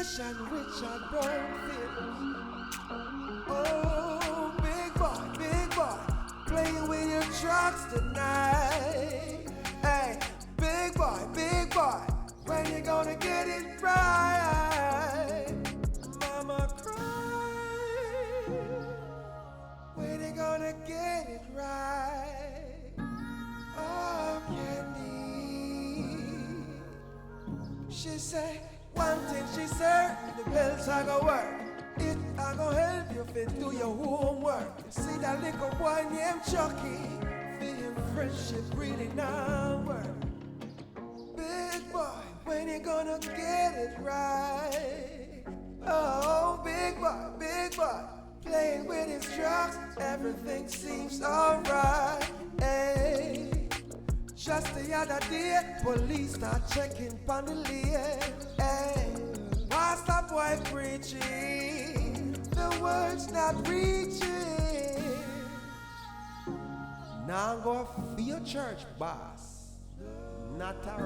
confrontation, Richard Brownfield. Oh, big boy, playing with your drugs tonight. Hey, big boy, when you gonna get it right? Mama cry, when you gonna get it right? Oh, Candy, she say, one thing she said, the bells are gonna work. It I gonna help you fit do your homework. See that little boy named Chucky, feeling friendship really not work. Big boy, when you gonna get it right? Oh, big boy, playing with his drugs, everything seems alright. Hey, just the other day, police start checking on the lane. Hey, what's that boy preaching? The words not reaching. Now go for your church, boss. Not a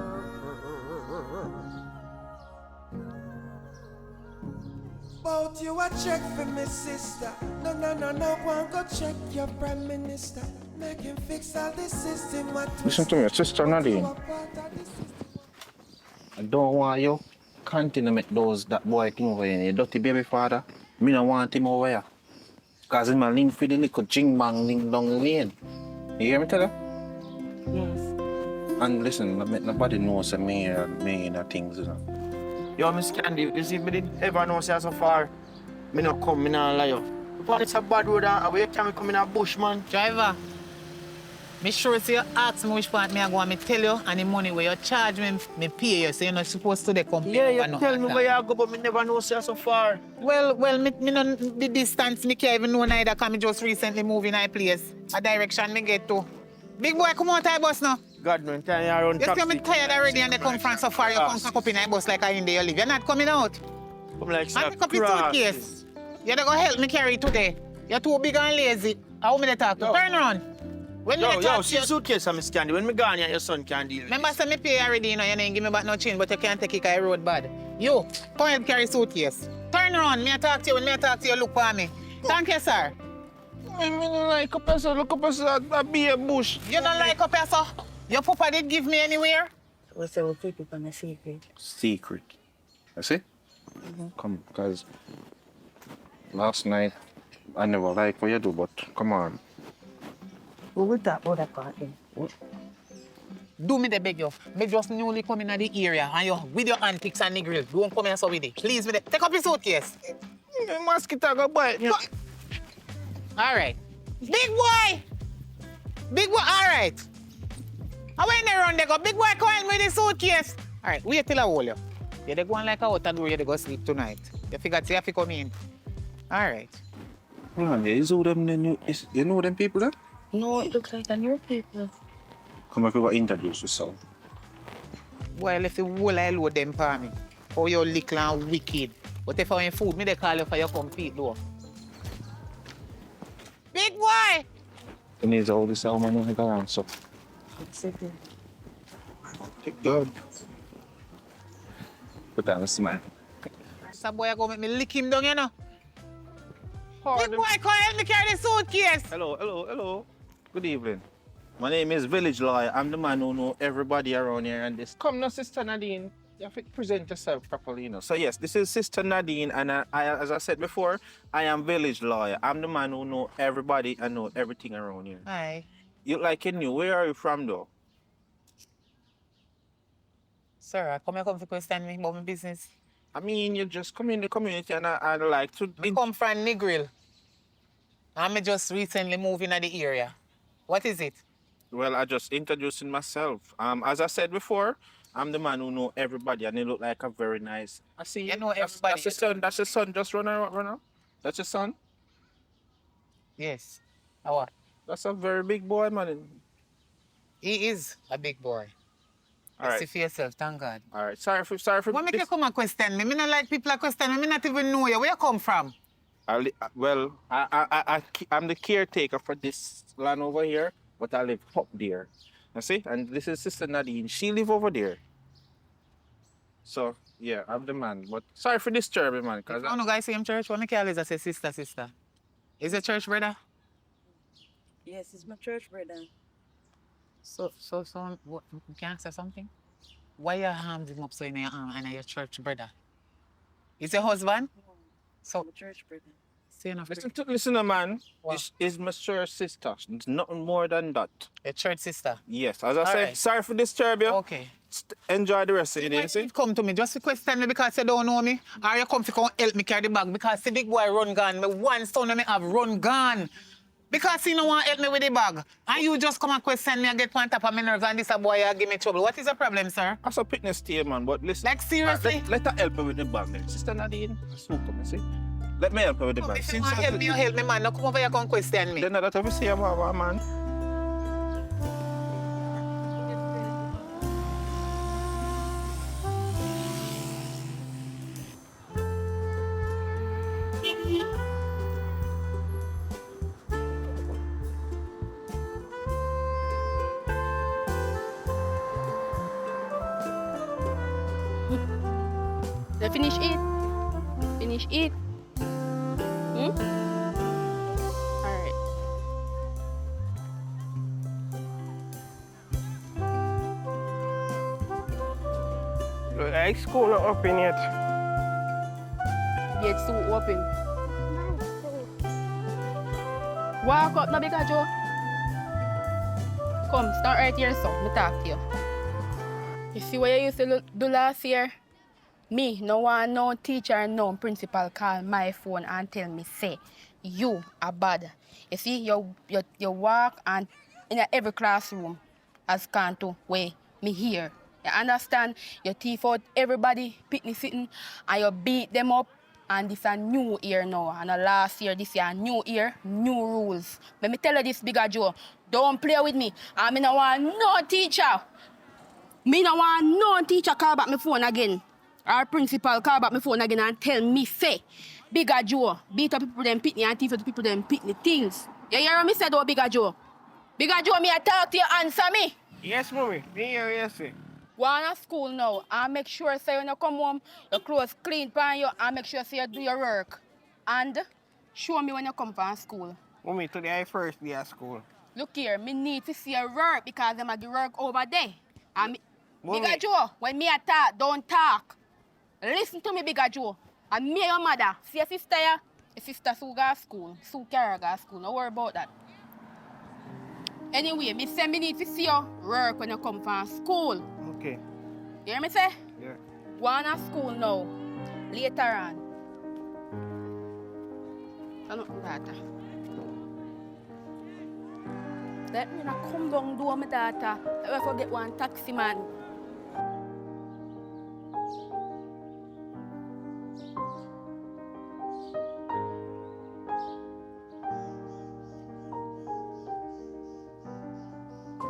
Both you a check for me, sister. No, one go check your prime minister. Make him fix all the system. Listen to me, Sister Nadine. I don't want you continue to make that boy thing over here. You dirty baby father. Me don't want him over here. Because he's my link for the little jing bang link down the lane. You hear me tell you? Yes. And listen, nobody knows me things, you know. Yo, Miss Candy, you see, me didn't ever know say so far. Me not come, me not lie you. But it's a bad road and where can we come in a bush, man? Driver, me sure say you ask me which part me I go and me tell you, and the money where you charge me pay you, so you're not supposed to come. Yeah, you tell me where you go, but me never know say so far. Well, me no the distance me can't even know neither, because me just recently moved in a place, a direction me get to. Big boy, come out of bus now. God, no, tell you around taxi. You see me tired already and they come from so far, you come up in a bus like I in there you live. You're not coming out. Come like and pick up your suitcase. You're not going to help me carry it today. You're too big and lazy. How me to talk to? Turn around. When see suitcase, Miss Candy. When me gone here, your son can't deal with it. Remember, say me pay already, you know, you didn't give me back no change, but you can't take it because road bad. You, come and carry suitcase. Turn around, me I talk to you. When me I talk to you, look for me. Thank you, sir. I don't like up here, so look up here, that be a bush. You don't like up here, so? Your papa did give me anywhere? We say we'll keep it on a secret. Secret. You see? Come, because last night, I never like what you do, but come on. Who would that about that part then? What? Do me the beg you. Me just newly come in the area and you with your antiques and the grill. Don't come here so with it. Please, me take up your suitcase. Mosquito go bite me. All right. Big boy! Big boy, all right. I went there around there go. Big boy, come in with the suitcase. All right, wait till I hold you. You're going like a outer door, you're going to sleep tonight. You figure you have to come in. All right. Hold on, is all them you know them people there? No, it looks like a new people. Come if you got introduce yourself. Well, if the whole I load them for me, how you little and wicked. But if I want food, me they call you for your compete though. Big boy! You need all this money to go around, so. It's it. Thank God. Put down a smile. Some boy go make me lick him down, you know. Big boy, come help me carry the suitcase. Hello. Good evening. My name is Village Lloyd. I'm the man who knows everybody around here and this. Come now, Sister Nadine. You have to present yourself properly, you know. So yes, this is Sister Nadine, and as I said before, I am Village Lloyd. I'm the man who knows everybody and know everything around here. Hi. You like you knew. Where are you from, though? Sir, I come to question me about my business. I mean, you just come in the community and I like to... I come from Negril. I'm just recently moving in the area. What is it? Well, I just introducing myself. As I said before, I'm the man who know everybody and they look like a very nice... I see you know everybody. That's your son. Just run out. That's your son? Yes. What? That's a very big boy, man. He is a big boy. All right. See for yourself, thank God. All right. Sorry for. Why make you come and question me? I don't like people that question me. I not even know you. Where you come from? I'm the caretaker for this land over here, but I live up there. You see? And this is Sister Nadine. She live over there. So Yeah, I'm the man. But sorry for disturbing, man. If Cause you want to go same church, what me call is I say sister, sister. Is it church brother? Yes, it's my church brother. So, what, can I say something? Why your arms him up so in your arm and your church brother? Is your husband? No, So, my church brother. say enough. listen, man. What? This is my church sister. It's nothing more than that. Your church sister. Yes, as I say, Alright. sorry for disturb you. Okay. Enjoy the rest of the day, Why you see? you come to me just to question me because you don't know me? Or you come to come help me carry the bag because the big boy run gun. Me one son of me have run gun. Because he don't want to help me with the bag. And you just come and question me and get on top of my nerves and this a boy give me trouble. What is the problem, sir? That's a fitness stay, man. But listen. Like seriously? Let her help me with the bag, then. Sister Nadine, so come, you see? Let me help her with the bag. If you want to help me, you help me, man. Now come over here and question me. Then that have to say about man. They finish it. Finish it. Alright. Like school not open yet. Gates too open. Walk up now, bigger Joe. Come, stand right here, so me talk to you. You see what you used to do last year? Me, no one, no teacher, no principal call my phone and tell me, say, you are bad. You see, you walk and in every classroom as canto where me here. You understand? You thief out everybody, picnic sitting, and you beat them up. And this a new year now. And last year, this year, new year, new rules. Let me tell you this, bigger Joe. Don't play with me. I no want no teacher. Me no want no teacher call back my phone again. Our principal call back my phone again and tell me, say, bigger Joe, beat up people them pitney and thief out people them pitney things. You hear what me said, oh, bigger Joe? Bigger Joe, me I talk to you, answer me. Yes, mommy. Me here, yes. Go on to school now and make sure say when you come home, your clothes clean pan you and make sure say you do your work. And show me when you come from school. Mommy, today I first day at school. Look here, me need to see your work because them a give work over there. And me, Mommy. Bigger Joe, when me a talk, don't talk. Listen to me, Bigger Joe. And me your mother, see your sister here? Your sister Sue go to school. Sue Carol go to school. Don't worry about that. Anyway, me say me need to see your work when you come from school. Okay. You hear me say? Yeah. Go on to school now. Later on. Ano data? Let me not come down do my data. Let me forget one taxi man.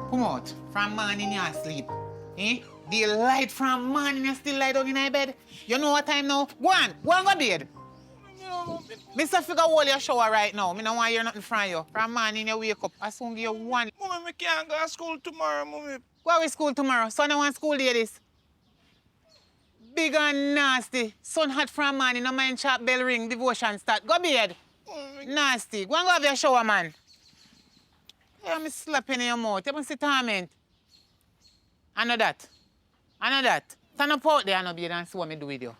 Come out. From morning you asleep. Eh? The light from morning you still lie down in your bed. You know what time now? Go on go bed. Mr. Figure hold your shower right now. Me don't want to hear nothing from you. From morning you wake up. I soon give you one. Mommy, I can't go to school tomorrow, mommy. Go to school tomorrow. Son, I want school day this. Big and nasty. Sun hot from morning. No mind sharp bell ring. Devotion start. Go bed. Nasty. Go and go have your shower, man. Yeah, me slapping in your mouth. You must see torment. I know that. Stand up out there and be and see what me do with you.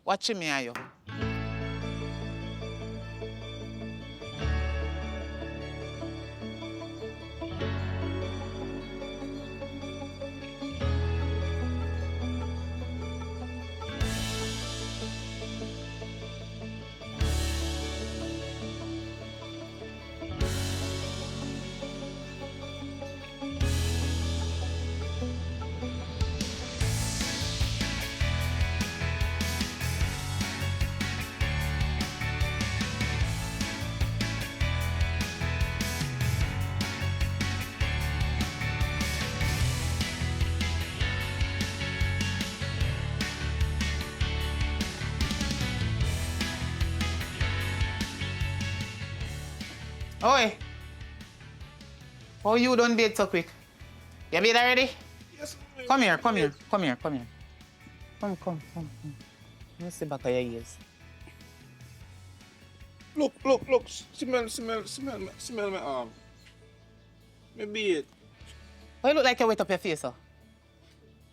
Watch me and you. Oi. Oh, you don't bathe so quick. You bathe already? Yes, mommy. Come here. Come. Let me see back of your ears. Look. Smell my arm. My beard. Oh, you look like you wet up your face, oh.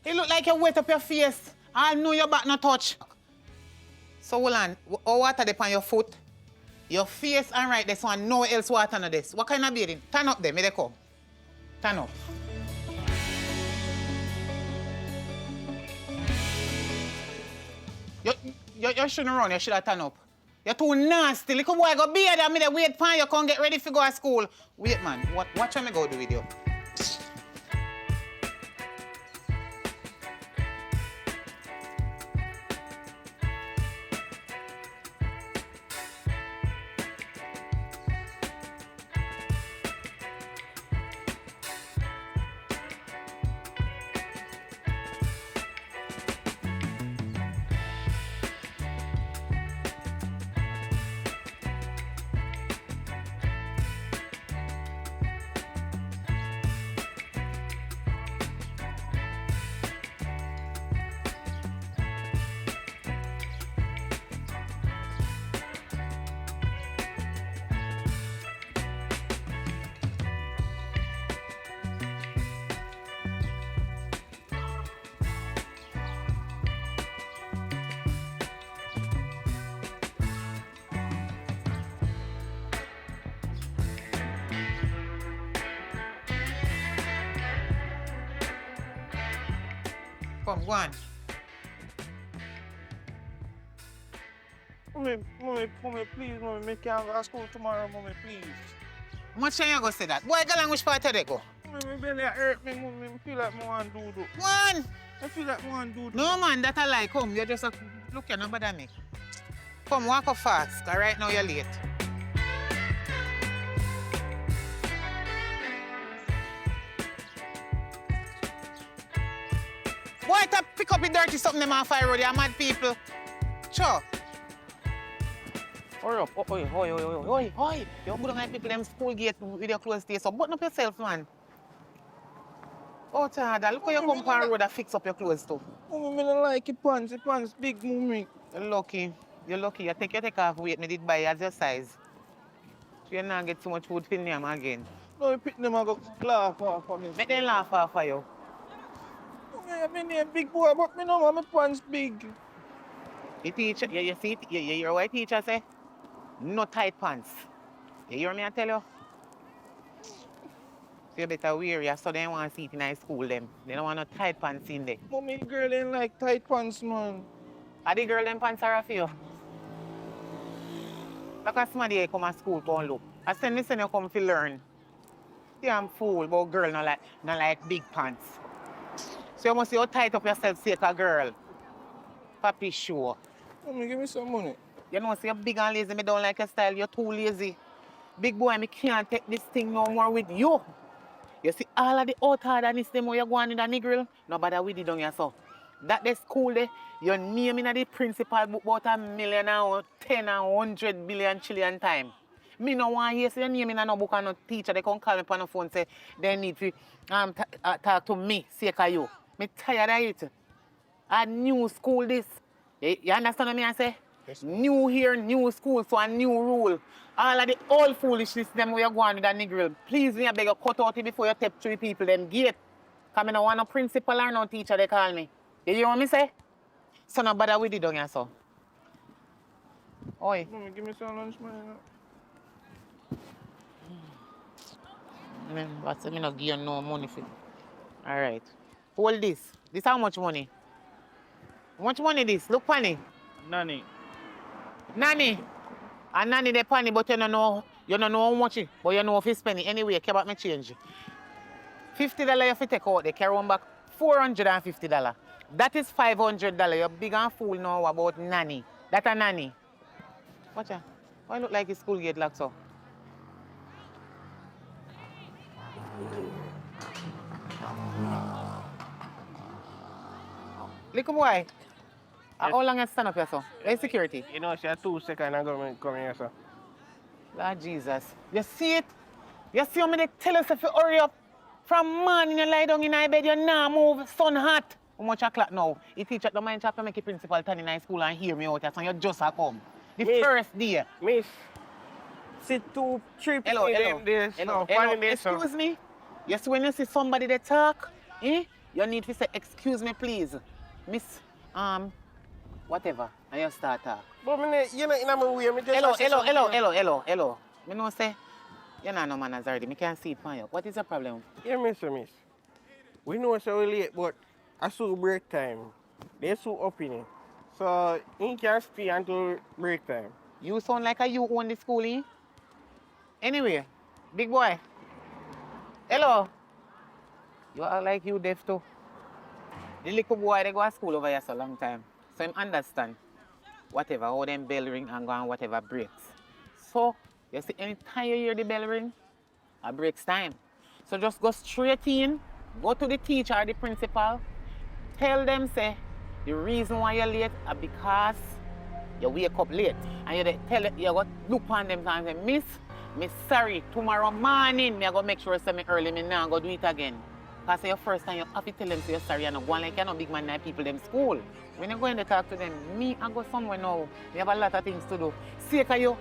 You look like you wet up your face. I know your back no touch. So hold on. Water dey on your foot, your face, and right this one. No else water on this. What kind of bathing? Turn up there, may they come. Turn up. You shouldn't run, you should have turn up. You're too nasty. Little boy go bathe and me dey wait for you, come get ready for go to school. Wait, man. Watch what me go do with you. Come, go on. Mommy, please, mommy, make you go to school tomorrow, mommy, please. How much time you go say that? Boy, go along which part of they go? Mommy, my belly hurt me, mommy. I feel like I want to do. One! I feel like I want to do. No, man, that I like. Come, you just look, you don't bother me. Come, walk up fast, because right now you're late. Boy, to pick up the dirty something them off the road, you mad people. Sure. Hurry up. Oi. You go down like people them school gate with your clothes there, so button up yourself, man. Oh, Tada, look how you come on the road and fix up your clothes too. Mommy, I don't like your pants. Your pants big, mommy. You're lucky. You take off weight, me did buy as your size. So you not get too much food in them again. No, you pick them and go laugh off for me. Make them laugh off for you. Mommy, I've been here big boy, but me know my pants big. The teacher, you see, you hear what the teacher say? No tight pants. You hear me I tell you? So you better wear you so they don't want to see it in high school them. They don't want no tight pants in there. Mommy, girl ain't like tight pants, man. Are the girl them pants are for you? Look at somebody come to school go and look. I send you come to learn. Yeah, I'm fool, but girl not like big pants. So you must see how tight up yourself sake a girl. Papi sure. Mommy, give me some money. You know, see you're big and lazy, me don't like your style, you're too lazy. Big boy, me can't take this thing no more with you. You see all of the out hardness them where you're going in the niggerl, no bother with it down yourself. That the school there, your name in the principal book about 1,000,000 and 10 and 100 billion trillion time. Me no want to hear say your name in no book and no teacher, they come call me on the phone say they need to talk to me, sake of you. Me tired of it. A new school this. You understand what I say? Yes, new here, new school, so a new rule. All of the old foolishness them where you go on with that niggerl. Please me I beg you cut out it before you step through people them gate. Because I don't want no principal or no teacher they call me. You hear what me say? So no bother with it down here, so. Oi. Mommy, give me some lunch money now. But me not give you no money for it. Alright. Hold this. This how much money? How much money this? Look funny. Nanny. And nanny they funny, but you don't know how much it. But you know if you spend it anyway, care about me change. $50 you have to take out, they carry on back $450. That is $500. You're big and fool now about nanny. That a nanny. Watch out. Why look like his school gate locked so? Little boy. How long you stand up here, sir? Where's security? You know, she had 2 seconds and government come here, sir. Lord Jesus. You see it? You see how me they tell us if you hurry up? From morning you lie down in your bed, you now move, sun hot. How much o'clock now? The teacher don't mind to make the principal turn in high school and hear me out here, so you just a come. The Miss. first day. Miss, sit 2-3 Hello, people hello. in there, Hello, so hello. funny there, so. Excuse me? Yes, when you see somebody they talk, you need to say, excuse me, please. Miss, whatever, and you start talk. But you're not in my way, me just Hello, say hello, something. hello. Me know say, you know no manners already. Me can't see it for you. What is the problem? Yeah, miss. We know it's so late, but I saw break time. They so up in it. So, he can't speak until break time. You sound like you own the school, eh? Anyway, big boy. Hello. You are like you deaf too. The little boy, they go to school over here so long time. So him understand whatever, how them bell ring and go on whatever breaks. So, you see, anytime you hear the bell ring, it breaks time. So just go straight in, go to the teacher or the principal, tell them, say, the reason why you're late is because you wake up late. And you tell them, you go look on them and say, Miss sorry, tomorrow morning, me I go make sure say me early, me now go do it again. Because your first time you have to tell them say you're sorry and go on like you're no big man like people them school. When you go in to talk to them, me I go somewhere now. We have a lot of things to do. See you,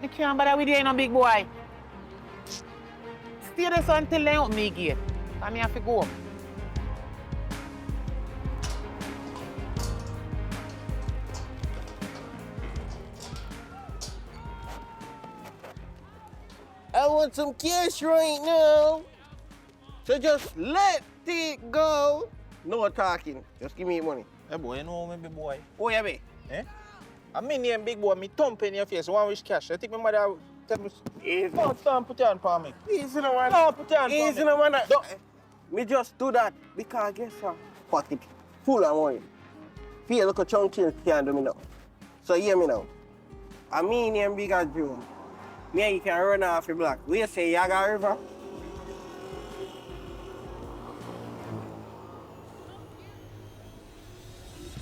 me can't bother with you, no big boy. Stay there so until they open me gate. And me have to go. I want some cash right now. So just let it go. No talking. Just give me money. Hey boy, you know me big boy. Oh, yeah, me. Eh? I mean name big boy, me thump in your face, one wish cash. I think my mother tell me, Easy. no, stand put your hand for me. Easy no man. No, put your hand for Easy me. no man. Don't. Me just do that because guess what? Pocket full of money. Feel like a chunk change can't do me now. So hear me now. I mean name big as June. Me and you can run off the block. We say Yaga River.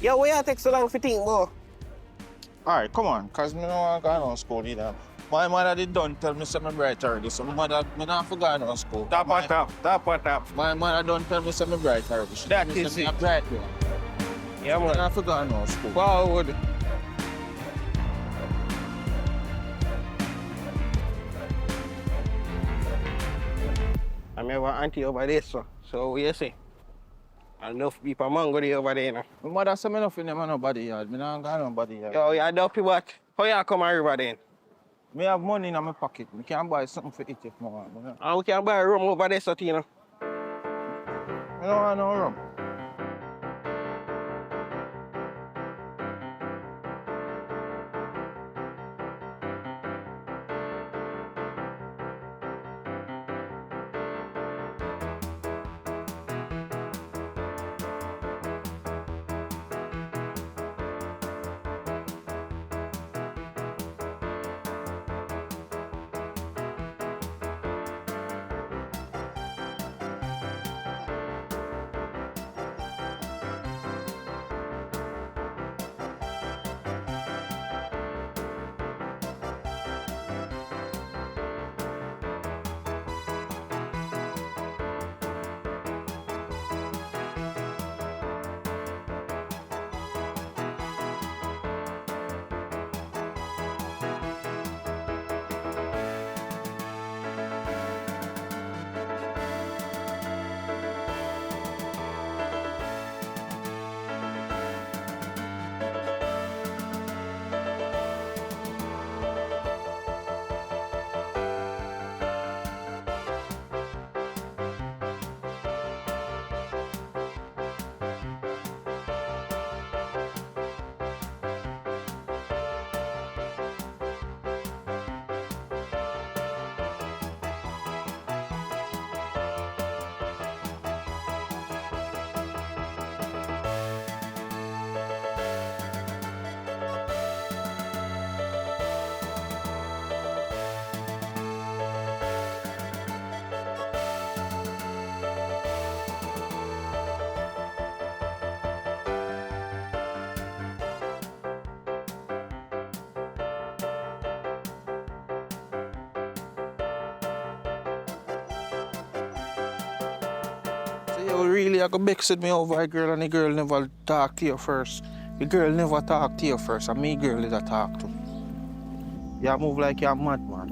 Yo, where you take so long for think, bro? Alright, come on, cause me no want to go to school either. My mother did done tell me something bright already, so my mother, me not forgot to school. Top on top. My mother done tell me something bright already. She That tell me is something it. bright, yeah. Yeah, Me man. not forgot to school. Forward. I'm your auntie over there, so what you say? Enough people man go there over there now. My mother said me nothing them nobody yard. Me not got nobody yard. Yo, you dopey what? How you come on river then? Me have money in my pocket. Me can buy something for eat if I want. Me And we can buy a room over there, so you know. don't want no rum. you really are gonna vex me over a girl and the girl never talk to you first. The girl never talk to you first, and me girl is a talk to. You move like you're mad, man.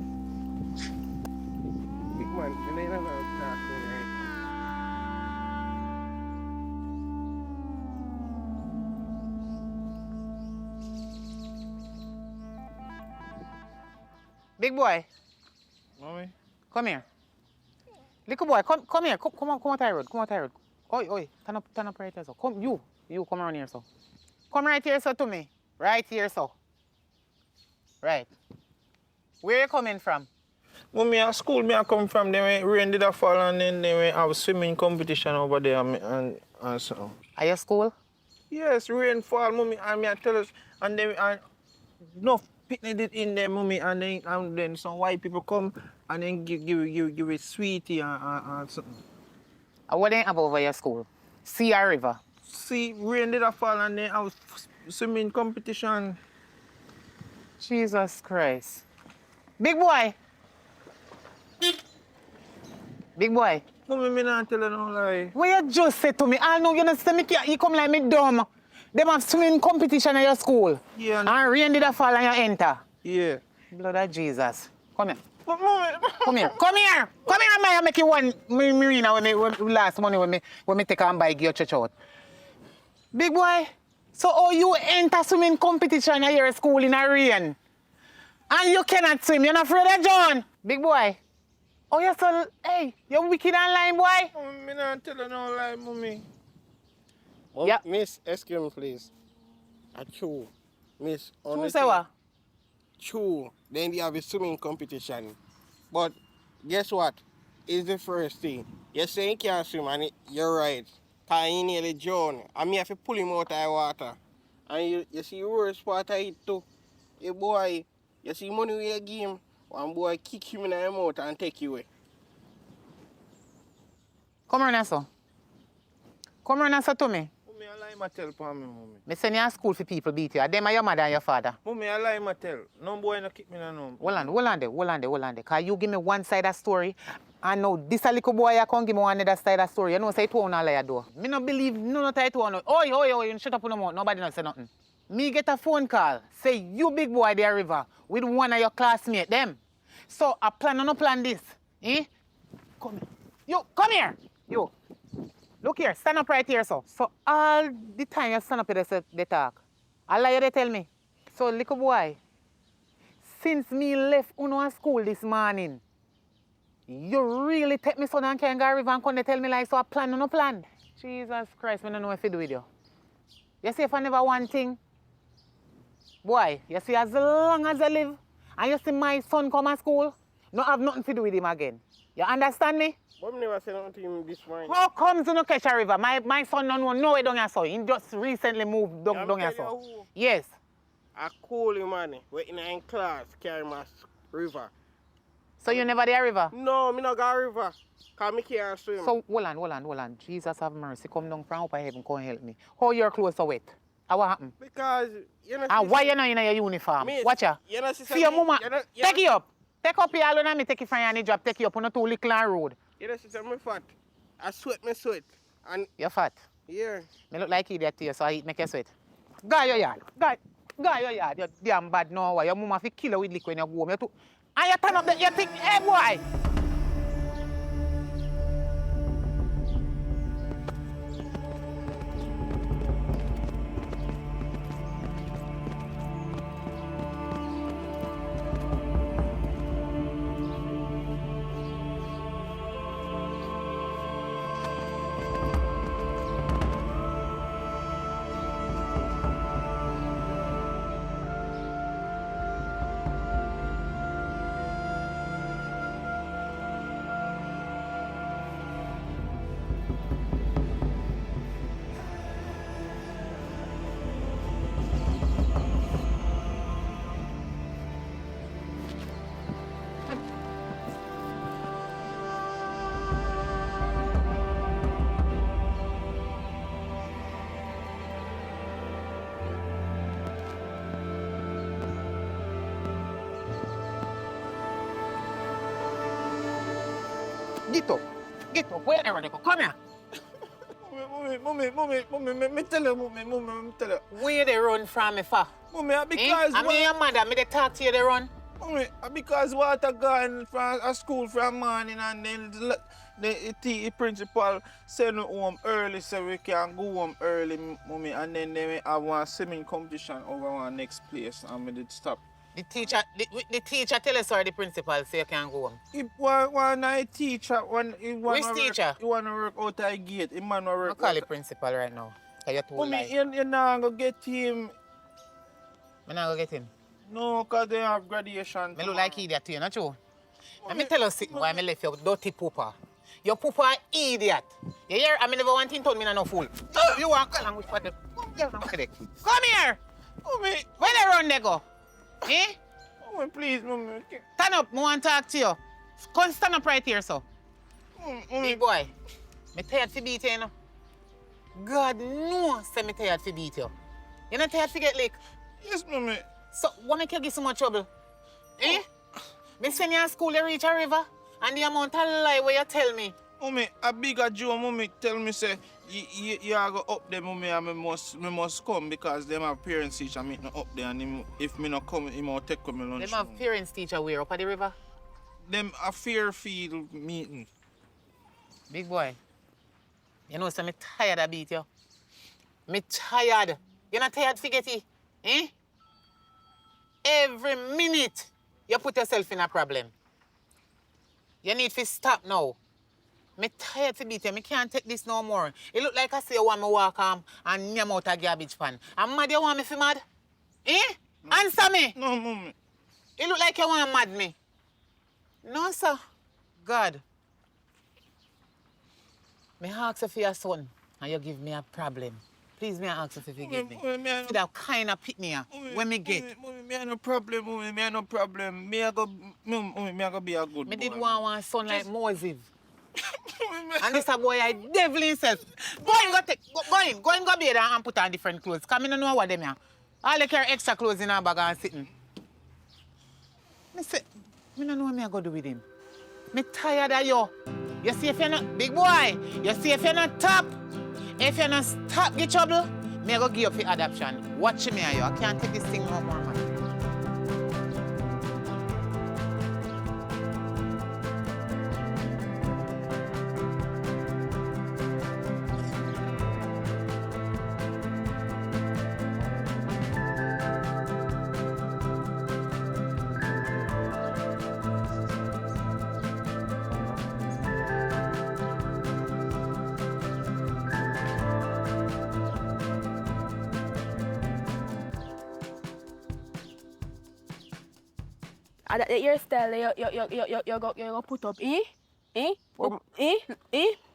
Big man, you ain't never talk to me, right? Big boy, Mommy? come here. Little boy, come here. Come on, the road. Come on, the road. Oi, turn up right here, so. Come, you come around here, so. Come right here, so, to me. Right here, so. Right. Where you coming from? Mommy, at school me I come from, then rain did a fall and then they have a swimming competition over there and so. Are you school? Yes, rain fall, mommy, and me I tell us, and then no picnic did in there, mommy, and then some white people come and then give it sweetie and something. What do you have over your school? Sea or river? See, rain did a fall and then I was swimming competition. Jesus Christ. Big boy. Big boy. Mommy, me not tell you no lie. What you just said to me? I know you say me you come like me dumb. Them have swimming competition at your school. Yeah. And rain did a fall and you enter. Yeah. Blood of Jesus. Come here. But mommy. Come here. Come here. Come here, man. I make you one marina when last money when me take and buy your church out. Big boy. So you enter swimming competition at your school in a rain? And you cannot swim. You're not afraid of John? Big boy. Oh, you're so... Hey, you're wicked online, boy. Mommy, me not tell you no lie, mommy. Oh, Yeah. Miss, excuse me, please. True. Miss, Who say what? True. Then they have a swimming competition. But guess what? It's the first thing. You say you can't swim, and you're right. Because he nearly drowned. And me have to pull him out of the water. And you see the worst part of it too. A boy, you see money we give him, one boy kick him in the mouth and take you away. Come on, so. Come on, so to me. Mommy, I lie my tell for me, mommy. Me send you to school for people beat you. Them are your mother and your father. Mommy, I lie my tell. No boy no kick me no. Hold on there. Because you give me one side of story, and now this a little boy you come give me one other side of story. You know, say it won't lie do. Me no believe none of it won't. Oi, you shut up on the mouth. Nobody no say nothing. Me get a phone call. Say you big boy there river with one of your classmates, them. So I plan or no plan this. Eh? Come here. You, come here. You. Look here, stand up right here, so. So all the time you stand up here, they talk. I lie, they tell me. So, little boy, since me left Uno school this morning, you really take me son and can go river and come tell me like, so I plan or no plan? Jesus Christ, I don't know if I do with you. You see if I never one thing? Boy, you see as long as I live, and you see my son come to school, no have nothing to do with him again. You understand me? Mom never said nothing to him this morning. How comes you no catch a river? My son don't know no way down here, so he just recently moved down here, so. Yes. I call him, man. We're in class, carry my river. So you never there river? No, me not got river. Cause me can't swim. So hold on. Jesus have mercy. Come down from up heaven, come help me. How your clothes are wet? How what happened? Because you know. And why you not in your uniform? Miss, Watch ya. You know, See your mama. Take it up. Take up your alone and me take it from you and the job. Take it up on the 2 little and road. You know, sister, me fat. I sweat. And You're fat. yeah. Me look like idiot to you, so I make you sweat. Go your yard. Go your yard. You're damn bad now. Your mama fi kill you with liquor when you go home. You too. And you turn up the, you think, hey boy. Get up. Where you go? Come here. Mommy, me tell you, mommy, tell you. Where they run from me for? Mommy, because... I mean your mother, me they talk to you, they run. Mommy, because water gone from a school from morning and then the principal send me home early so we can go home early, mommy, and then they have one swimming competition over one next place and we did stop. The teacher tell us or the principal so you can go home. If one night teacher, Which teacher? You want to work out the gate, the man will I work call out. the principal right now. Because you're too Mommy, light. you're not going to get him. I'm not going to get him. No, because they have graduation. I look like idiot to you, not true? Let me tell you something why I left you dirty pooper. Your pooper an idiot. You hear? I never want him told me no fool. You want to come with what? Come here! Mommy, Where they run they go? Eh? mommy, please, mommy. Stand up, I want to talk to you. Come stand up right here, so. Big boy, me tired to beat you, you know. God knows say me tired to beat you. You not tired to get licked? Yes, mommy. So, what make you give so much trouble? Eh? Me send you to school, you reach a river, and the amount of lie where you tell me. Mommy, a bigger Joe, mommy, tell me, say, you are go up there, mommy, and me must come because them have parents teacher meeting up there, and him, if me not come, he might take me lunch. Them have parents teacher where up at the river? Them a Fairfield meeting. Big boy, you know, so me tired of beat you. Me tired. You not tired, Figety? Eh? Every minute, you put yourself in a problem. You need to stop now. Me tired to beat you. Me can't take this no more. It look like I say you want me walk and name out a garbage pan. I'm mad you want me to mad? Eh? No. Answer me. No, mommy. It look like you want mad me. No, sir. God. Me ask you for your son and you give me a problem. Please, me ask you to forgive me. See that kind of pick me when me get. Mommy, me have no problem, mommy, me have no problem. Me a go be a good Me boy. did want one son like Moses. And this a boy I devil himself. Go in, go bed and put on different clothes. Because I don't know what them are. All they carry extra clothes in our bag and sitting. Me say, I don't know what I go do with him. Me tired of you. You see if you're not, big boy, you see if you're not top, if you're not stop get trouble, me go give you for adoption. Watch me and you. I can't take this thing no more, man. That the hairstyle you go put up, eh?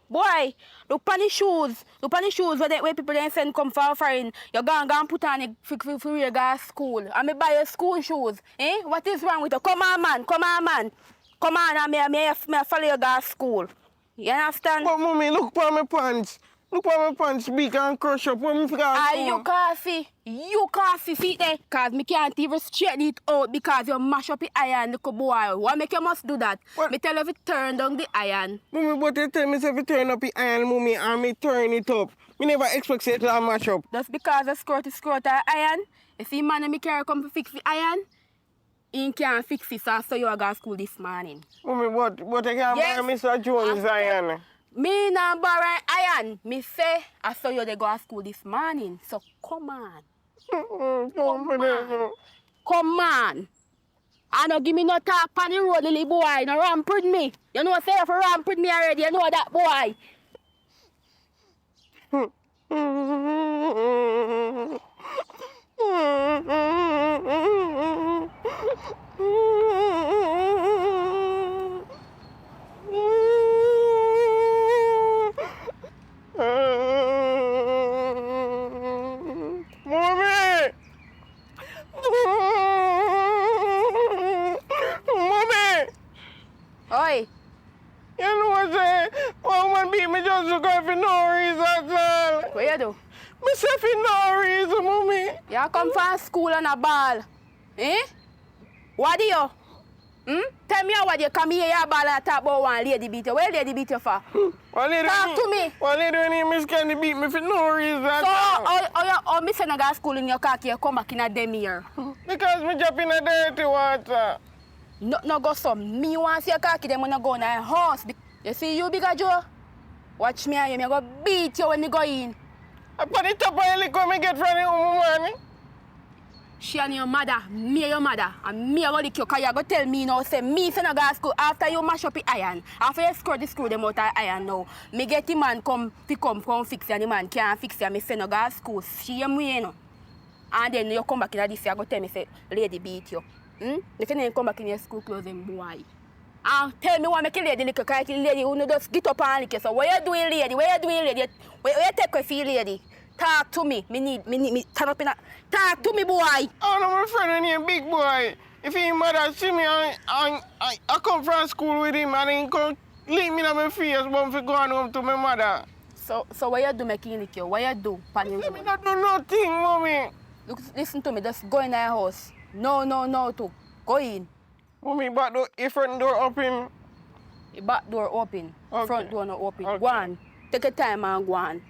Boy, look on the shoes. Look on the shoes where people then send come for foreign. You go and put on it for you go to school. And me buy your school shoes. Eh? What is wrong with you? Come on, man. Come on, and me follow you go to school. You understand? But mommy, look for my pants. Look for my pants big and crush up when me forgot. Ah, you can't see feet there. Cause me can't even straighten it out because you mash up the iron, little boy. What make you must do that? What? Me tell you to turn down the iron. Mommy, but you tell me if you turn up the iron, mommy, and me turn it up. Me never expect it to mash up. Just because the skirt iron. You see man and me carry come to fix the iron. He can't fix it, so you go to school this morning. Mommy, what I can't Yes. buy Mr. Jones iron. Me not borrow iron. Me say I saw you they go to school this morning. So come on. Come on. I don't give me no talk on the road, little boy. No ramp with me. You know say if you ramp with me already, you know that boy. Mommy! Mommy! Oi. You know what I'm saying? Woman beat me just because for no reason at all. What you do? Me say for no reason, mommy. You come from school on a ball. Eh? What do you? Tell me what you come here, you ball and talk about one lady beat you. Where lady beat you for? One lady Talk to me. One lady when he Miss Candy beat me for no reason. So, me send a guy school in your car, you come back in a dem here. Because me jump in a dirty water. No go some. Me want see your car, them when I go in a house. You see you, bigger Joe? Watch me and you, me go beat you when me go in. I put it up on the liquor me get from the woman. She and your mother, me and your mother, and me I go lick you, cause you go tell me now, say me send a go to school after you mash up the iron. After you screw them out of iron now. Me get the man come fix you, and the man can't fix you, me send a go to school. Shame me, you know. And then you come back in this year, go tell me, say, lady beat you. If you didn't come back in your school clothes, then boy. And tell me what make a lady lick you, cause the lady who just get up and lick you. So what you doing, lady? Where you doing, lady? Where you take a feel, lady? Talk to me. Me turn up in a... Talk to me, boy. Oh, no, my friend named Big Boy. If his mother see me, I come from school with him and he come lick me in my face when I go home to my mother. So what you do making lick you? What you do, Panny? Let me not do nothing, mommy. Look, listen to me. Just go in our house. No, to go in. Mommy, but the front door open. The back door open. Okay. Front door not open. Okay. Go on. Take your time and go on.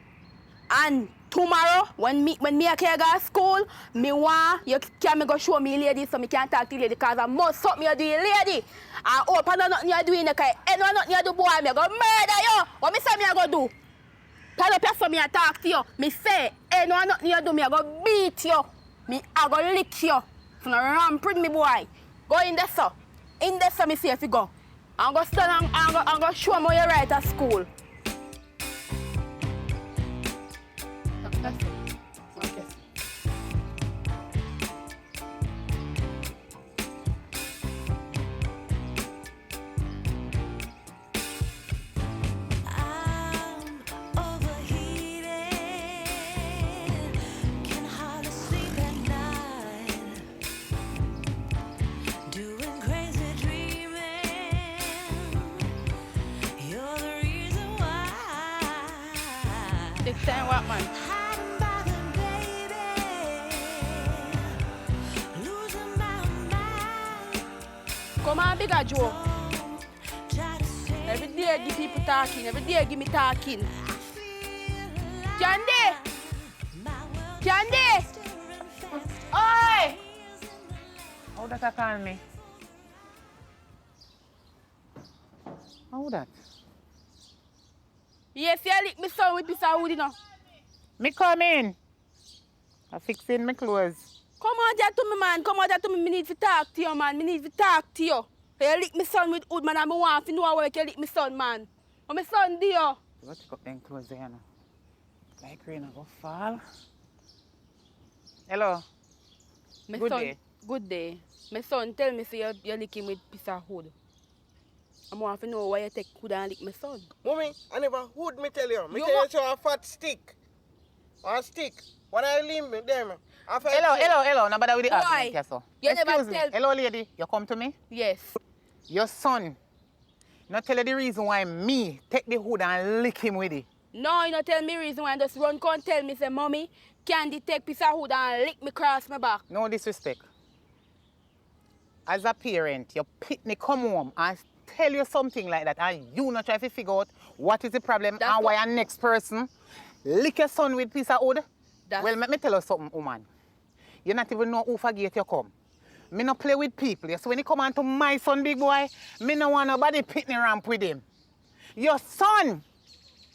And tomorrow, when me I can go to school, me want you can go show me lady so me can talk to lady because I must something you doing, lady. And open nothing you doing because anyone nothing you do, boy, me go murder you. What me say me I go do? Tell up so me I talk to you. Me say anyone nothing you do, me I go beat you. Me I go lick you. So no ramping me, boy. Go in there, so. In there, so me see if you go. I'm going to stand and I'm going to show me how you right at school. That's it. Okay. I'm overheated, can hardly sleep at night, doing crazy dreaming. You're the reason why. Take time, what, man? I'm bothered, baby, losing my mind. Come on, bigger Joe. Try to say Every day give people talking. Every day give me talking. Candy! Candy! Oi! How that I call me? How that? Yes, you lick me son with piece of wood, you know. Me come in. I fixing my clothes. Come on there to me, man. Come on there to me. Me need to talk to you, man. Me need to talk to you. You lick me son with wood, man. And I want to know how you lick me son, man. What my son do you? You got to take them clothes there now. Like rain go fall. Hello. My Good son, day. Good day. My son tell me say you lick him with piece of wood. I want to know why you take wood and lick my son. Mommy, I never would me tell you. Me You tell wa- you so a fat stick. One stick. When I leave me, them. Hello. Nobody with the Why? argument here, so. You never Excuse me. tell- Hello, lady. You come to me? Yes. Your son. Not tell you the reason why me take the hood and lick him with it. No, you not tell me reason why. Just run come tell me say, Mommy, Candy take piece of wood and lick me cross my back. No disrespect. As a parent, your pitney come home and tell you something like that and you not try to figure out what is the problem That's and why what- your next person lick your son with piece of wood. That's- Well, let me tell you something, woman. You not even know who forget you come. Me no play with people. So when you come on to my son, big boy, me no want nobody pitney ramp with him. Your son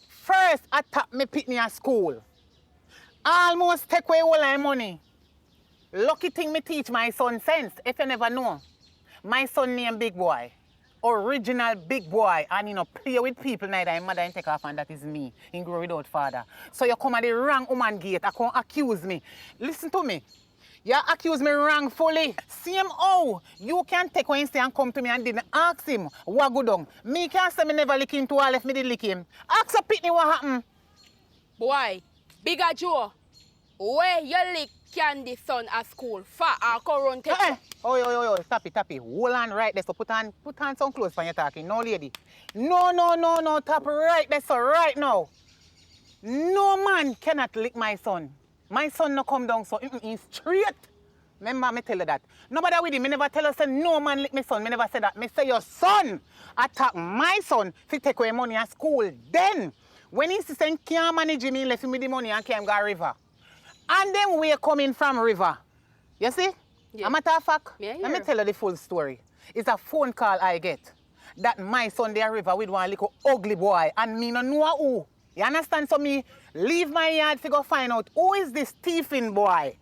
first attack me pitney at school. Almost take away all my money. Lucky thing me teach my son sense, if you never know. My son named Big Boy. Original Big Boy. And you know, play with people neither. His mother and take off and that is me. He grow without father. So you come at the wrong woman gate. I can't accuse me. Listen to me. You accuse me wrongfully. Same how you can take Wednesday and come to me and didn't ask him what go down. Me can't say me never lick him to all if me did lick him. Ask a pitney what happened. Boy, bigger Joe, where you lick Candy son at school? Fat or come run take you? Oh, stop it. Hold on right there. So put on some clothes when you're talking. No, lady. No. Tap right there, so right now. No man cannot lick my son. My son no come down, so he's straight. Remember me tell you that. Nobody with him, me never tell us say no man lick my son. Me never say that. Me say your son attack my son to take away money at school. Then, when he say can't manage him, he left him with the money and came go river. And then we coming from river. You see? Yeah. A matter of fact, Yeah, let me yeah. tell you the full story. It's a phone call I get that my son there river with one little ugly boy and me no know who. You understand? So me leave my yard to go find out who is this thieving boy.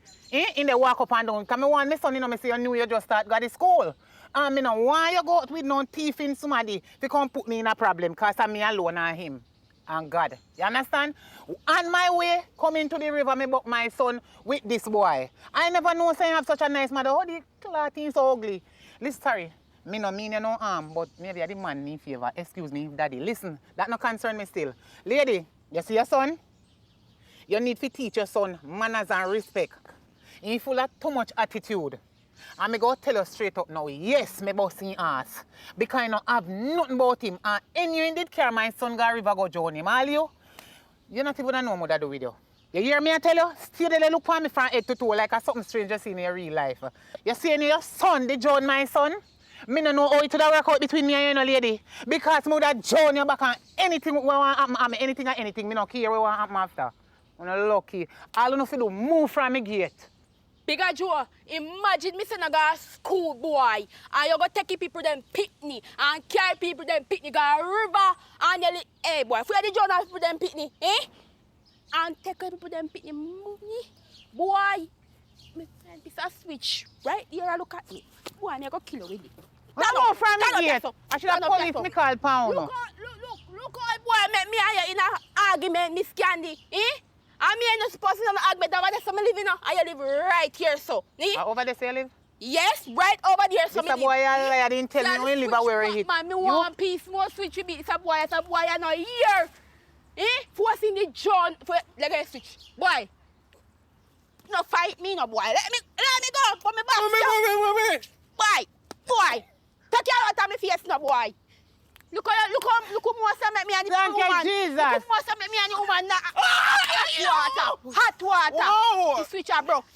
In the walk up and down. Because I want my son, me say you knew you just start go to school. And me no want you go out with no thieving somebody to come put me in a problem because I'm me alone and him. And God. You understand? On my way, coming to the river, me buck my son with this boy. I never know say I have such a nice mother. Oh, the cloth is so ugly. Listen, sorry. Me no mean you no harm, but maybe I the man need favor. Excuse me, daddy. Listen, that no concern me still. Lady, you see your son? You need to teach your son manners and respect. He full of too much attitude. And me go tell you straight up now, yes, me boss him ass. Because I don't have nothing about him. And any you did care my son go river go join him. All you not even know what I do with you. You hear me I tell you? Stay there look for me from head to toe like a something strange you see in your real life. You see your son, the join my son? Me no know how it would work out between me and you, no lady. Because me would have joined you back on anything what want happen, I mean, anything or anything. Me no care what want happen after. I'm not lucky. All you know to do, move from me gate. Bigger Joe, imagine me send a guy school boy and you go take people them picnic and carry people them picnic a river and you hey boy, for the journal people them picnic, eh? And take people them picnic money. Boy, me friend this a switch. Right here I look at me. Boy, and you go kill you with it. No move from me gate. I should have police me call pound. Look how boy make me and you in a argument, Miss Candy, eh? I mean, you're supposed to have argument over there, so I live in I live right here, so. Eh? Over there, say you live? Yes, right over there, so This a boy I didn't tell me we live where he hit. Man, me want peace, more switch with me. It's a boy I know here. Eh? Forcing the John, let me switch. Boy. No fight me, no boy. Let me go, put me back. Boy. Take care of my face, no boy. Look how more some make me and the Thank you, woman. Jesus. Look how more some make me and the woman now. Hot water. Whoa. The switch are broke.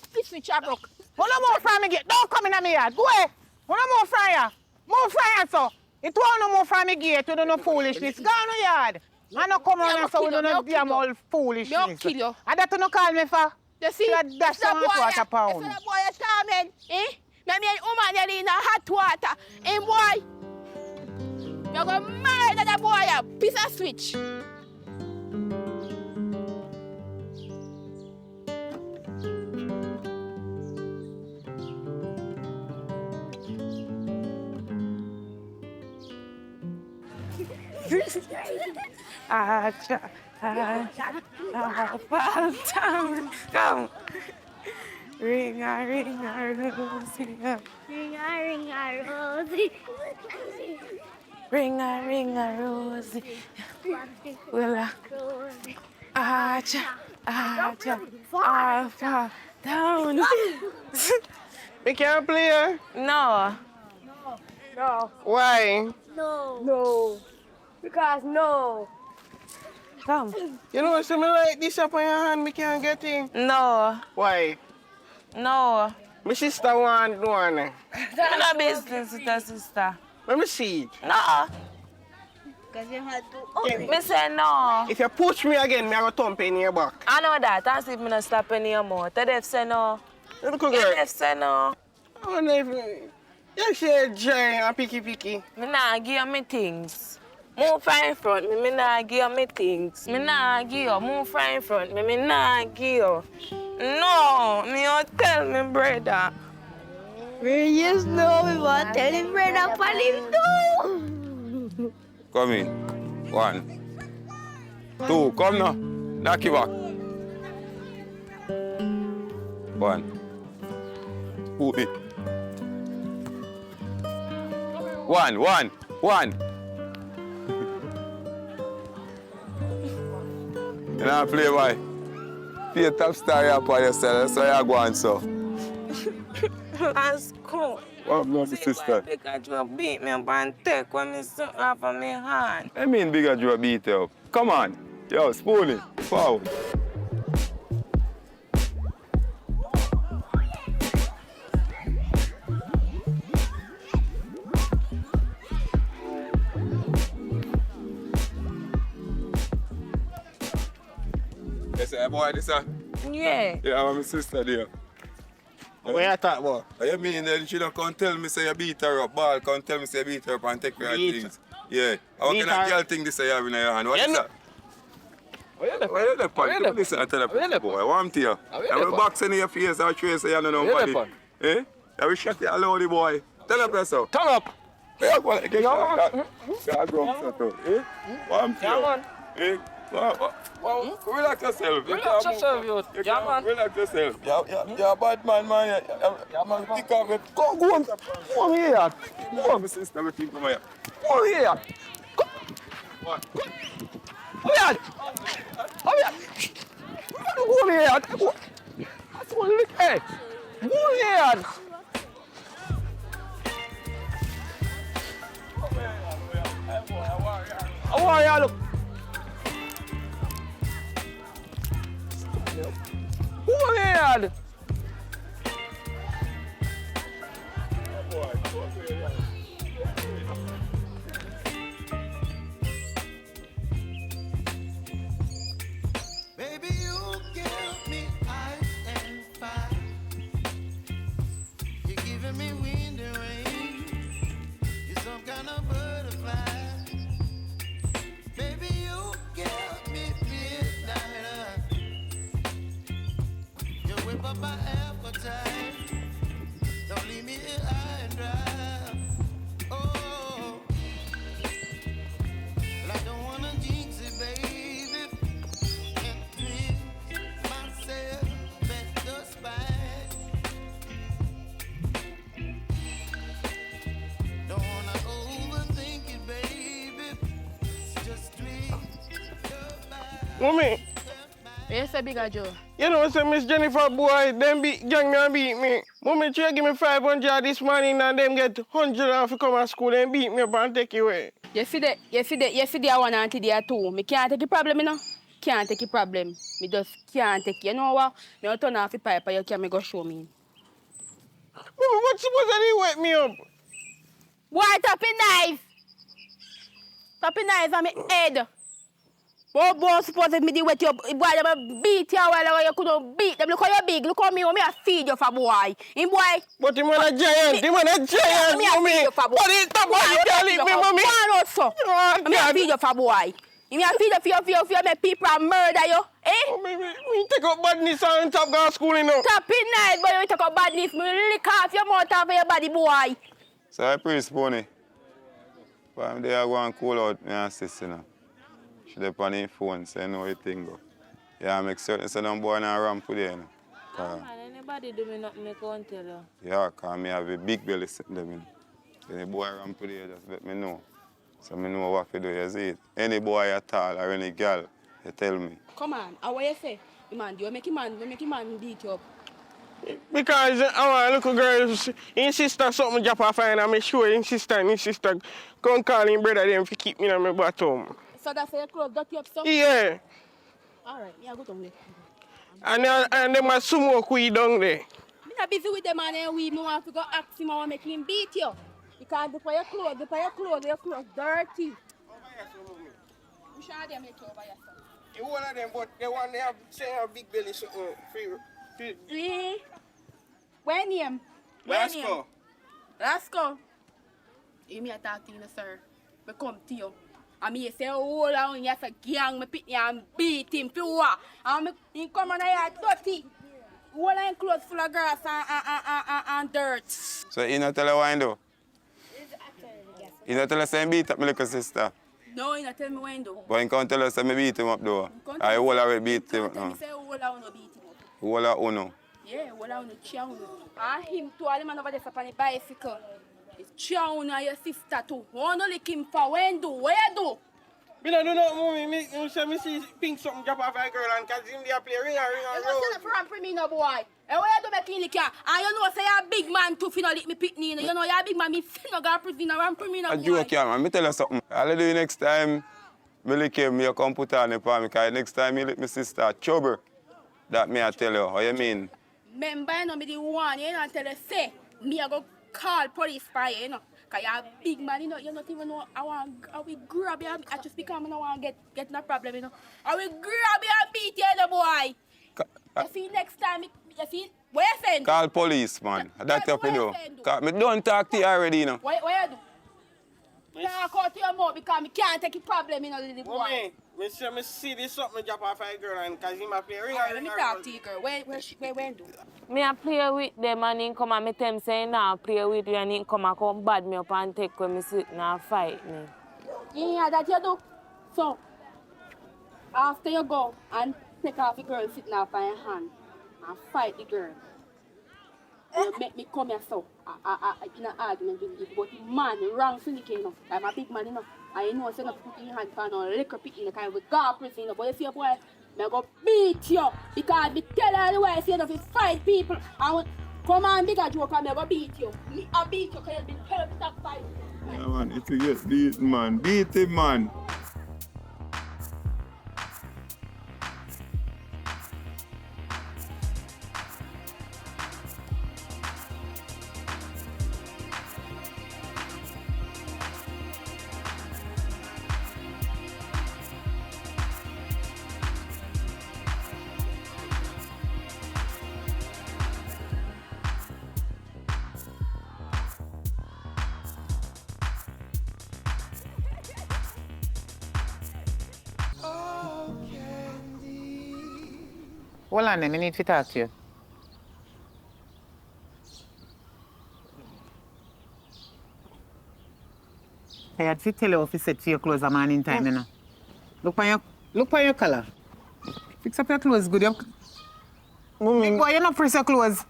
Hold on more from me gate. Don't come in my yard. Go away. Hold on more from here. More from here, so. It won't no more from me gate. You don't know foolishness. Go on the yard. I don't come around so we don't know damn all foolishness. Don't kill you. I that you no call me for. You see? You dash some hot water pound. That's the boy is coming. Eh? Make me and the woman there in a hot water. Eh, boy? You're going to murder that boy, a piece of switch. Come. Ring a rosy. Ring a rosy. Well, acha, alpha, down. We can't play her. No. Why? No. Because no. Come. You know something like this up on your hand, me can't get in. No. Why? No. My sister want one. No business with your sister. Let me see it. No. Because you had to. Me say no. If you push me again, me I go thump in your back. I know that. I see if me not stop any more. Tell them say no. Look Tell girl. them say no. I wonder if you say giant and picky. Me nah give you me things. Move from in front, me nah give you me things. Me nah give you. Move from in front, me nah give you. No, me don't tell me brother. We just know we want to tell him brother for him too. Come in. 1, 2, come now. Knock it back. 1. Pull it. 1. You know play boy. Be a top star here for yourself. That's why you go on so. Let's go. What about the sister? Because you beat me up and take when me something off of my hand. I mean bigger you beat you up. Come on. Yo, spoon it. Forward. say, boy, this Yeah. yeah, I'm my sister there. Where you talk about? What you mean then she don't come tell me say you beat her up, ball, come tell me say you beat her up and take her Beat things. Yeah. How Beat can a her. girl think this you have in your hand? What You is know- that? Where you there, pan? Come listen and tell the boy. What I'm to you? I'm boxing in your face or trace you don't know nobody. Eh? I will shut you alone, the boy. Tell the press out. Turn up. Yeah, boy, get shot. Yeah, go up, eh? What I'm to you? Eh? Relax yourself. Relax yourself, youth. Yeah, man. Relax yourself. You're a bad man. You're man, pick up it. Go on. Go on here. Go on, my sister, everything come here. Go on here. What? Come here. Come here. Go on here. That's one look at. Go on here. How are you? Look. Go on here. Baby, you give me ice and fire. You're giving me wind and rain. You're some kind of butterfly. Baby, you give me midnight. You whip up my appetite. Don't leave me here high and dry. Oh, well, I don't wanna jinx it, baby. And twist myself at the spine. Don't wanna overthink it, baby. Just twist your mind. Mommy, Yes, a bigger Joe. you know, say Miss Jennifer boy, them beat gang me and beat me. Mommy, she give me 500 this morning and them get 100 off to come to school and beat me up and take it away. You see the one auntie there too. Me can't take the problem, you know. Can't take the problem. Me just can't take it. You know what? Me will turn off the pipe and you can me go show me. Mommy, what's supposed to wake me up? Boy, tapping knife. Tapping knife on me head. Boy, suppose if me did wet you up, boy, you beat you while you couldn't beat them. Look how you big. Look how me I feed you for boy. In boy. But him a giant, Me a mommy. feed you for boy. But he top of the can't leave me, mommy. One out so. Oh, Me a God. feed you for boy. Me a feed you for you make people murder you. Eh? Mommy, me take up badness and top go to school, you know. Tapping knife, boy, you take a badness. Me lick off your mouth off your body, boy. So I praise Pony. But I'm there go and call out my sister now. She dey on her phone, so I know what thing go. Yeah, I make certain say them boy not ramp with you, you know. Man, anybody do me nothing, me can't tell you. Yeah, because me have a big belly sitting there, you know. So the boy ramp with you, just let me know. So me know what to do, you see it. Any boy at all or any girl, you tell me. Come on, how you say? Man, you make him man beat you up. Because our little girl, his sister something drop off and I'm sure his sister come call him brother them to keep me in my bottom. So that's why your clothes dirty up, so? Yeah. Alright, me I go down there. And them a sumo queen down there. Me not busy with them and we want to go ask him how make him beat you. Because your clothes dirty. You sure they make you over yourself? You one of them, but the one they have say a big belly something free. Where name? Lasco. Lasco. You me talk to you, sir. Me come to you. And me say, hold on, you say, gang, me pick me and beat him for what? And he come on here dirty. All in clothes full of grass and dirt. So you not tell her what I do? You not tell her say I beat up my little sister? No, you not tell me when do. But you can't tell her say I beat him up though. I will already beat him up Tell me now. say, hold on, no beat him up. Who are uno? Yeah, hold on, no chow. And him too, all the man over there on the bicycle. It's chow and your sister too. Wanna lick him for when do? Where you do? Me don't do nothing, mommy. Me see pink something drop off a girl and cause him there play ring You and don't say the front for me, no boy. And what you do make him lick you? And you know say you're a big man too, if you don't lick me pitney. You know you're a big man, me sin no go prison and run for me, no A boy. joke, yeah, man. Me tell you something. I'll do next time. Me lick him, you come put on the palm. Because next time you lick my sister, trouble. That me I tell you. How you mean? Remember, you know, me the one, you know, tell you, say, me I go call police for you, you know. Because you're a big man, you know. You don't even know I will grab you. I just because I don't want to get in a problem, you know. I will grab you and beat you, the boy. You see, next time, you see, what you saying? Call police, man. That's what you do. Me don't talk to you already, you know. What you do? Talk out to your mouth because I can't take a problem, you know, little boy. Me see this something drop off a girl and cause he might play ring. Alright, let me talk to you, girl. Where do? Me a play with them and he come and me tell him say nah play with you and he come and come bad me up and take when me sit and fight me. Yeah, that you do. So, after you go and take off the girl sitting up on your hand and fight the girl, you make me come here so, in an argument with you. But the man, wrong syndicate, you know. I'm a big man, you know. And you know, so you not put your hand for no liquor pit in the kind of gar prison, you know. But you see, boy, I'm going to beat you because I tell you the way, you know, if you fight people, I want come on, bigger joke, I'm going to beat you. I beat you because you've been helping to fight. Yeah, man, if you get beaten, man, beat him, man. Hold on, I need to talk to you. I had to tell you if you set for your clothes a man in time, you know. Look on your color. Fix up your clothes good. Mommy, Boy, you not press your clothes.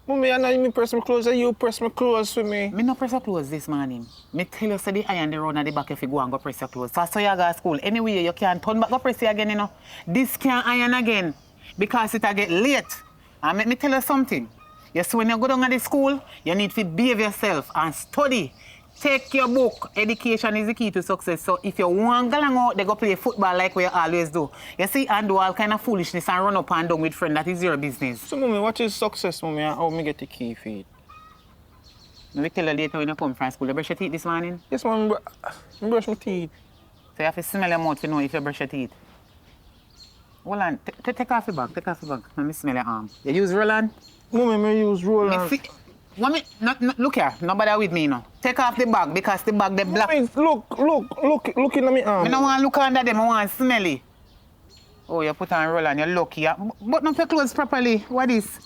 Mommy, I know you press my clothes and you press my clothes for me. Me no press your clothes this morning. Me tell you say the iron the round at the back if you go and go press your clothes. So I saw you go to school. Anyway, you can't turn back go press it again, you know. This can't iron again because it'll get late. And make me tell you something. You see, when you go down to the school, you need to behave yourself and study. Take your book. Education is the key to success. So if you want to go out, they go play football like we always do. You see, and do all kind of foolishness and run up and down with friends. That is your business. So, Mommy, what is success, Mommy, and how me get the key for it? Let me tell you later when you come from school. You brush your teeth this morning? Yes, Mommy, I brush my teeth. So you have to smell your mouth to know if you brush your teeth. Hold on. Take off your bag. Take off your bag. Let me smell your arm. You use roll-on? Mommy, me use roll-on. Look here. Nobody with me, now. Take off the bag because the bag, the black. Mommy, look in my arm. I don't want to look under them. I want to smell it. Oh, you put on roll-on. You're lucky. But not your clothes properly. What is?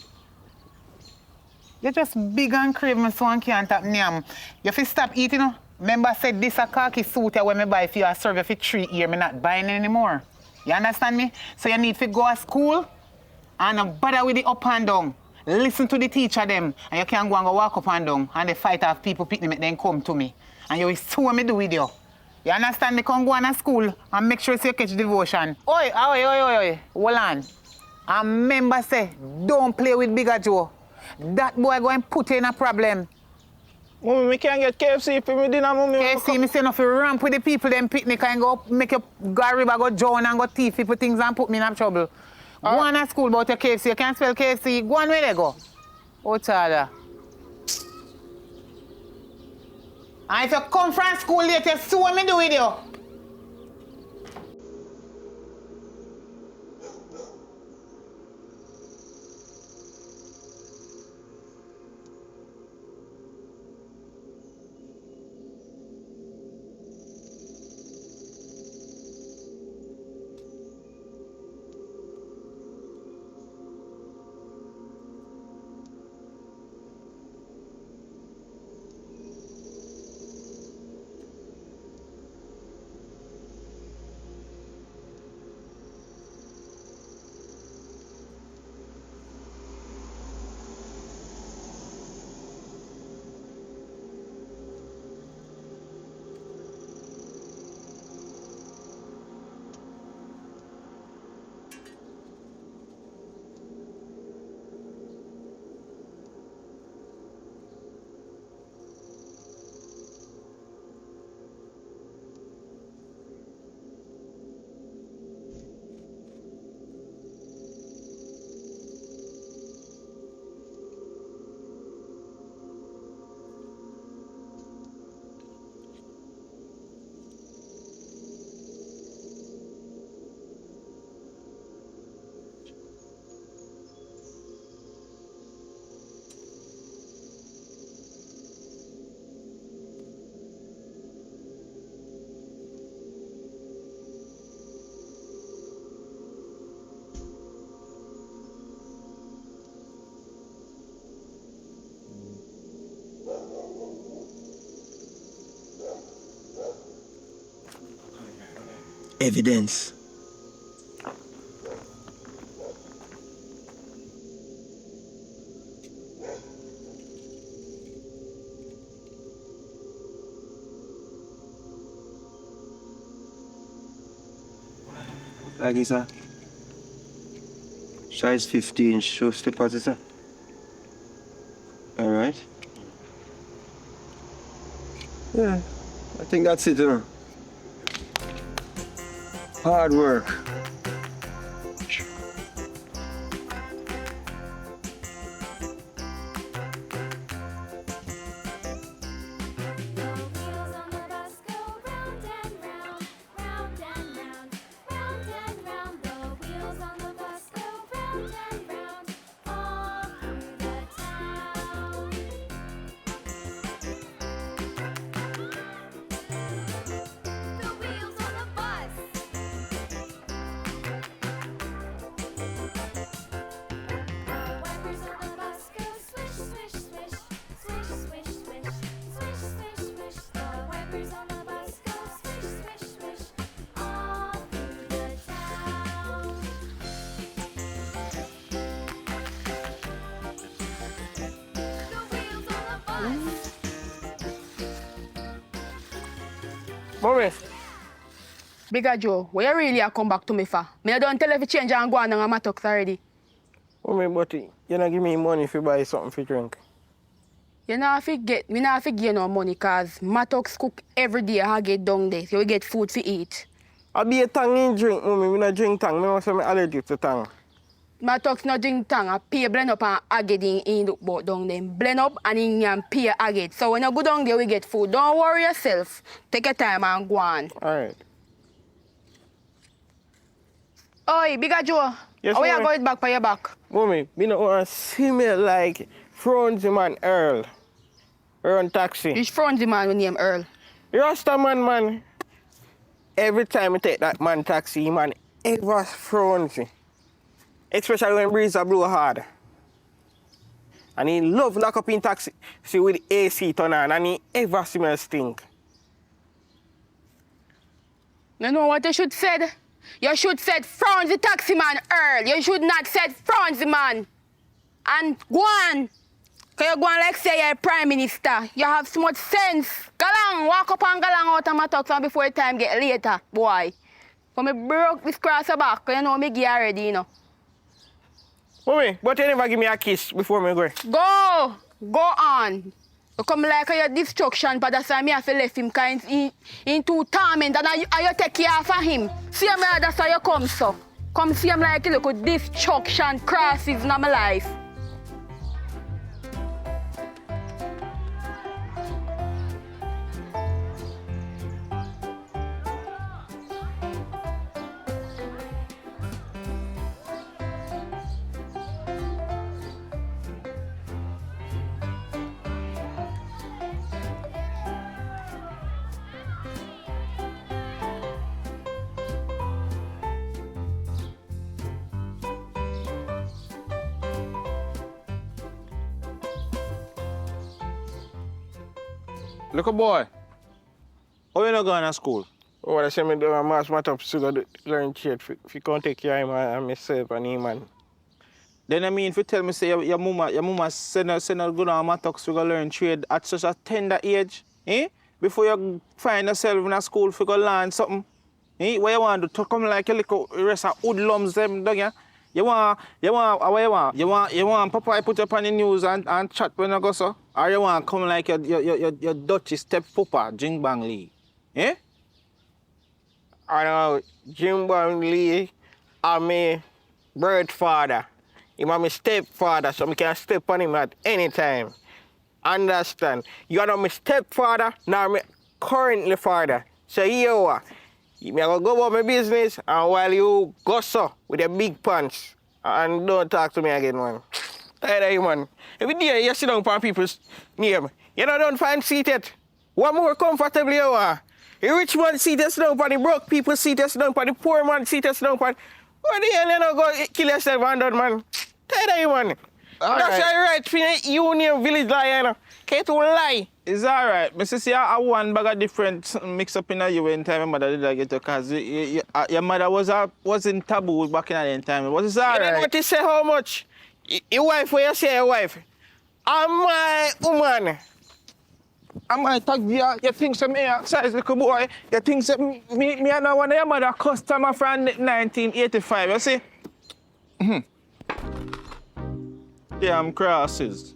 You're just big and craving so and can't tap nyam. You have to stop eating, you know. Remember I said this a khaki suit when I buy for you, I serve you for 3 years. I'm not buying it anymore. You understand me? So you need to go to school and not bother with the up and down. Listen to the teacher them. And you can go and go walk up and down and they fight off people picking me, then come to me. And you will see what me do with you. You understand me? Come go on to school and make sure you catch devotion. Oi. Hold on. And remember say, don't play with Bigger Joe. That boy going to put you in a problem. Mommy, we can't get KFC for me dinner, Mommy. KFC, me say no for ramp with the people, them picnic and go make you go river, go drown and go thief people things and put me in trouble. Go on to school about your KFC. You can't spell KFC. Go on where they go. Oh, Tada. And if you come from school late, you see what me do with you. evidence. Like this, sir. Size 15, show slippers, sir. All right. Yeah, I think that's it, Hard work. Mommy, Bigger Joe, where you really a come back to me for? Me don't tell you if you change and go on my talks already. mommy, but you not give me money if you buy something for drink. We not give you no money cause Matox cook every day I get down there. So we get food to eat. I be a tang in drink, mommy. We not drink tang. Me want some allergic to tang. Matox no drink tang, I pay blend up and agate in the boat down there. Blend up and in and pay agate. So when you go down there we get food. Don't worry yourself. Take your time and go on. Alright. Oi, Bigger Joe. Yes, how you mommy. going back for your back? Mommy, me not want to see me like Franzi man Earl. Run taxi. Which Franzi man with name Earl? Rasta man. Every time I take that man taxi, man, ever Franzi. Especially when breeze are blow hard. And he love lock up in taxi, see with the AC turn on, and he ever smell stink. You know what you should said? You should said Franzi taxi man Earl. You should not said Franzi man. And go on. Cause you go on like say you're prime minister. You have so much sense. Galang, walk up and galang out of my talks and before the time get later, boy. When me broke this cross your back, cause you know me give you already, you know. Mommy, but you never give me a kiss before me go. Go on. You come like your destruction, but that's why me have to left him kind in too torment and you take care of him. See him that's why you come so. Come see him like a little destruction crosses in my life. Look, boy. How you not going to school? Oh, I say me do a mass math up so go learn trade. If you can't take care of him and myself and him, man. Then I mean, if you tell me say your mama send her go down Matox to go learn trade at such a tender age, before you find yourself in a school for go learn something, what you want to come like a little rest of hoodlums them, don't you? You want Papa put up on the news and chat when you go so? Or you want come like your Dutchy step papa, Jing Bang Lee? I know Jim Bang Lee and me birth father. He my stepfather, so I can step on him at any time. Understand? You are not my stepfather, nor my currently father. So you me go about my business, and while you go so with your big pants, and don't talk to me again, man. Tired of you, man. Every day you sit down on people's name. You don't find seated. What more comfortable you are? The rich man seat you sit down on the broke people seat you sit down on the poor man seat you sit down on. What the hell you don't go kill yourself and done, man? Tired of you, man. All That's right. all right for you name village lion. Can't you lie? It's all right. Mrs. See, I one bag of different something mix up in you when time your mother did I get to cause your mother wasn't taboo back in the time. But it's all You don't know right. what you say how much? Your wife, what you say your wife? I'm my woman. I might talk you think some me size little boy. You think some me and one of your mother customer from 1985, you see? Damn crosses.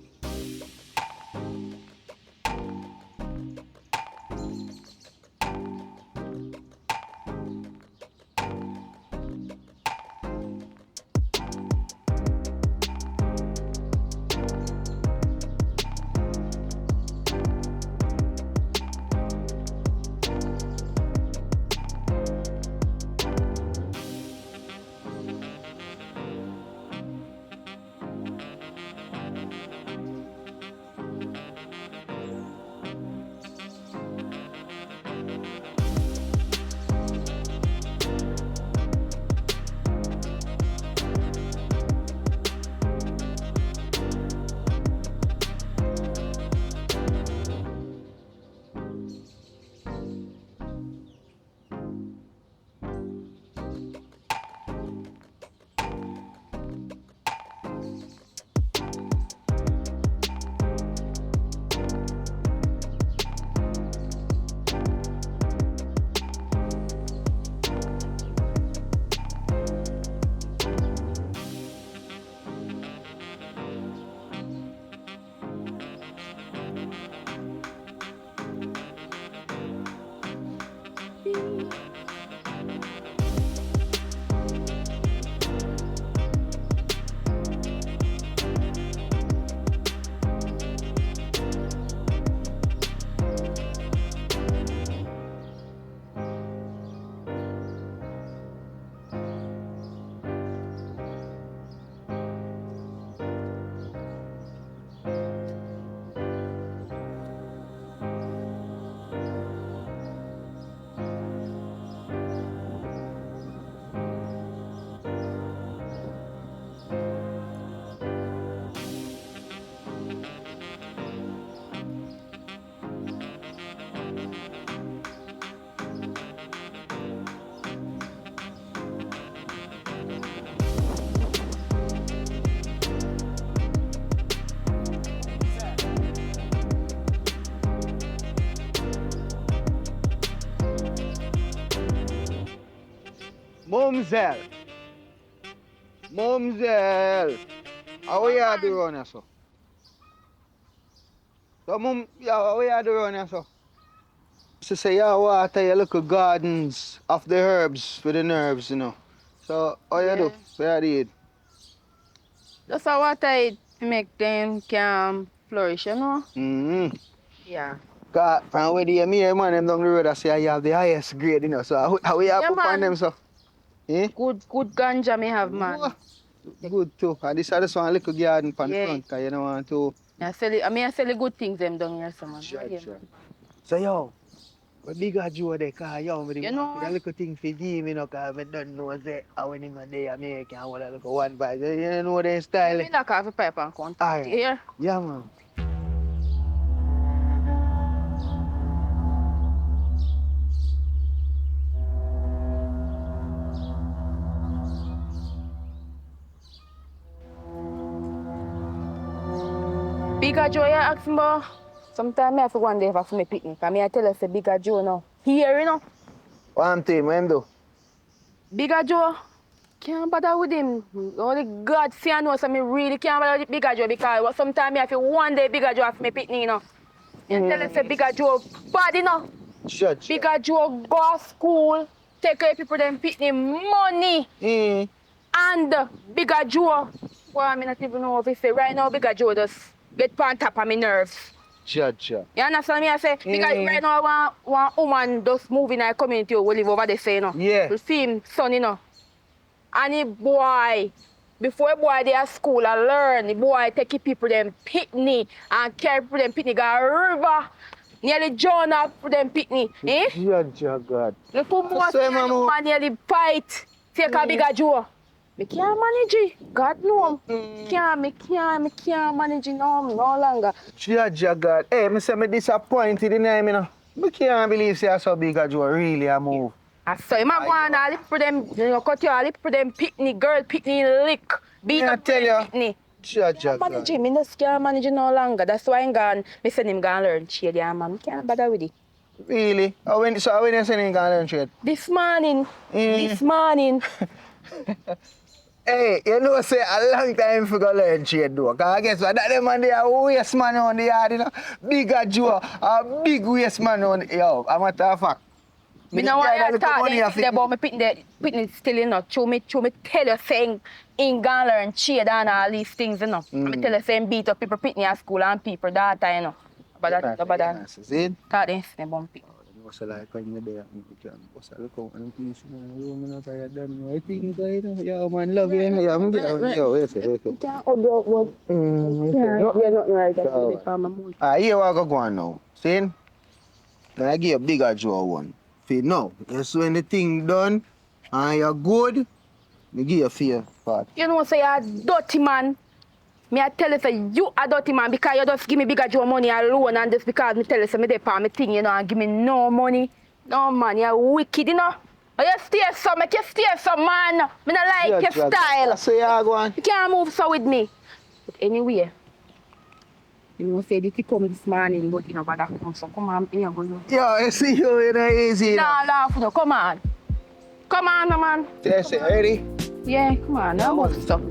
Mumsel. Mumsel. How you doing here, so? So, how you doing here, so? So say, yeah, water your little gardens of the herbs with the nerves, you know. So, how you do? Where you did? Just a water it to make them can flourish, you know? Mm-hmm. Yeah. Cause from where the me man them down the road, I say you have the highest grade, you know. So how you Yeah, put on man. them, so? Eh? Good ganja me have, man. Whoa. Good too. And this is one little garden from the front, cause you don't want to. I sell the good things them down here, so man. Sure, Yeah, sure. man. So yo, what bigger Joe there, cause yo, me You want know a little thing for him, you know, cause I don't know say how when him a day American, what a little one by. You know their style. Me knock off a pipe and contact Alright. you here. Yeah, man. Bigger Joe, you ask me about. Sometimes I have to go and there for me picnic. And I tell you, say Bigger Joe now. Here, you know. One thing, what him do? Bigger Joe, can't bother with him. Only God see I know, so me really can't bother with Bigger Joe because sometimes I have to one day Bigger Joe for me picnic, you know. And tell you, say Bigger Joe bad, you know. Sure. Bigger Joe go to school, take care of people them picnic money. And Bigger Joe, well, I not even know if he say right now Bigger Joe just get on top of my nerves. Sure. You understand me? I say, because right now one woman just move in our community who live over there, say, you know. Yeah. You see him son, you know. And the boy, before the boy they at school and learn, the boy take people them picnic and carry people them picnic a river. Nearly drown up for them picnic. Eh? Sure, God. The two more So, the woman nearly fight. Take a Bigger Joe. Me can't manage it. God know. Me can't manage it no longer. Judge God. Hey, me say me disappointed in him, you know. Me can't believe say so big a Joe really a move. I saw him a go on a lip for them, you know, cut your lip for them pitney, girl pitney lick. Beat Me I up tell you. pitney. Judge Can't God. manage him. Me just can't manage it no longer. That's why I'm gone. Me send him go and learn trade, yeah, man. Me can't bother with it. Really? When you saying you can learn trade? This morning. Hey, you know say a long time for go learn trade though. Cause I guess what that them man they are waste man on the yard, you know. Bigger Joe, a big waste man on the yo, a matter of fact. Me no want you to talk about me pitney still, you know. Show me tell you saying in gonna learn trade and all these things, you know. Me tell you saying beat up people pitney at school and people that time, you know. But that See? talk this me bumpy. So like when you're there, you can just look out and please, you know, I'm not tired done. I think, you know, yo, man, love you, yeah, I'm there. Yo, wait a second. You're not right. Here what I go on now. See? Now I give you a bigger Joe one. See, now, so when the thing done and you're good, I give you a fair part. You know, say you're a dirty man. Me I tell you, say you a dirty man because you just give me bigger Joe money alone and just because me tell you, say me dey for me thing, you know, and give me no money. No, man, you're wicked, you know. Oh, you stay so, make you stay so, man. Me not like your style. So you go on. You can't move so with me. But anyway, you know, say this come this morning, but you know, but that come, so come on, you know. Yo, I see you in a easy. No, laugh, no, come on. Come on, no, man. Yes, ready? Yeah, come on, now move so.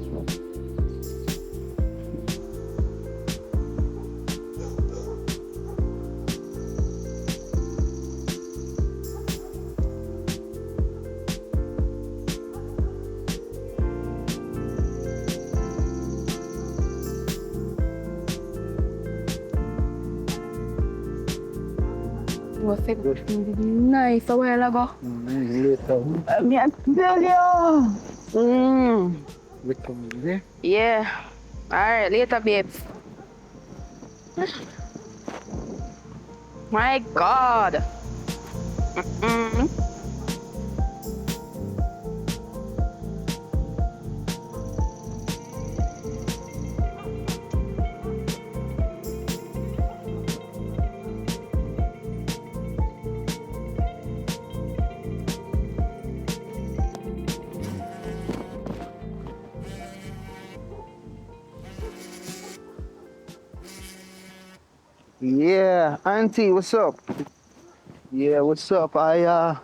Was it nice a while ago? Later. Me I tell you. We come in there. Yeah. Alright, later, babes. My God. Yeah, Auntie, what's up? Yeah, what's up? Yeah,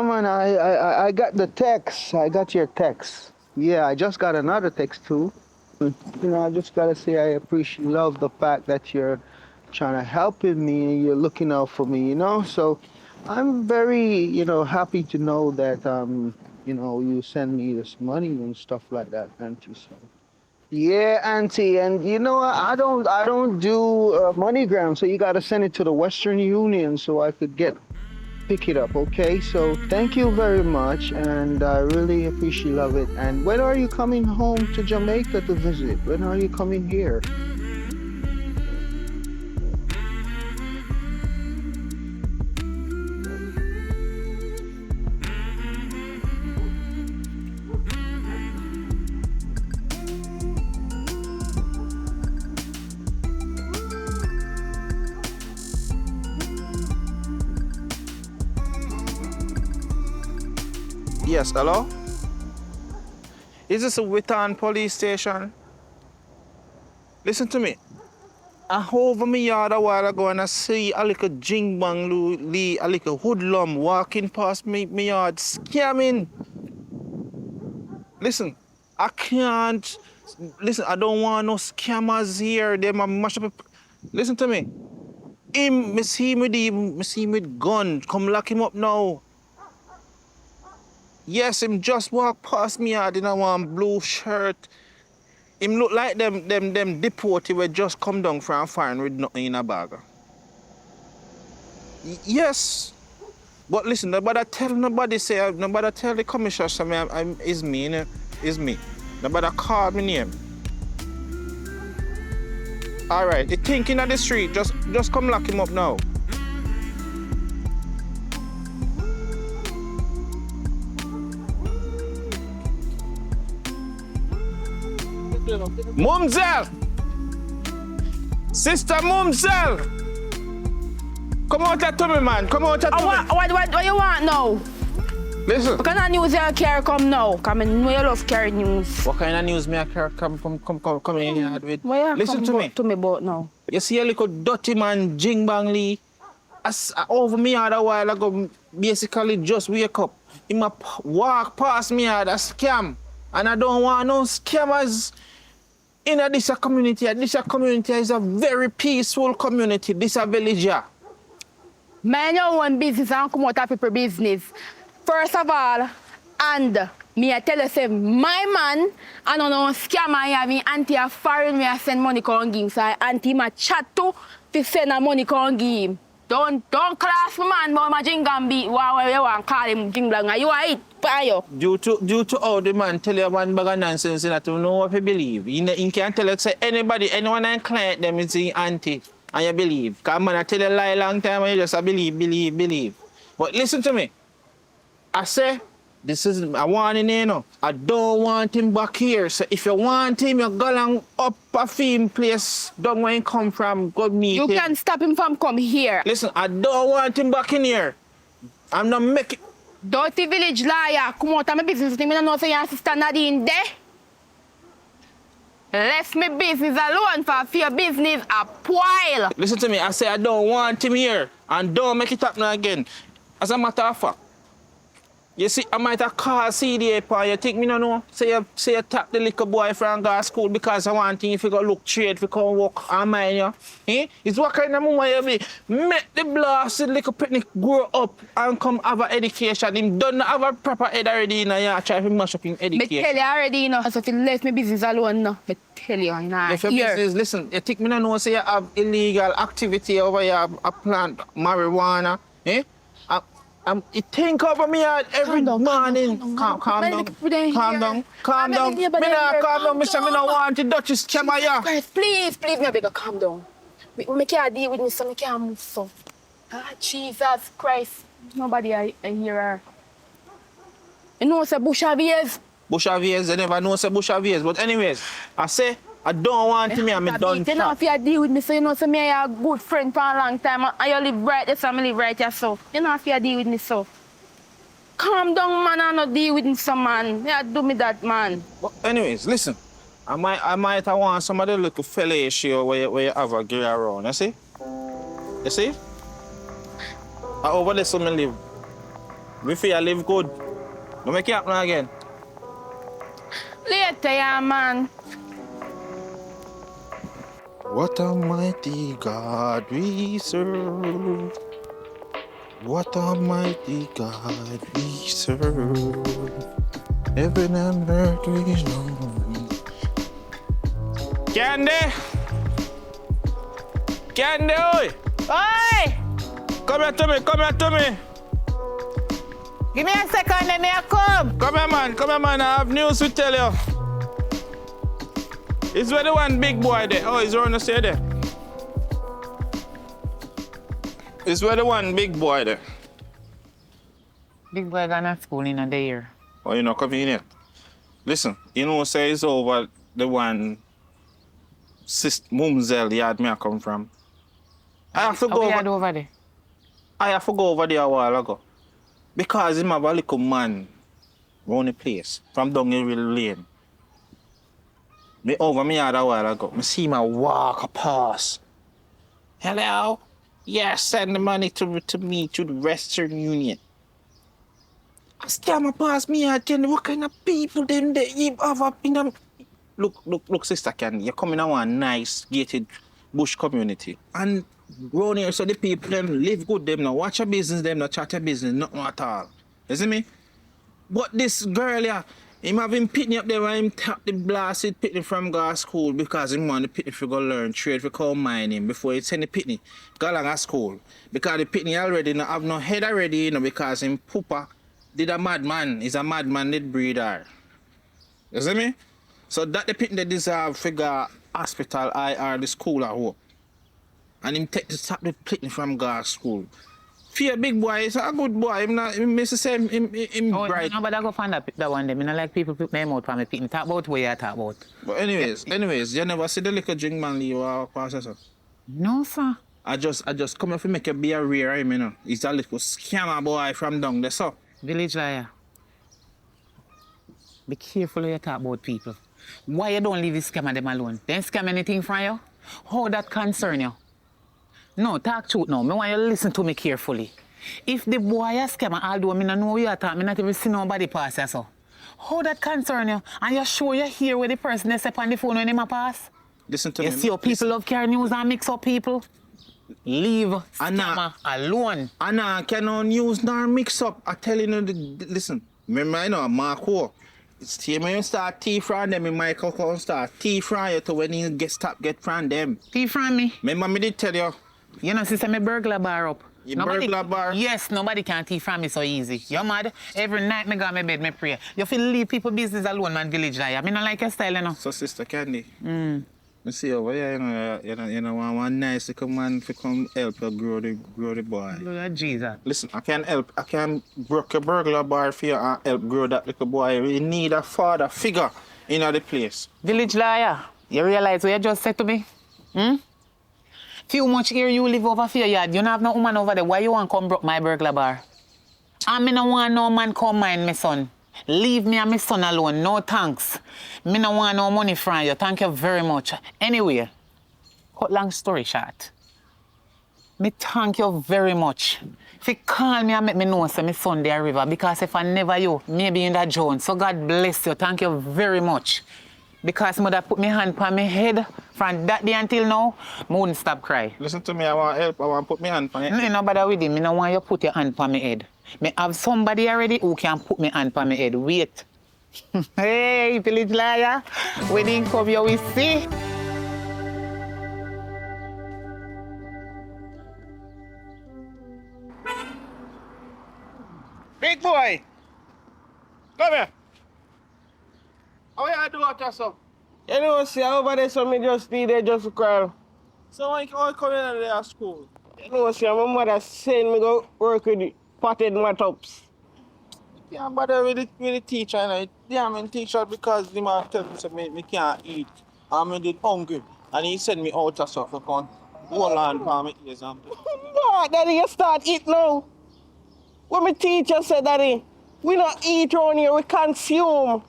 man, I got the text. I got your text. Yeah, I just got another text too. You know, I just gotta say I love the fact that you're trying to help me and you're looking out for me, you know? So I'm very, you know, happy to know that, you know, you send me this money and stuff like that, Auntie. So. Yeah, Auntie, and you know I don't do MoneyGram, so you gotta send it to the Western Union so I could pick it up. Okay, so thank you very much, and I really appreciate it. And when are you coming home to Jamaica to visit? When are you coming here? Yes, hello? Is this a Witton police station? Listen to me. I over my yard a while ago and I see a little jingbang Lee, a little hoodlum walking past me yard scamming. Listen, I can't. Listen, I don't want no scammers here. They might mash up. Listen to me. Me see him with gun. Come lock him up now. Yes, him just walk past me yard in a one blue shirt. Him look like them deported who just come down from foreign with nothing in a bag. Yes. But listen, nobody tell the commissioner say it's me, you know? It's me. Nobody call me name. All right, you thinking on the street, just come lock him up now. Mumsel! Sister Mumsel! Come out here to me, man. Come out here to me. What you want now? Listen. What kind of news you carry come now? Come in, know you love carry news. What kind of news me I carry come in here with? Listen to me. To me about now. You see a little dirty man, Jing Bang Lee, over me a while ago, basically just wake up. He might walk past me a scam. And I don't want no scammers in this community. This community is a very peaceful community. This a village here. Mind your own business and come out of people business. First of all, and me I tell you say my man I don't know scammer here, me auntie a foreign me I send money come give him. So auntie my chat to send a money come give him. Don't class me man, but my jingle beat why you want call him jingle. You are it, payo. Due to how the man tell you one bag of nonsense that you know what you believe. He can't tell you say anybody, anyone and client them is the auntie and you believe. Because man I tell you lie long time and you just believe. But listen to me. I say, this is a warning, you know. I don't want him back here. So if you want him, you go along up a film place, don't where he come from, go meet him. You can stop him from come here. Listen, I don't want him back in here. I'm not making... Dirty village liar, come out of my business. You don't know say your sister Nadine there? Left me business alone for fear business a while. Listen to me, I say I don't want him here. And don't make it happen again. As a matter of fact, you see, I might have called CDA upon you. Think me no know? Say you tap the little boy from go school because I want him if you go look trade, if you come work and mind you. Eh? It's what kind of woman you be? Make the blasted little picnic grow up and come have an education. Him don't have a proper head already in a try to mash up him education. Me tell you already, you know. So if you left me business alone, no. Me tell you, nah. If your business, listen, you think me no know say you have illegal activity over here, a plant marijuana, eh? You think over me every morning. Calm down. Me not calm down. Me say me no want the Dutch scammer here. Christ, please, me beg you, calm down. Me can't deal with me, so me can't move so. Jesus Christ. Nobody I hear her. You know say Bushaviers? Bushaviers, I never know say Bushaviers. But anyways, I say I don't want him here, me done. You know if you deal with me, so you know say me a good friend for a long time and you live right there, so I live right here, so. You know if you deal with me, so. Calm down, man, and not deal with me, so, man. You do me that, man. But anyways, listen. I might want some of the little fella issue where you have a gear around, you see? You see? Over there, so me live. We feel I live good. Don't make it happen again. Later, yeah, man. What a mighty God we serve. What a mighty God we serve. Heaven and earth we know. Candy! Candy, oi! Oi! Come here to me. Give me a second, let me come. Come here, man, I have news to tell you. It's where the one big boy there. Oh, he's around to stay there. It's where the one big boy there. Big boy gone to school in a day here. Oh, you know, come in here. Listen, you know, say it's over the one Mumsel yard me I come from. I have to go over there. I have to go over there a while ago. Because him have a little man round the place from down the lane. Me over me yard a while ago. Me see him walk past. Hello? Yeah, send the money to me to the Western Union. I scam past me yard, what kind of people them they have up in them? Look, Sister Candy, you're coming out a nice gated bush community. And round here, so the people them live good, them now watch your business, them not chat your business, nothing at all. You see me? But this girl here, him have him pitney up there when him tap the blasted pitney from go school because him want the pitney to go learn trade for coal mining before he send the pitney go along to school. Because the pitney already not have no head already, you know, because him pooper did a madman. He's a madman did breeder. You see me? So that the pitney deserve figure hospital, IR, the school at home. And him take the tap the pitney from go school. Fear big boy is a good boy. Him not him miss the same him Oh, bright. no, but I go find that one day. I don't like people put them out for me. People talk about what you talk about. But anyways, you never see the little drink man leave or pass or so. No, sir. I just come here to make you be a rear him, you know. He's a little scammer boy from down there, so. Village liar. Be careful when you talk about people. Why you don't leave this scammer them alone? They ain't scam anything from you? How that concern you? No, talk truth now. I want you to listen to me carefully. If the boy a scammer, although I don't know what you talk, I not even see nobody pass you, so. How that concern you? And you sure you hear where the person they step on the phone when him a pass? Listen to you me. See how people love carry news and mix up people? Leave scammer alone. Anna, can no news nor mix up. I tell you, listen. Remember, I know, Mark Ho. It's when you start tea from them, in my cocoa start tea from you to when you get from them. Tea from me? Remember me did tell you. You know, sister, me burglar bar up. Burglar bar? Yes, nobody can tea from me so easy. You mad? Every night me go to my bed, me pray. You feel leave people business alone, man, village liar. I mean, I like your style, you know. So, Sister Candy. I see over here, you know, one nice little man to come help you grow the boy. Lord Jesus. Listen, I can break a burglar bar for you and help grow that little boy. We need a father figure in the place. Village liar, you realize what you just said to me? Few much here you live over for your yard. You don't have no woman over there. Why you want to come broke my burglar bar? And me no want no man come mind me son. Leave me and my son alone. No thanks. Me no want no money from you. Thank you very much. Anyway, cut long story short. Me thank you very much. If you call me and make me know say my son there river, because if I never you, maybe in that Jones. So God bless you. Thank you very much. Because mother put my hand on my head from that day until now, I wouldn't stop cry. Listen to me, I want help. I want to put my hand on it. No bother with him. I don't want you to put your hand on my head. Me have somebody already who can put my hand on my head. Wait. Hey, village liar. When he come here, we see. Big boy! Come here! How you do that, so? You know, see, over there, so me just need there just to cry. So why you come in there at school? You know, see, my mother send me go work with the potted matops. Yeah, bother with the teacher, you know. Yeah, I'm teacher because the man tell me say me can't eat. I'm hungry. And he send me out of stuff to come hold on for my ears. No, Daddy, you start eat now. When my teacher said, Daddy, we don't eat around here, we consume.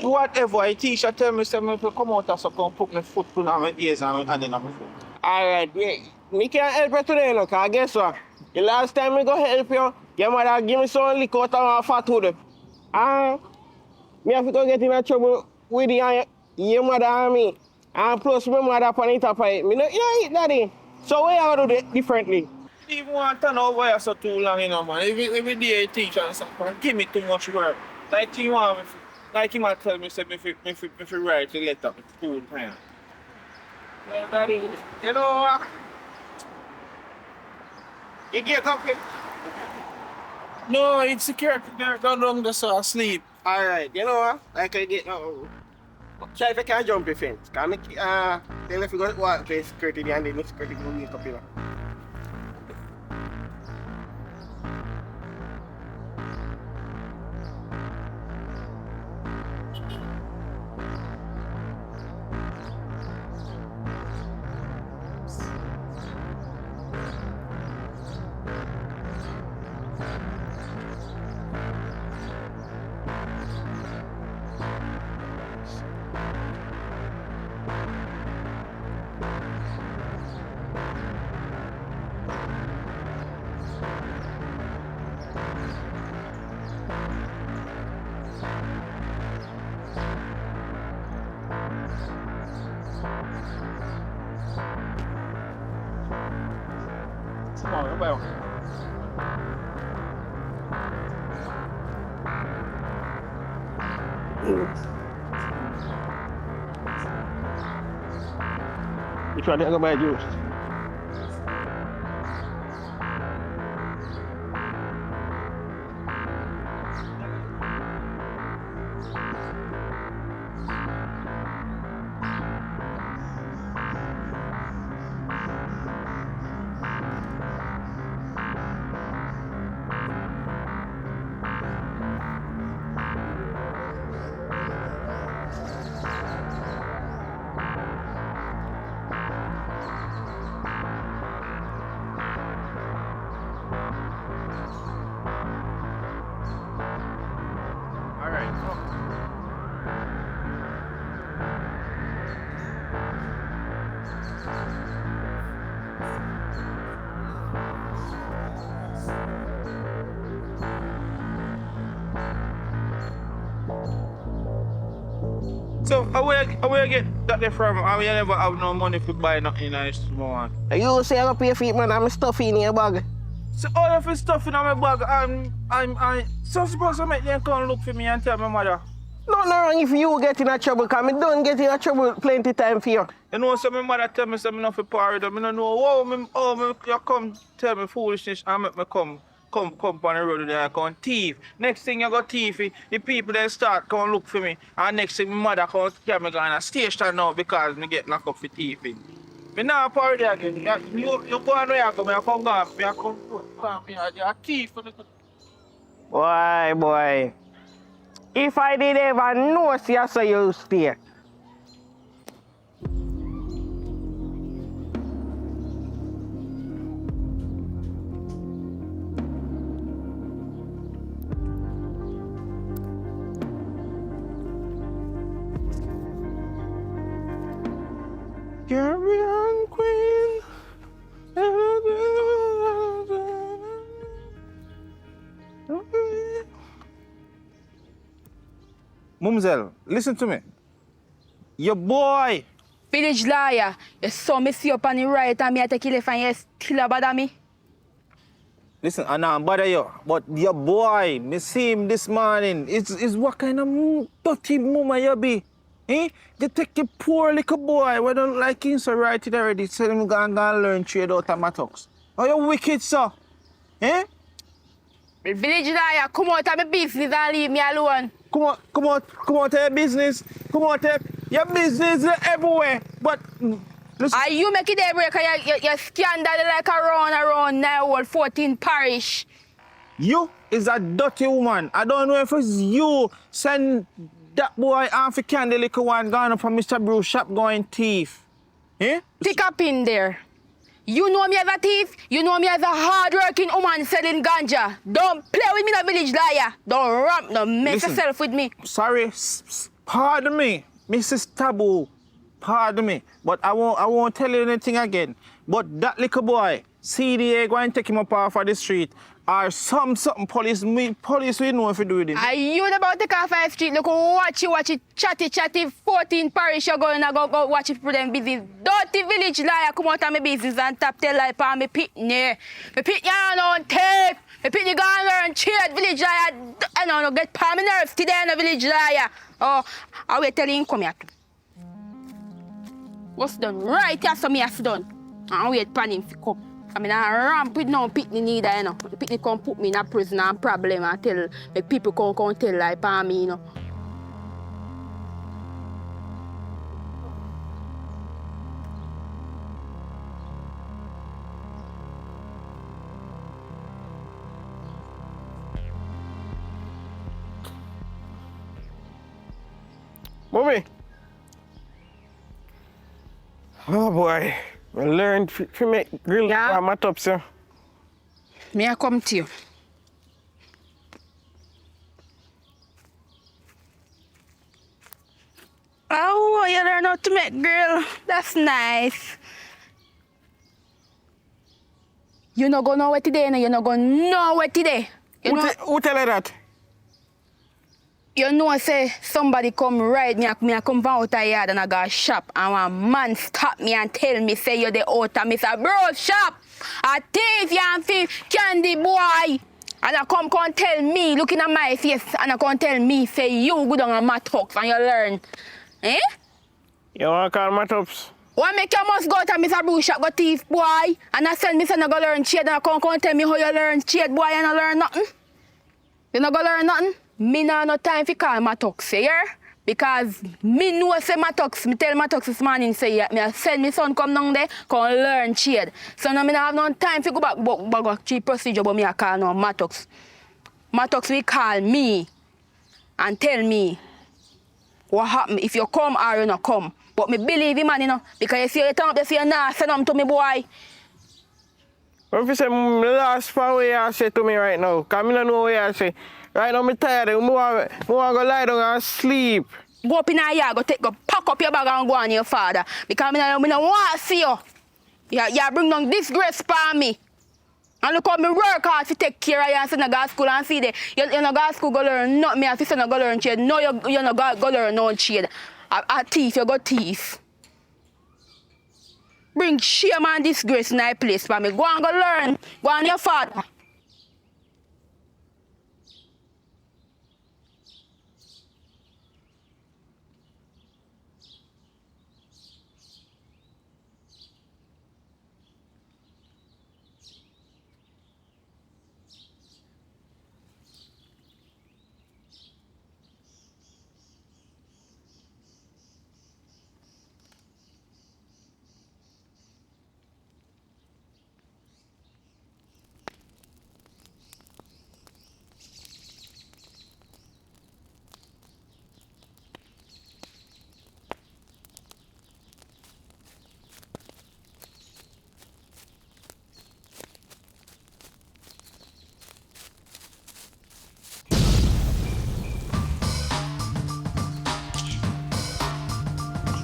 Whatever, a teacher tell me say me to come out of stuff and put my foot on my ears and then on my foot. Alright, me can't help you today, no, because guess what? The last time me go help you, your mother give me some liquor out of my fat hood. Me have to go get in trouble with your mother and me. And plus my mother upon it up it. Me no, you know eat, Daddy. So what you gonna do differently? You even want to turn over here so too long, you know, man. Every day a teacher and something, give me too much work. Like you want me, like he might tell me, say me write the letter to school time. Well, Daddy, you know, you get up here. No, it's security. They're down there so asleep. Alright, you know what? I can get try if I can jump the fence. Can I tell if you go walk to security and then security go wake up, you know. Well. Which one do you go buy juice? So, where you get that there from? How you never have no money to buy nothing nice tomorrow? You say I go pay for it, man, I'm stuff in your bag. So all of this stuff in my bag, I'm so supposed to make them come look for me and tell my mother. No wrong if you get in a trouble, because I don't get in a trouble plenty time for you. You know, so my mother tell me something not for party. I don't know, you come tell me foolishness and make me come on the road there and come thief. Next thing you go thief, the people then start come look for me. And next thing my mother come tell me going to station now because me get locked up for thieving. Me now party again. You go on where I come, I come back, me I come you're a thief. Boy. If I did ever know, see, I saw you stay. Caribbean Queen. Mumzel, listen to me. Your boy. Village liar, you saw me see up on the right and me I take you left and you still bother me. Listen, I don't bother you, but your boy, me see him this morning. It's what kind of dirty mama you be? Eh? You take a poor little boy, we don't like him so right it already, tell him go and learn trade out of mattocks. Oh, you wicked, sir. Eh? Village liar, come out of my business and leave me alone. Come out of your business. Come out of your business everywhere. But listen. Are you make it a break and you scandal like around now all 14 parish. You is a dirty woman. I don't know if it's you send that boy off a candy little one going up from Mr. Bruce shop going thief. Eh? Stick up in there. You know me as a thief. You know me as a hard-working woman selling ganja. Don't play with me, no village liar. Don't ramp, no mess yourself with me. Sorry, pardon me, Mrs. Taboo. Pardon me, but I won't tell you anything again. But that little boy, CDA go and take him up off of the street. Or something police we know if you do with him. Are you about to take off the street? Look, watch it, chatty, 14 parish, you're going to go watch it for them business. Dirty village liar, come out of my business and tap tell lie for me pitney. Me pitney on tape. Me pitney go and learn trade village liar. I don't know, get palm my nerves today, no village liar. Oh, I will tell him come here. What's done? Right here, so me has done. And wait for him to come. I mean, I ramp with no pitney neither, you know. The pitney come put me in a prison and problem and tell the people come tell like for me, you know. Mommy. Oh boy. I learned to make grill mat up, sir. May I come to you? Oh, you learn how to make grill. That's nice. You not go nowhere today, no? You not go nowhere today. Who tell you that? You know, say somebody come ride me, I come from out of yard and I go shop and one man stop me and tell me, say you're the out of Mr. Bro shop. A thief, you thief, candy boy. And I come tell me, looking at my face, and I come tell me, say you go down on my talks and you learn. Eh? You want to call my tops? Why make you must go to Mr. Bruce shop, go thief boy? And I send me, say, I go learn trade and I come tell me how you learn trade boy and I learn nothing? You not go learn nothing? Me nah no time for call Matox, yeah? Because me know say Matox, me tell Matox this morning say yeah, me send me son come down there, come learn trade. So now me nah have no time for go back to procedure, but me I call no Matox. Matox will call me and tell me what happen if you come or you not come. But me believe him, man, you know, because you see you turn up there, say you nah send them to me, boy. What if you say the last part what you say to me right now? Because I don't know what you say. Right now, I'm tired. I want to go lie down and sleep. Go up in a yard, go pack up your bag and go on your father. Because I don't want to see you. You bring down disgrace for me. And look how me work hard to take care of you and send you to school and see that. You not go to school, go learn nothing. Me have to send you go learn trade. No, you not go learn no trade. A thief, you go thief. Bring shame and disgrace in my place for me. Go and go learn. Go on your father.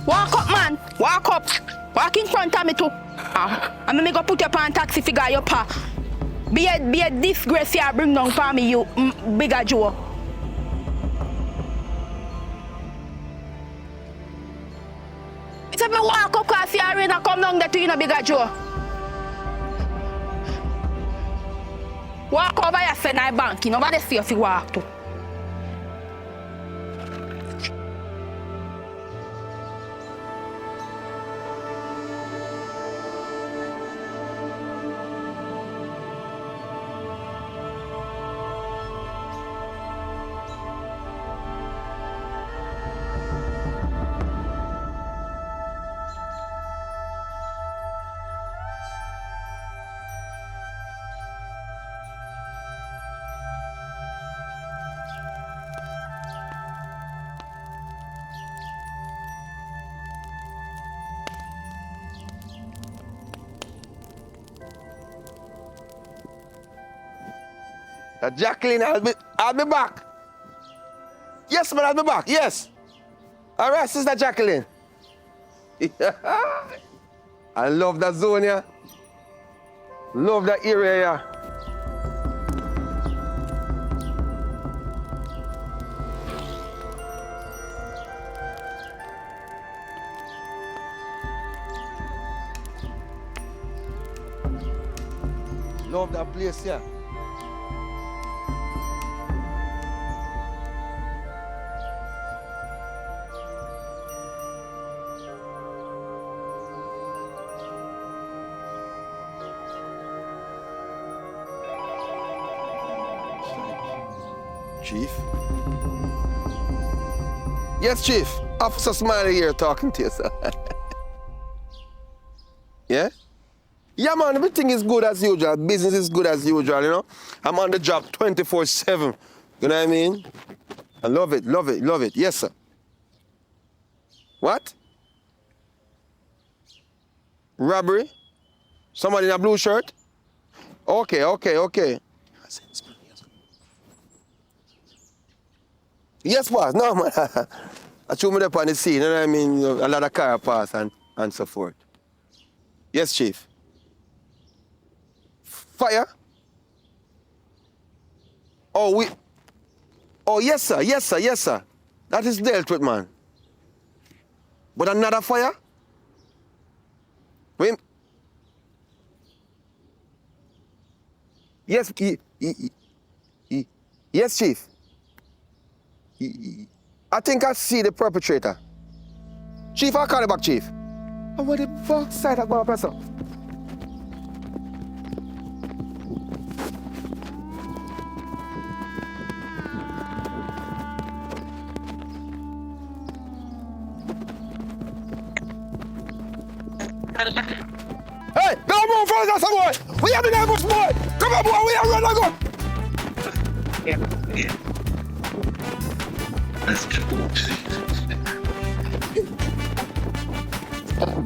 Walk up, man. Walk up. Walk in front of me too. And me go put you on taxi figure your pa. Be a disgrace here bring down for me, you bigger Joe. It's if me walk up cause you arena come down there to you know bigger Joe. Walk over here send I bank. Nobody see if you walk to. Jacqueline, I'll be back. Yes, man, I'll be back. Yes. All right, Sister Jacqueline. I love that zone here. Love that area here. Love that place here. Chief? Yes, Chief. Officer Smiley here talking to you, sir. Yeah? Yeah, man, everything is good as usual. Business is good as usual, you know? I'm on the job 24/7. You know what I mean? I love it, love it, love it. Yes, sir. What? Robbery? Somebody in a blue shirt? Okay, okay, okay. Yes, boss. No, man. I threw me up on the scene, you know what I mean? A lot of car pass and so forth. Yes, Chief. Fire? Oh, yes, sir. Yes, sir. Yes, sir. That is dealt with, man. But another fire? Wait. Yes, yes, Chief. I think I see the perpetrator. Chief, I'll call you back, Chief. Oh, where the fuck side I'm going to press up? Hey, don't move further, some boy. We have the neighbors, boy. Come on, boy. We are running, go.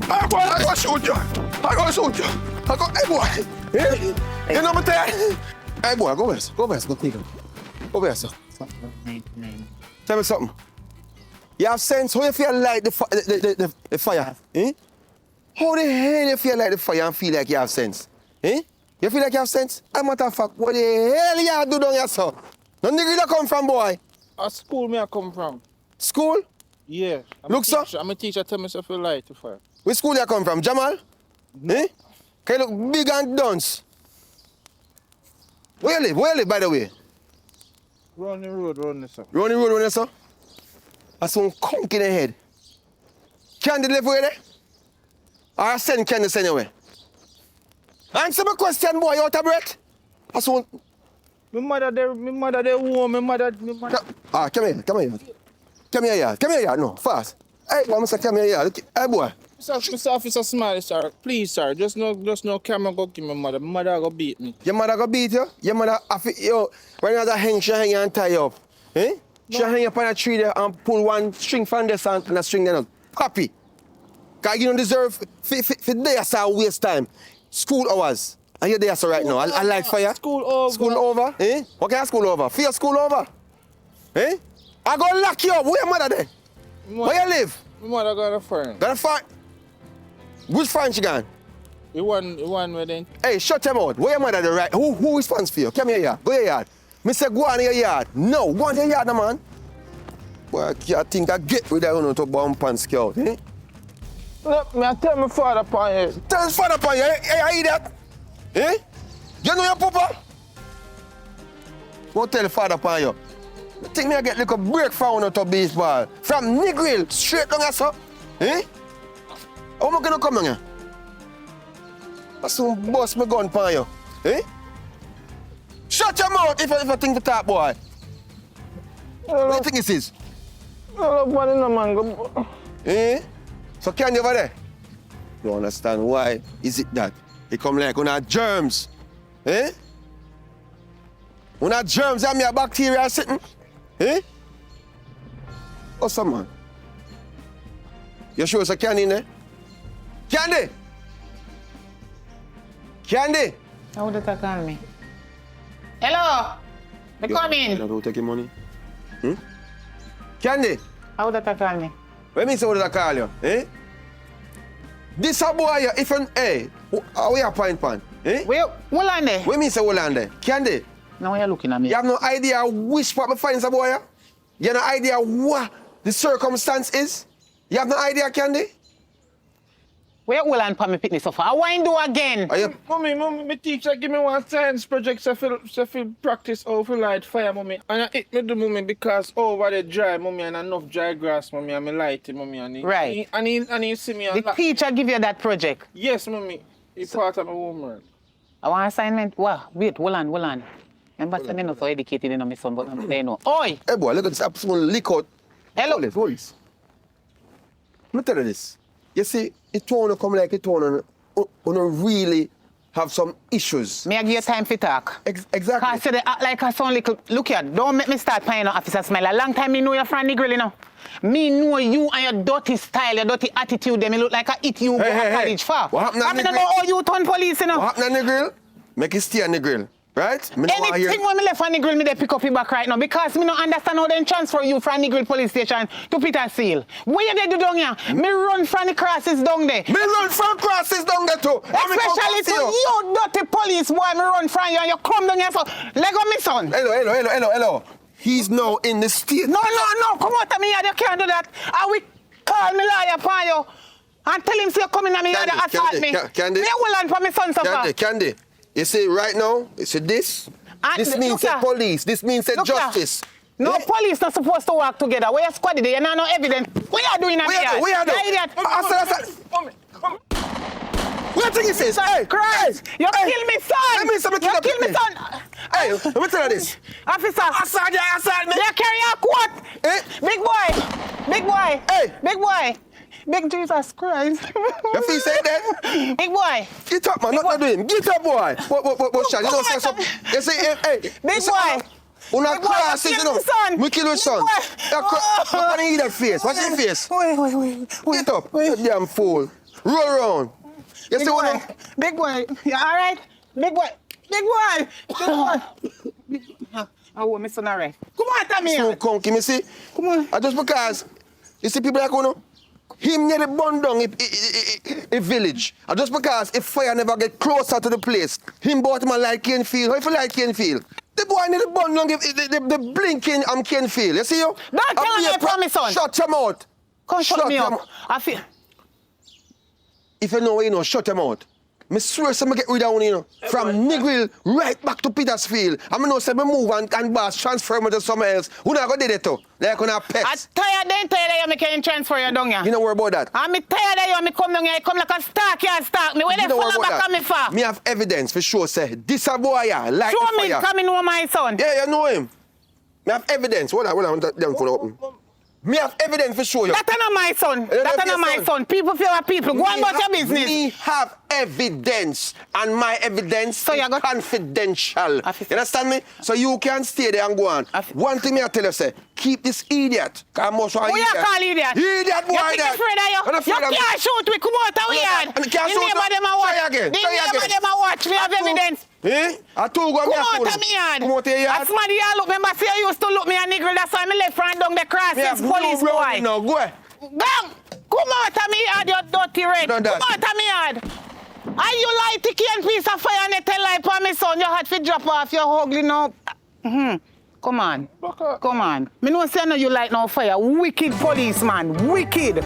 Hey, boy, I go shoot you. I go shoot you. I go, hey, boy. Hey, you know what I'm saying? Hey, boy, go west. Go west. Go take him. Go west, sir. Tell me something. You have sense how you feel like the fire? Eh? How the hell you feel like the fire and feel like you have sense? Eh? You feel like you have sense? As a matter of fact, what the hell you do down here, sir? No nigga that come from, boy? A school me I come from. School? Yeah. Look, sir. I'm a teacher, tell myself a lie to fire. Which school you come from? Jamal? Eh? Can you look big and dunce? Where you live? Where you live, by the way? Run the road, run this up. Run the road, run this, sir. That's some conk in the head. Candy live where there? Or I send Candy send you away? Answer my question, boy. You out of breath? That's one. My mother there home, my mother. Ah, come here. Come here, no, fast. Hey, boy, Mr. Come here. Hey, boy. Mr. Officer Smiley, sir. Please, sir. Just no camera go give my mother. My mother go beat me. Your mother go beat you? Your mother, when you're hang, she hang you and tie you up. Eh? She hang you up on a tree there and pull one string from this and a string there. Happy. Because you don't deserve for there, sir, waste time. School hours. And you're there, sir, right now. I like fire. School over. School over? Eh? What kind of school over? For your school over? Eh? I go lock you up. Where your mother there? Where you live? My mother got a friend. Got a friend? Which friend she got? The one where they... Hey, shut him out. Where your mother there, right? Who responds for you? Come here, yard. Go here, yard. Me say go on in your yard. No, go on in your yard, no, man. Boy, I think I get rid of you to bump and scout, eh? Look, me I tell my father upon you. Tell his father upon you, hey, I eat that. Eh? You know your papa? Go tell the father upon you. You think me I get like a break from out of baseball? From Negril, straight down here, sir. Eh? How am I gonna come here? That's some bust me gun upon you. Eh? Shut your mouth if I think to talk, boy. What do you think this is? Nobody no man go. Eh? So can you over there? You understand why is it that? It come like on our germs. Eh? On our germs and me a bacteria sitting. Eh? Oh, some man. You sure it's a candy in there? Candy! Candy! How would that call me? Hello? Me come in. You take your money. Hmm? Candy! How would that call me? What mean say what did I call you? Eh? This a boy, if you, hey, how you point pan? Eh? Wait, hold on there. What mean say hold on there? Candy? Now you're looking at me. You have no idea which part me find this boy? You have no idea what the circumstance is? You have no idea, Candy? Where hold on for me picnic so far? What I do again? Mommy, my teacher give me one science project so feel practice how to light fire, mommy. And I hit me the mommy because over the dry, mommy, and enough dry grass, mommy, and me light it, mommy. And Right. And he see me. The teacher give you that project? Yes, mommy. It's part of my homework. I want assignment. Wow, wait, hold on. Remember, I'm not so educated in my son, but they know. Oi! Hey boy, look at this absolute leak out. Hello? Hold this. Let me tell you this. You see, it wanna come like it wanna really have some issues. May I give you time for talk? Exactly. Because they act like I sound little. Look here, don't make me start paying no Officer Smile. A long time me know you're from Negril, you know. Me know you and your dirty style, your dirty attitude, they me look like I eat you go to college for. What happened I mean, know how you turn police, you know. What happened on the grill? Make it stay on the grill, right? Me Anything when me left on the grill, me they pick up your back right now because me don't understand how they transfer you from the grill police station to Peter Seal. What you they do down here? Me run from the crosses down there. Me run from crosses down there too. Especially to you dirty police boy, me run from you and you come down here so leg on me son. Hello. He's now in the state. No, come out of me yard, you can't do that. I will call me lawyer upon you and tell him so you come in and me yard and assault me. Candy. Me will land for me son suffer. Candy. You see right now, you see this? This means that police. This means that justice. No police not supposed to work together. Where you squad there? You know no evidence. What you doing in here? We are doing. What do you say? Hey, Christ! You kill me son! Let me kill me son! Hey, let me tell you this. Officer! Assault me! You carry a quote! Eh? Big boy! Hey! Big boy! Big Jesus Christ! You feel say that? Big boy! Get up, man! Not doing. Get up, boy! What shall you don't say something? You say, hey! Big boy! Una classes, you know. We kill your son. Look on that face. What's your face? Wait. Get up. You damn fool. Roll around. You see what? Big boy. You all right? Big boy. Oh, my son, all right. Come on, come here. So conky, me see. Come on. Just because you see people like you, him near the burn down a village. And just because if fire never get closer to the place, him bought him a light cane field. How if you like cane field? The boy near the burn down the blinking Cane field. You see you? Don't tell me I promise on. Shut your mouth. Come shut me him up. I feel... If you know, you know, shut him out. Me swear some get rid of one, you know. From Negril right back to Petersfield. I know say me move and boss transfer me to somewhere else. Who not go do that to? Like on a pet. I'm tired that you can transfer you down here. You don't worry about that. I'm tired that you come down here, come like a stalk, you stalk me. Where You the don't worry fuck about back on me that. for? Me have evidence for sure, say, this a boy, yeah, like Show the me fire. coming home my son. Yeah, you know him. Me have evidence. Hold on, them phone open. Me have evidence for sure. That's not my son. That's not my son. People feel like people. Go on about your business. Me have evidence, and my evidence So is you got- confidential. You understand me? So you can stay there and go on. One thing me I tell you, say, keep this idiot. Cause I'm also an Who you idiot. call idiot? Idiot boy, You think that. you're afraid of you? I'm not afraid You of me. can't shoot me. Come out of here. And can't The shoot name me. of them I watch. Try again. The Try name again. of them I watch. Me have evidence. Eh? I told you Come I'm out of me yard. Come out of your yard. That's somebody you look. Remember, see you used to look me a nigga. That's why me left front down the cross. Me Yes, have police blue boy. brown now. Go ahead. Bang! Come out of me yard, you dirty red. Done that. Come out of me yard. And you light the can piece of fire and you tell light for me son. You had to drop off your ugly now. Come on. Come on. Me no say no you light no fire. Wicked policeman. Wicked.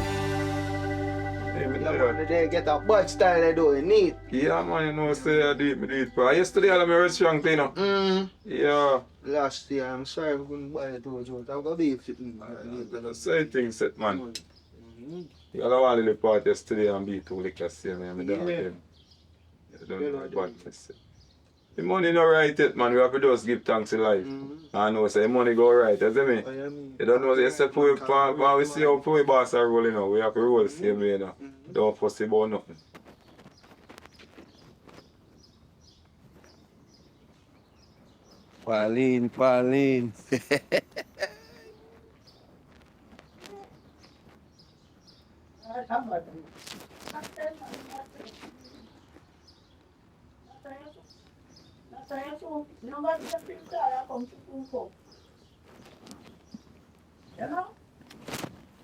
They get a bad style they do it neat. Yeah, man, you know, say I do it, bro. Yesterday, I was strong, you know. Yeah. Last year, I'm sorry I couldn't buy it to you. I'm gonna be fitting. Say things set, man. You got a one little part yesterday and be too liquor sale, man. Yeah. Again. You don't know what to say. The money not right yet, man. We have to just give thanks to life. I know, say the money go right, you see me? You don't know, except for when we see how we boss are rolling now, we have to roll the same way now. Don't fuss about nothing. Pauline.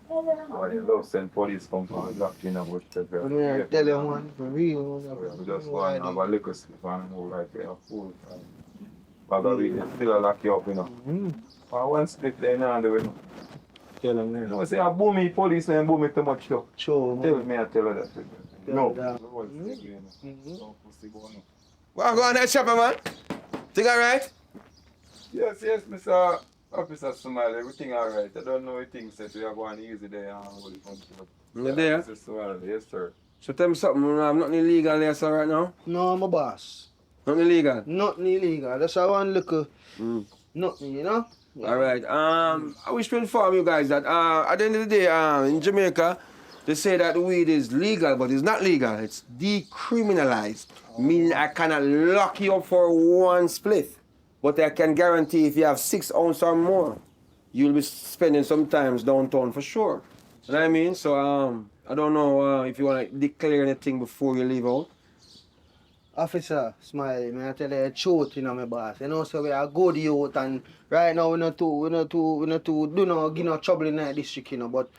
When you love send police come from locked in a bush, I'm gonna tell you one for real. we just want to have a liquor slip and move right there, fool. But we still lock you up, you know. But one slip there now, they will tell them, you know, say, I boom me, police and boom me too much, though. Sure, Tell me, I tell her that. No. Well, go on that shopper, man. Think alright? Yes, Mr. Officer Smile, everything alright. I don't know things that we are going easy there and all the country. You there? Mr. Smile, yes, sir. So tell me something, I'm not illegal there, sir, right now? No, I'm a boss. Not illegal? Nothing illegal. That's how one look. Nothing, you know? Yeah. Alright, I wish to inform you guys that at the end of the day, in Jamaica, they say that the weed is legal, but it's not legal. It's decriminalized. Meaning I cannot lock you up for one split. But I can guarantee if you have 6 ounces or more, you'll be spending some times downtown for sure. You know what I mean? So I don't know if you want to declare anything before you leave out. Officer, Smiley, may I tell you the truth, you know, my boss. You know, so we are good youth, and right now we not too do not give no trouble in that district, you know, but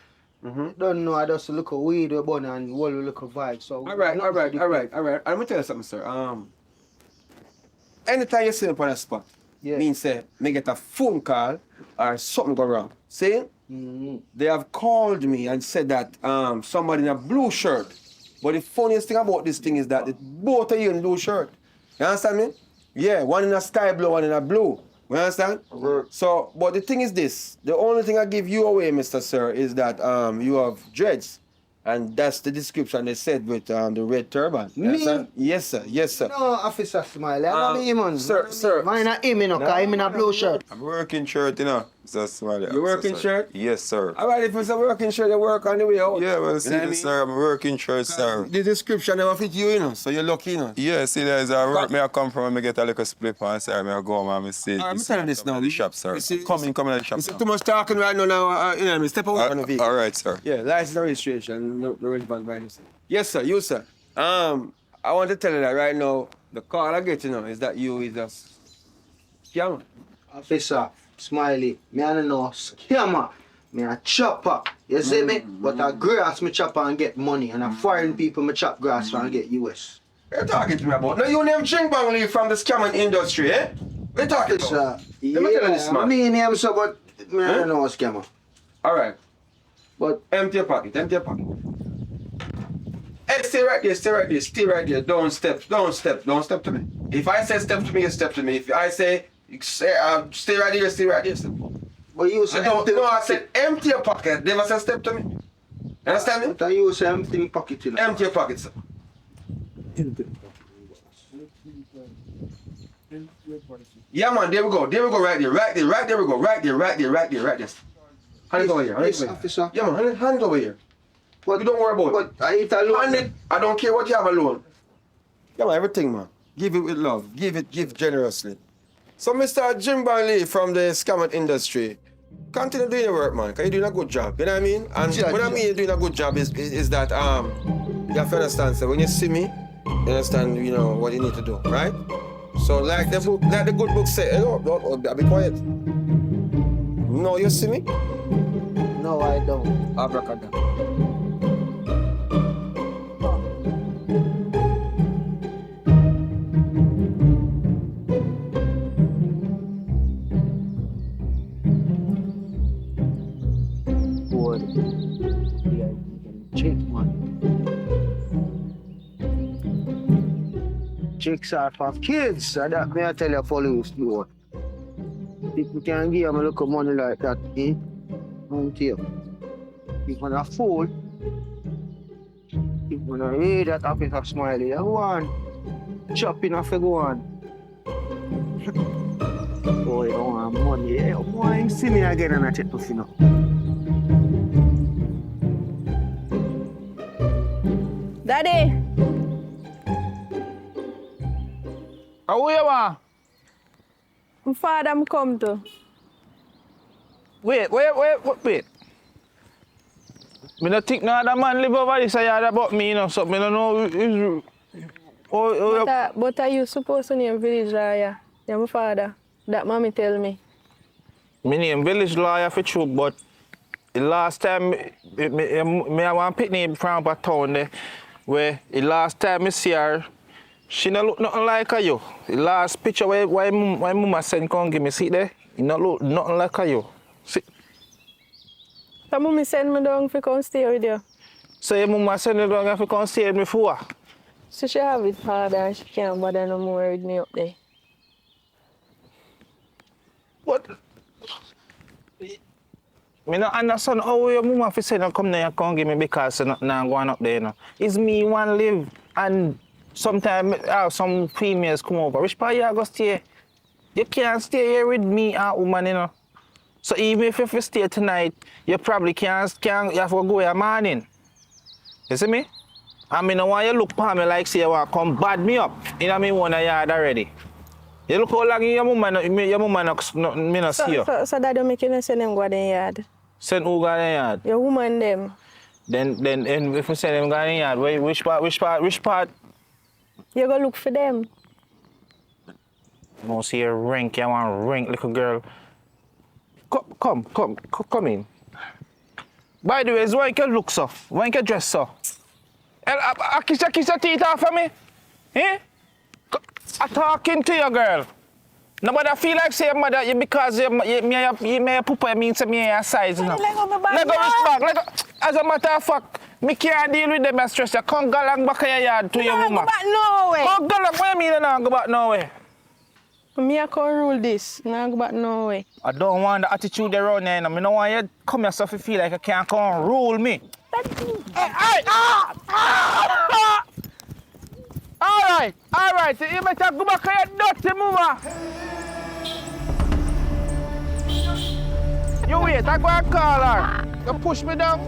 don't know, I just look at weed we burn and all we look at vibe. So All right. Let me tell you something, sir. Anytime you see me on a spot, means say me get a phone call or something go wrong. See? They have called me and said that somebody in a blue shirt. But the funniest thing about this thing is that both of you in blue shirt. You understand me? Yeah, one in a sky blue, one in a blue. You understand? So, but the thing is this. The only thing I give you away, Mr. Sir, is that you have dreads. And that's the description they said with the red turban. You Me? understand? Yes, sir. Yes, sir. No, Officer Smiley, I'm not me, man. Sir. Mine not him, you know, because I'm in a blue shirt. I'm working shirt, you know. Mr. Smiley. You working shirt? Yes, sir. All right, if it's a working shirt, you work on the way out. Yeah, well, see, You know what I mean? sir, I'm working shirt, sir. The description never fit you, you know, so you're lucky, you know. Yeah, see, there's a work me I come from and me get a little split and sir, me I go home and me see. I'm telling this now. The shop, sir. You see- Come in the shop. You see too much talking right now, you know what I mean? Step away from the vehicle. All right, sir. Yeah, license and registration, no relevant violence. Yes, sir, you, sir. I want to tell you that right now, the call I get, you know, is that you is a scammer. Officer Smiley, me I don't know scammer. Me a chopper. You see me? But I grass me chopper and get money, and I foreign people me chop grass for and get US. What you talking to me about? No, you name Ching Bang Lee from the scamming industry, eh? What you talking about? Officer, Let me tell you this, man. me name so, but me I don't know scammer. All right. But Empty your pocket, empty your pocket. Hey, stay right there, stay right there, stay right there. Don't step to me. If I say step to me, you step to me. If I say stay right there, stay right there. but you say empty. No, I said empty your pocket. Never say step to me. You understand me? But you say empty pocket. You know. Empty your pocket, sir. Yeah, man, there we go, right there, right there, right there we go, right there. Hand it over here, hand it Yes, over here. officer. Yeah, man, hand it over here. But You don't worry about it. But I eat alone. Hand it. I don't care what you have alone. Yeah, man, everything, man. Give it with love. Give generously. So, Mr. Jim Lee from the scamming industry, continue doing your work, man, because you're doing a good job. You know what I mean? And Yeah, what I yeah. mean you're doing a good job is that you have to understand. So when you see me, you understand, you know, what you need to do, right? So like the good book say, don't be quiet. No, you see me? No, I don't. Abracadabra. Boy, yeah, chick, man. Chicks are for kids. And that may I tell you, police, boy. If you can give them a little money like that, eh? Don't you? If you're a fool, if you're a idiot, officer Smiley, you go on. Chopping off, you go on. Boy, you don't want money. Yeah, boy, you see me again and I check to see now. Daddy, How you want? my father come to. Wait. Me not think no other man live over this yard about me, you know, so me don't know. But are you supposed to name village lawyer? Yeah, my father. That mommy tell me. Me name village lawyer for true, but the last time me I want picnic from a town there, where the last time me see her, she not look nothing like her you. The last picture why mama send come give me see there, it not look nothing like her you. See. So mommy send me down to come stay with you. So your mama send you down to come stay with me for what? So she have it hard and she can't bother no more with me up there. What? Me not understand how your mama fi say no come there and come give me because she not going up there, you know. It's me one live and sometimes some females come over. Which part you go stay? You can't stay here with me and woman, you know. So even if you stay tonight, you probably can't you have to go in morning. You see me? I mean, I want you look for me like say you want to come bad me up in my own yard already. You look how long your mama not see you. So that don't make you send them go in the yard. Send who go in the yard? Your woman them. Then if we send them go in the yard, which part? You go look for them. You want to see a rank, you want to rank little girl. Come in. By the way, why you look so? Why you dress so? I kiss your teeth off of me? Eh? I'm talking to you, girl. Nobody feel like say mother you because you may papa mean to me your size, you know. Let go respect. As a matter of fact, me can't deal with them stress. You can't go along back of your yard to your mama. Go back nowhere. Can't go along. What you mean now? Go back nowhere? Me I can't rule this. Now go back nowhere. I don't want the attitude around there. I don't want you to come yourself to feel like you can't come and rule me. All right. You better go back to your dirty mama. You wait, I go and call her. You push me down.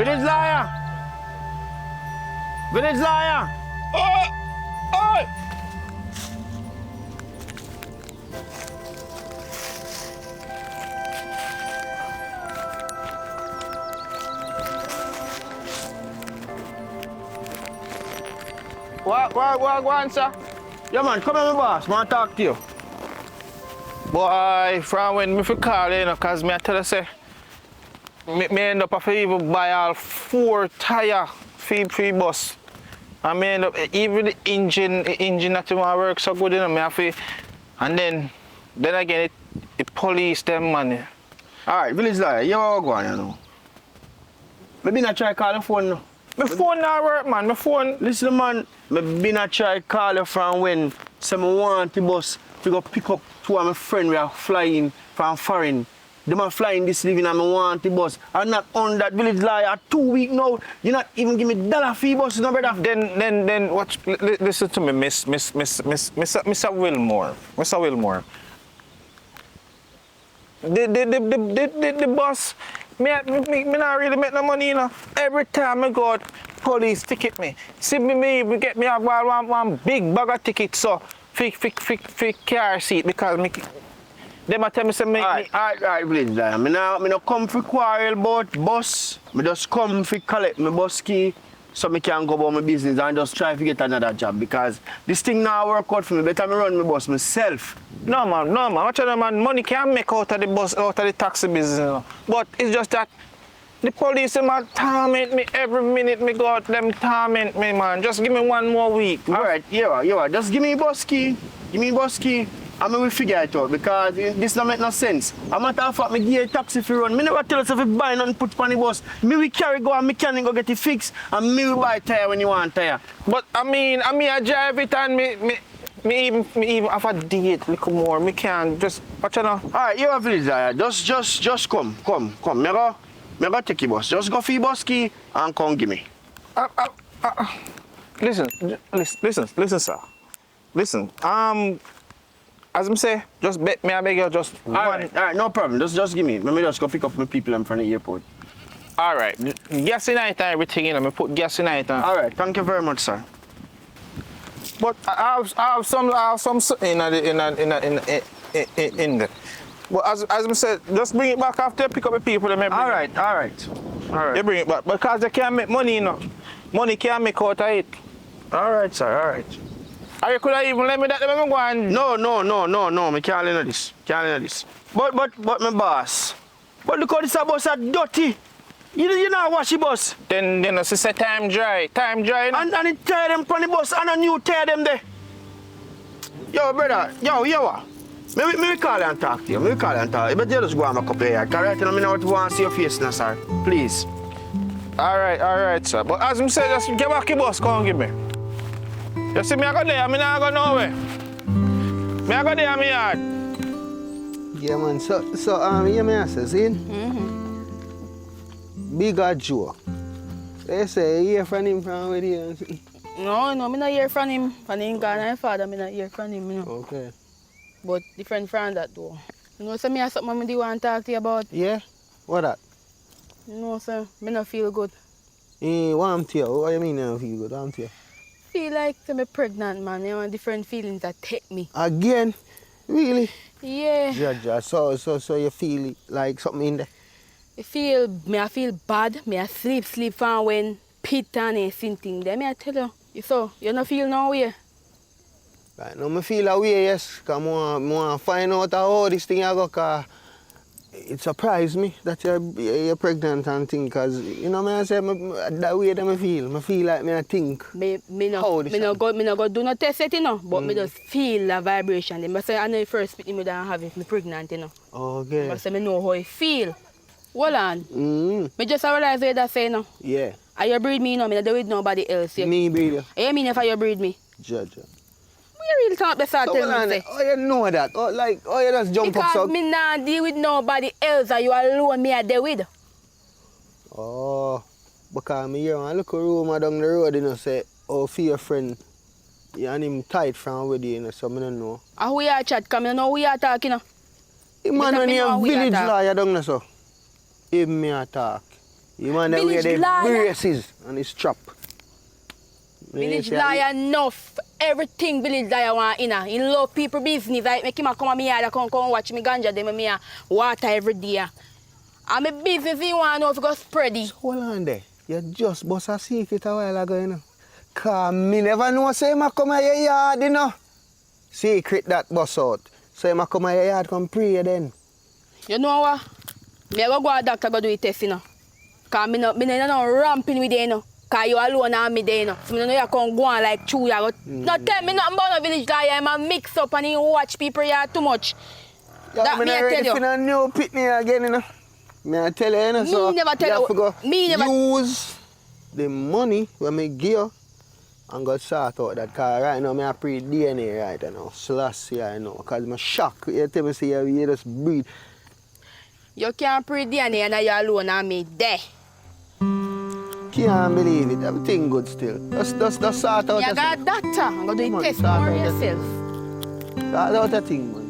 Village lawyer! Village lawyer! Oh! Oh! What, sir? Yeah, man, come here, my boss. I want to talk to you. Boy, from when me fi call you, cause me I tell you say, me end up have to even buy all 4 tire free bus. And me end up, even the engine that you want work so good, me have to, and then again, it police them money. Alright, village lawyer, you know what going on, you know? Maybe not try call the phone now. My phone not work, man, my phone. Listen, man, maybe not try call you from when someone want the bus to go pick up 2 of my friends we are flying from foreign. Them are flying this evening and I want the bus. I'm not on that village lawyer 2 weeks now. You not even give me $1 fee bus, no brother. Then watch, listen to me, Mr. Wilmore. Mr. Wilmore. The bus, me not really make no money, you know. Every time I go out, police ticket me. See me get me one big bag of tickets, so for car seat because me. Them a tell me say me. Alright, village lawyer. Me no come for quarrel about bus. Me just come for collect my bus key so me can go about my business and just try to get another job because this thing now work out for me. Better me run my bus myself. No man. Watch out, man. Money can't make out of the bus, out of the taxi business. You know. But it's just that the police them a torment me every minute me go out. Them torment me, man. Just give me 1 more week. Alright, yeah. Just give me a bus key. Give me a bus key. And we will figure it out because this don't make no sense. A matter of fact, me give a taxi for run. Me never tell us if you buy nothing put on the bus. Me we carry go and mechanic go get it fixed and me will buy tire when you want tire. But I mean I drive it and me even have a date little more. Me can't just watch out. Alright, you have village lawyer. Just come. Me go take your bus. Just go for your bus key and come give me. Listen, sir. Listen. As I say, just bet me, I beg you, just Alright, no problem. Just give me. Let me just go pick up my people in front of the airport. Alright, gas in it and everything, you know, me put gas in it. Alright, thank you very much, sir. But I have some in there. But as I said, just bring it back after pick up the people. Alright. You bring it back because they can't make money, you know. Money can't make out of it. Alright, sir, alright. Or you could have even let me that let me go and... No, me can't learn this. But my boss. But look how this bus are dirty. You know wash the bus. Then it's say time dry. You know? And it tire them from the bus and a new tire them there. Yo, brother, yo. Me call and talk to you. You better just go and make up here. Because right now, I don't want to see your face now, sir. Please. Alright, sir. But as I said, just get back the bus, come and give me. You see me I go there, I not go nowhere. Me I go there, me yard. Yeah, man. So, you may say, see? Bigger Joe. They say you hear from him from where you. No, me not hear from him. From him gone and father, me not hear from him, you know. Okay. But different from that though. You know, so me have something I want to talk to you about. Yeah? What that? You know, sir, me not feel good. What I'm to you? What do you mean I don't feel good? What I'm to you? Feel like I'm pregnant, man. You know, different feelings that take me. Again? Really? Yeah. Yeah. So you feel like something in there? I feel bad. I sleep from when Pete and a thing there. I tell you. So, you don't feel no way? Right now, I feel a way, yes. Because I want to find out how this thing I go, because it surprised me that you're pregnant and things. Because, you know, I say, that way that I feel. I feel like I think. Me no go do no test it, you know. But me just feel the vibration. I say, I know the first bit I don't have it, I'm pregnant, you know. Okay. I say, I know how I feel. Hold on. Me just realize what you say now. Yeah. Are you breed me, you know, me not do with nobody else. Yeah. Me breed you. You mean if you breed me? Judge. You really can't be start telling me. Oh, you know that? Oh, you just jump because up so... Because me not deal with nobody else, and you alone me I deal with. Oh, because me hear one little rumor down the road, you know, say, oh, for your friend, you and him tight from with you, you know, so I don't know. And who you chat, because I know who you talking, you know. The man when you village lawyer down there, so. Him me a talk. You man that wear Village the liar. braces on his strap. Village Yes, liar enough. Everything village liar want in. He love people business. I make him a come at me yard, come watch me ganja, them me a water every day. And my business he want know if it go spread it. Hold on there. You just bust a secret a while ago, you know. Cause me never know say ma come at your yard, you know. Secret that bust out. So ma come at your yard, come pray then. You know what? Me a go a doctor go do a test, you know. Cause me no ramping with you, you know. Cause you alone and me there, you know. So me no know you come go on like chew, you go. Not tell me nothing about no village liar. I'm a mix up and you watch people here too much. Yo, That me I ready tell you. for no new pitney again, you know. Me I tell you, you know, Me so never tell you you. have to go Me never- use the money when me give you and go sort out that. Cause right now me I pre DNA right now. Slash here, you know. Cause I'm shocked. You tell me say you just breathe. You can't pray DNA and you alone and me there. Can't believe it. Everything good still. Just sort out You yourself. got a doctor. I'm going to do Come a on, test sort for out that yourself. Sort out that thing, man.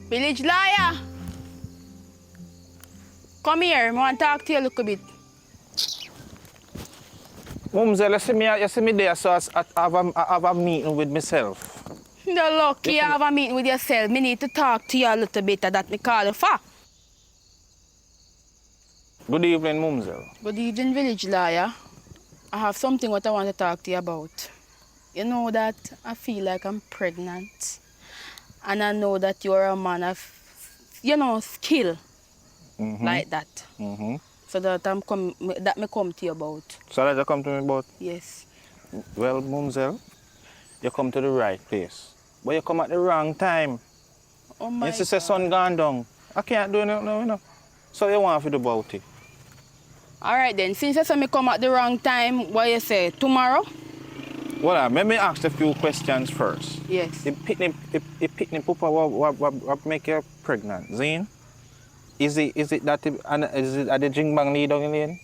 Village liar. Come here. I want to talk to you a little bit. Mumsel, you see me there, so I have a meeting with myself. You're lucky you have a meeting with yourself. Me need to talk to you a little bit that me call you for. Good evening, Mumsel. Good evening, village liar. I have something what I want to talk to you about. You know that I feel like I'm pregnant. And I know that you're a man of, you know, skill. Like that. So that me come to you about. So that you come to me about? Yes. Well, Mumsel, you come to the right place. But you come at the wrong time. Oh my You see, say sun gone down. I can't do nothing, you know. So you want to do about it? All right then. Since you say me come at the wrong time, what you say? Tomorrow? Well, let me ask a few questions first. Yes. The picnic papa what make you pregnant, Zane? Is it that the jingbang lead down in the end?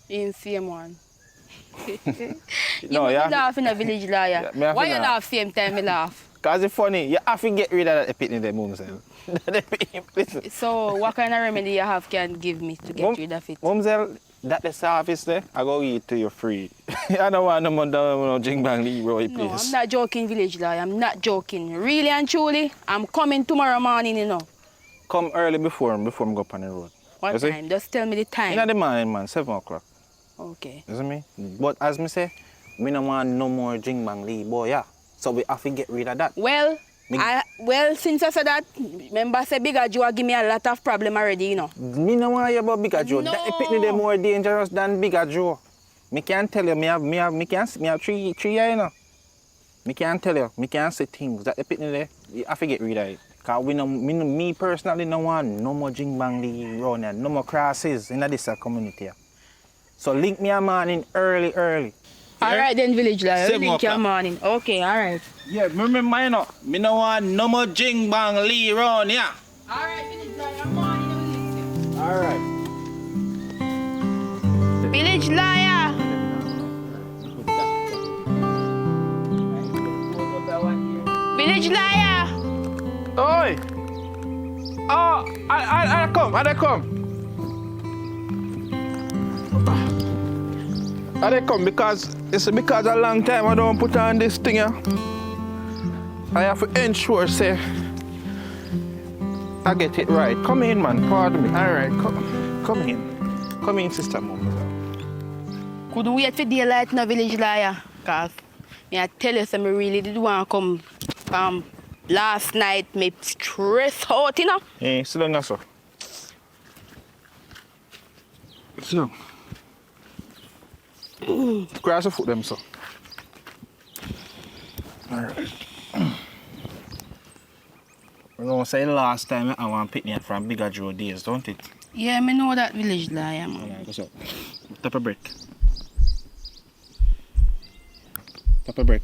In same one. No, you yeah. laugh in a village liar. Yeah, me have Why to you laugh. laugh same time me laugh? Cause it's funny, you have to get rid of that picnic there, Mumsel. Listen. So what kind of remedy you have can give me to get rid of it? Mumsel, that the service there, I go eat to you free. I don't want no more no jingbang Leroy, No, please. I'm not joking, village liar. I'm not joking. Really and truly, I'm coming tomorrow morning, you know. Come early before me go up on the road. What You see? time? Just tell me the time. In the morning, man, 7 o'clock. Okay. You see me? But as me say, me no want no more jingbang Lee, boy, yeah. So we have to get rid of that. Well, Me- since I said that, remember say Bigger Joe give me a lot of problem already, you know. Me no want you about Bigger Joe. No. That picnic they more dangerous than Bigger Joe. Me can't tell you, me have three years, you know. Me can't tell you, me can't say things. That the picnic there, you have to get rid of it. Cause me personally no want no more jingbang Lee around here, no more crosses in this community. So link me a morning early. All right then, village liar. 7 Link your o'clock. morning. Okay, all right. Yeah, remember, you know, me no want no more jingbang Lee around here. All right, village liar. Morning. All right. Village liar. Village liar. Oi! Oh, I come. I come because it's because a long time I don't put on this thing here. I have to ensure say I get it right. Come in, man. Pardon me. All right, come in. Come in, sister mom. Couldn't wait for daylight in a village liar. Cause I tell you something, I really did want to come. Last night, me stress out, you know. Hey, sit down now, sir. Sit down. Cross your foot them, sir. All right. We're going to say last time I want picnic from Bigger Joe days, don't it? Yeah, me know that village liar, All man. right, what's up? Tap a break. Tap a break.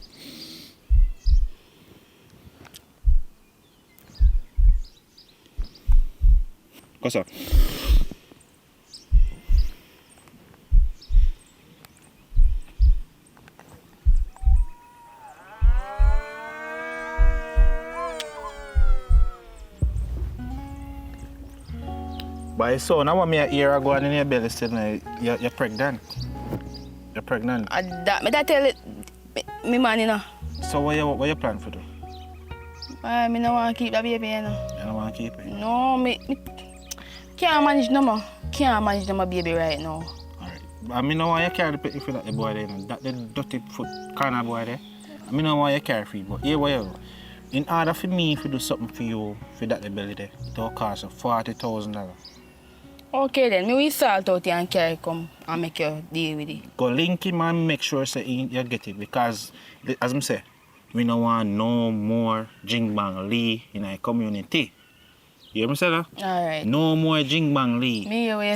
Go so. But so now me a year ago and in your belly still now, you're pregnant. You're pregnant. That tell it, me man, you know. So what you plan for do? Me no want to keep that baby, you know. You don't want to keep it? No, me can't manage no more. Can't manage no more baby right now. Alright. I mean, no want you carry the picture for that the boy there, you know. That the dirty foot corner boy there. I mean, no want you carry for it, but here what you do. In order for me to do something for you, for that the belly there, it will cost you $40,000. Okay then, me will sort out here and carry come and make you deal with it. Go link him and make sure say you get it because, as I say, we don't want no more Jing Bang Lee in our community. You hear me say that? Alright. No more Jing Bang Lee. Me hear what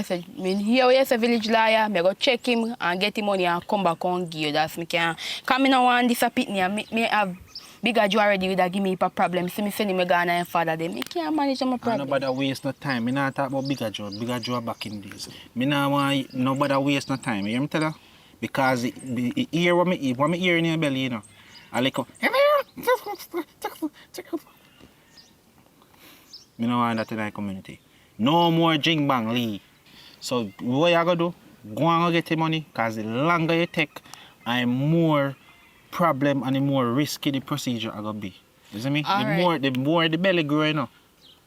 you say, village lawyer, me go check him and get him money and come back and give you. That's me can. Because me no want this a pitney and me have bigger Joe already with a give me a problem. See me send him a gun and father them. Me can't manage my problem. Nobody waste no time. Me not talk about bigger Joe. Bigger Joe back in days. Me not want nobody waste no time. You hear me tell her? Because hear what me hear in your belly, you know. I like me no want that in our community. No more Jing Bang Lee. So what you gonna do? Go and get the money. Because the longer you take, I'm more problem and the more risky the procedure are gonna be. You see me? The more the belly growing up.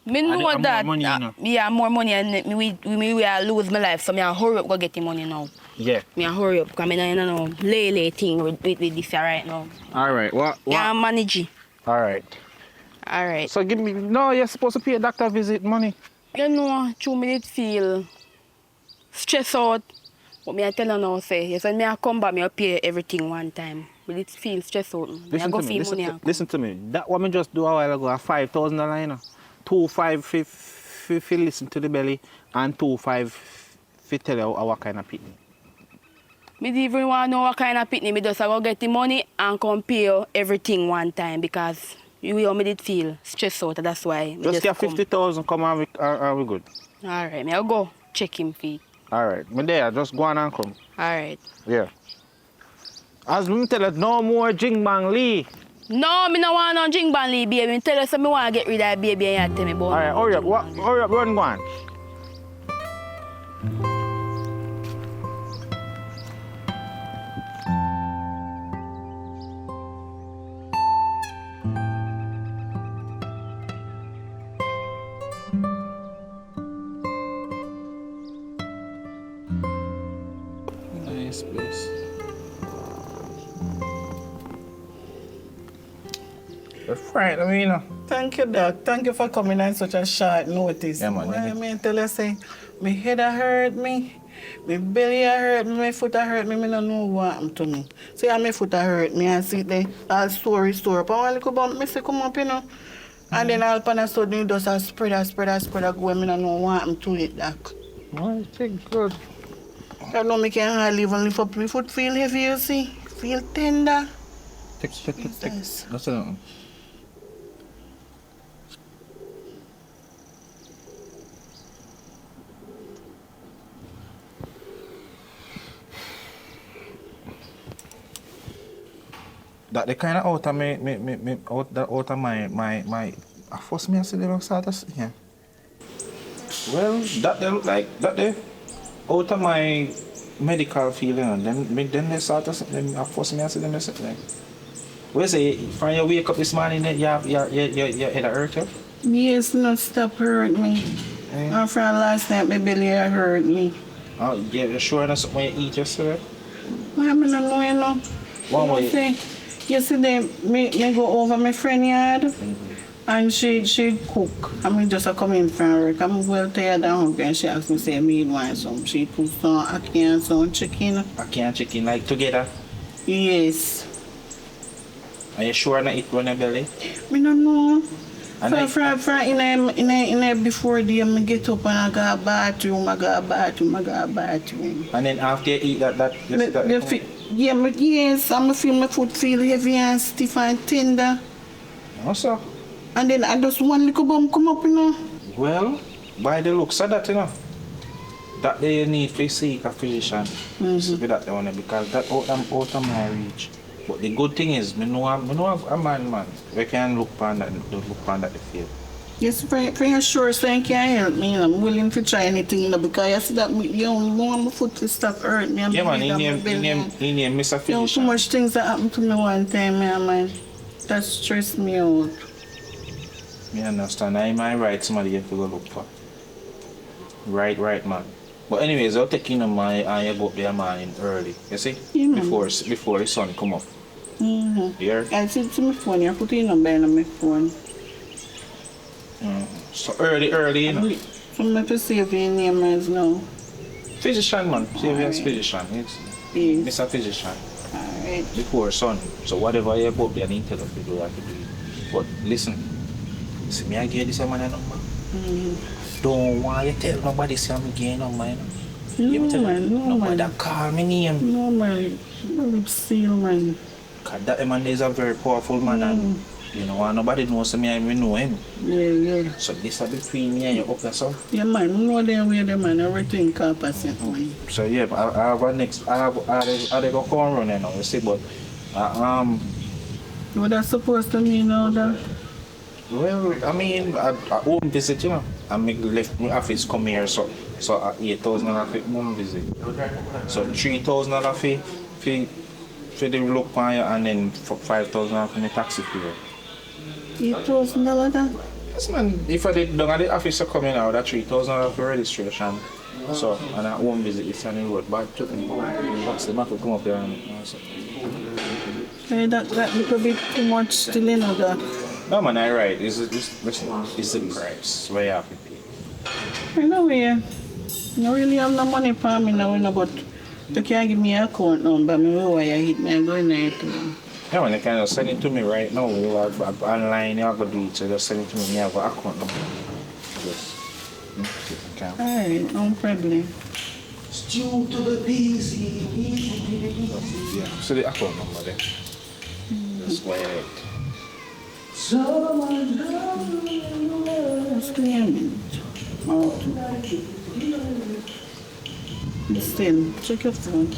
Me know that. More money, you know. Me have more money and me lose my life. So me hurry up go get the money now. Yeah. Me hurry up because me no lay thing with this right now. Alright, what? Yeah, manage it. Alright. Alright. So give me, no, you're supposed to pay a doctor visit money. You know, true me did feel stressed out. But me I tell her now, say, yes, when me I come back, me I pay everything one time. But it feels stressed out. Listen to me. That what me just do a while ago, $5,000, you know. 2,500 for listen to the belly and 2,500 for tell you what kind of pitney. Me don't even want to know what kind of pitney. Me just go get the money and come pay you everything one time because you me did feel stressed out. That's why. Me just get 50,000, come on, we good. Alright, me I'll go check him feet. Alright, me there, just go on and come. Alright. Yeah. As me tell you, no more Jing Bang Lee. No, me no want no Jing Bang Lee, baby. Me tell you, so me want to get rid of that baby and you tell me about Alright, hurry up, run, go on. Nice place. Right, I mean, you know. Thank you, Doc. Thank you for coming on such a short notice. Yeah, man. I mean, tell you, say, my head hurt me, my belly hurt me, my foot hurt me, I don't know what happened to me. See how my foot hurt me, and see there, all sore up. And one little bump, me say, come up, you know. And then all upon a sudden, it just spread, go, I don't know what happened to it, Doc. I think good. I know me can hardly even lift up my foot, feel heavy, you see. Feel tender. Take. That's it. That the kind of out of out of my I force me to see the start of yeah. Well, that they look like that they out of my medical field, and then they start to them I force me to see them like. Where say from you wake up this morning that your head hurt you? Yes, not stop hurt me. And from last night, my belly hurt me. Oh, yeah, you sure that's when you eat yesterday? I don't know, you know. One way. Say, yesterday, me go over my friend yard, and she cook. I mean, just come in from work. I'm well tired and hungry, and she asked me, say, me want some. She put some ackee and some chicken. Ackee and chicken, like together? Yes. Are you sure not eat run your belly? Me don't know. And So from in before the I get up and I go bathroom. And then after you eat that Yes, I feel my foot feel heavy and stiff and tender. Also. And then I just one little bump come up, you know. Well, by the looks of that, you know, that they need to seek a physician. So be that the one because that out of my reach. But the good thing is, I know a man, we can look upon that, the field. Yes, for your sure, so you can help me. You know, I'm willing to try anything, you know, because I see that you only want my foot to stop hurt me. Yeah, man, he named Mr. You know, too Physician. much things that happened to me one time, man. That stressed me out. Me understand. I might right somebody you have to go look for. Right, man. But anyways, I'll take in my and you go up there man early. You see? Yeah, man. Before the sun come up. Here? I see to my phone, you're putting your number on my phone. So early, you know. So I'm to save your name as now. Physician, man. Saviour's physician. It's Mr. Physician. Alright. Before sun. So whatever you go up there, I need to tell you to do, I have to do it. But listen, me I give this man a number. Don't want you tell nobody say I'm getting on my No, man. Nobody call me name. No, man. Lip seal, man. Cause that man is a very powerful man and you know nobody knows me and we know him. Yeah. So this is between me and you up there, so. Yeah, man. No, they way the man. Everything competent, man. So yeah, but I have a next. I go come run now. You see, but What that's supposed to mean now, that? well, I mean, I home visit, you know. I make left my office come here, so 8,000 for home visit. So 3,000 for the look on you, and then 5,000 for the taxi fare. $8,000 that? Yes, man. If I did down at the office coming out, that 3,000 for registration. So and I home visit is on the road, but took me box the back will come up there and so. Hey, that little bit too much still, you know, that. No man, I right. It's the price where you have to pay. Anyway, I don't really have no money for me now, you know, but you can give me an account number. I know why you hit me and go in there too. Yeah, man, you can just send it to me right now. You have online, you have to do it, so just send it to me. You have an account number. Just, okay. Alright, no problem. Stew to the busy. Yeah, so the account number there. Just go ahead. What's the name? Listen, check your phone.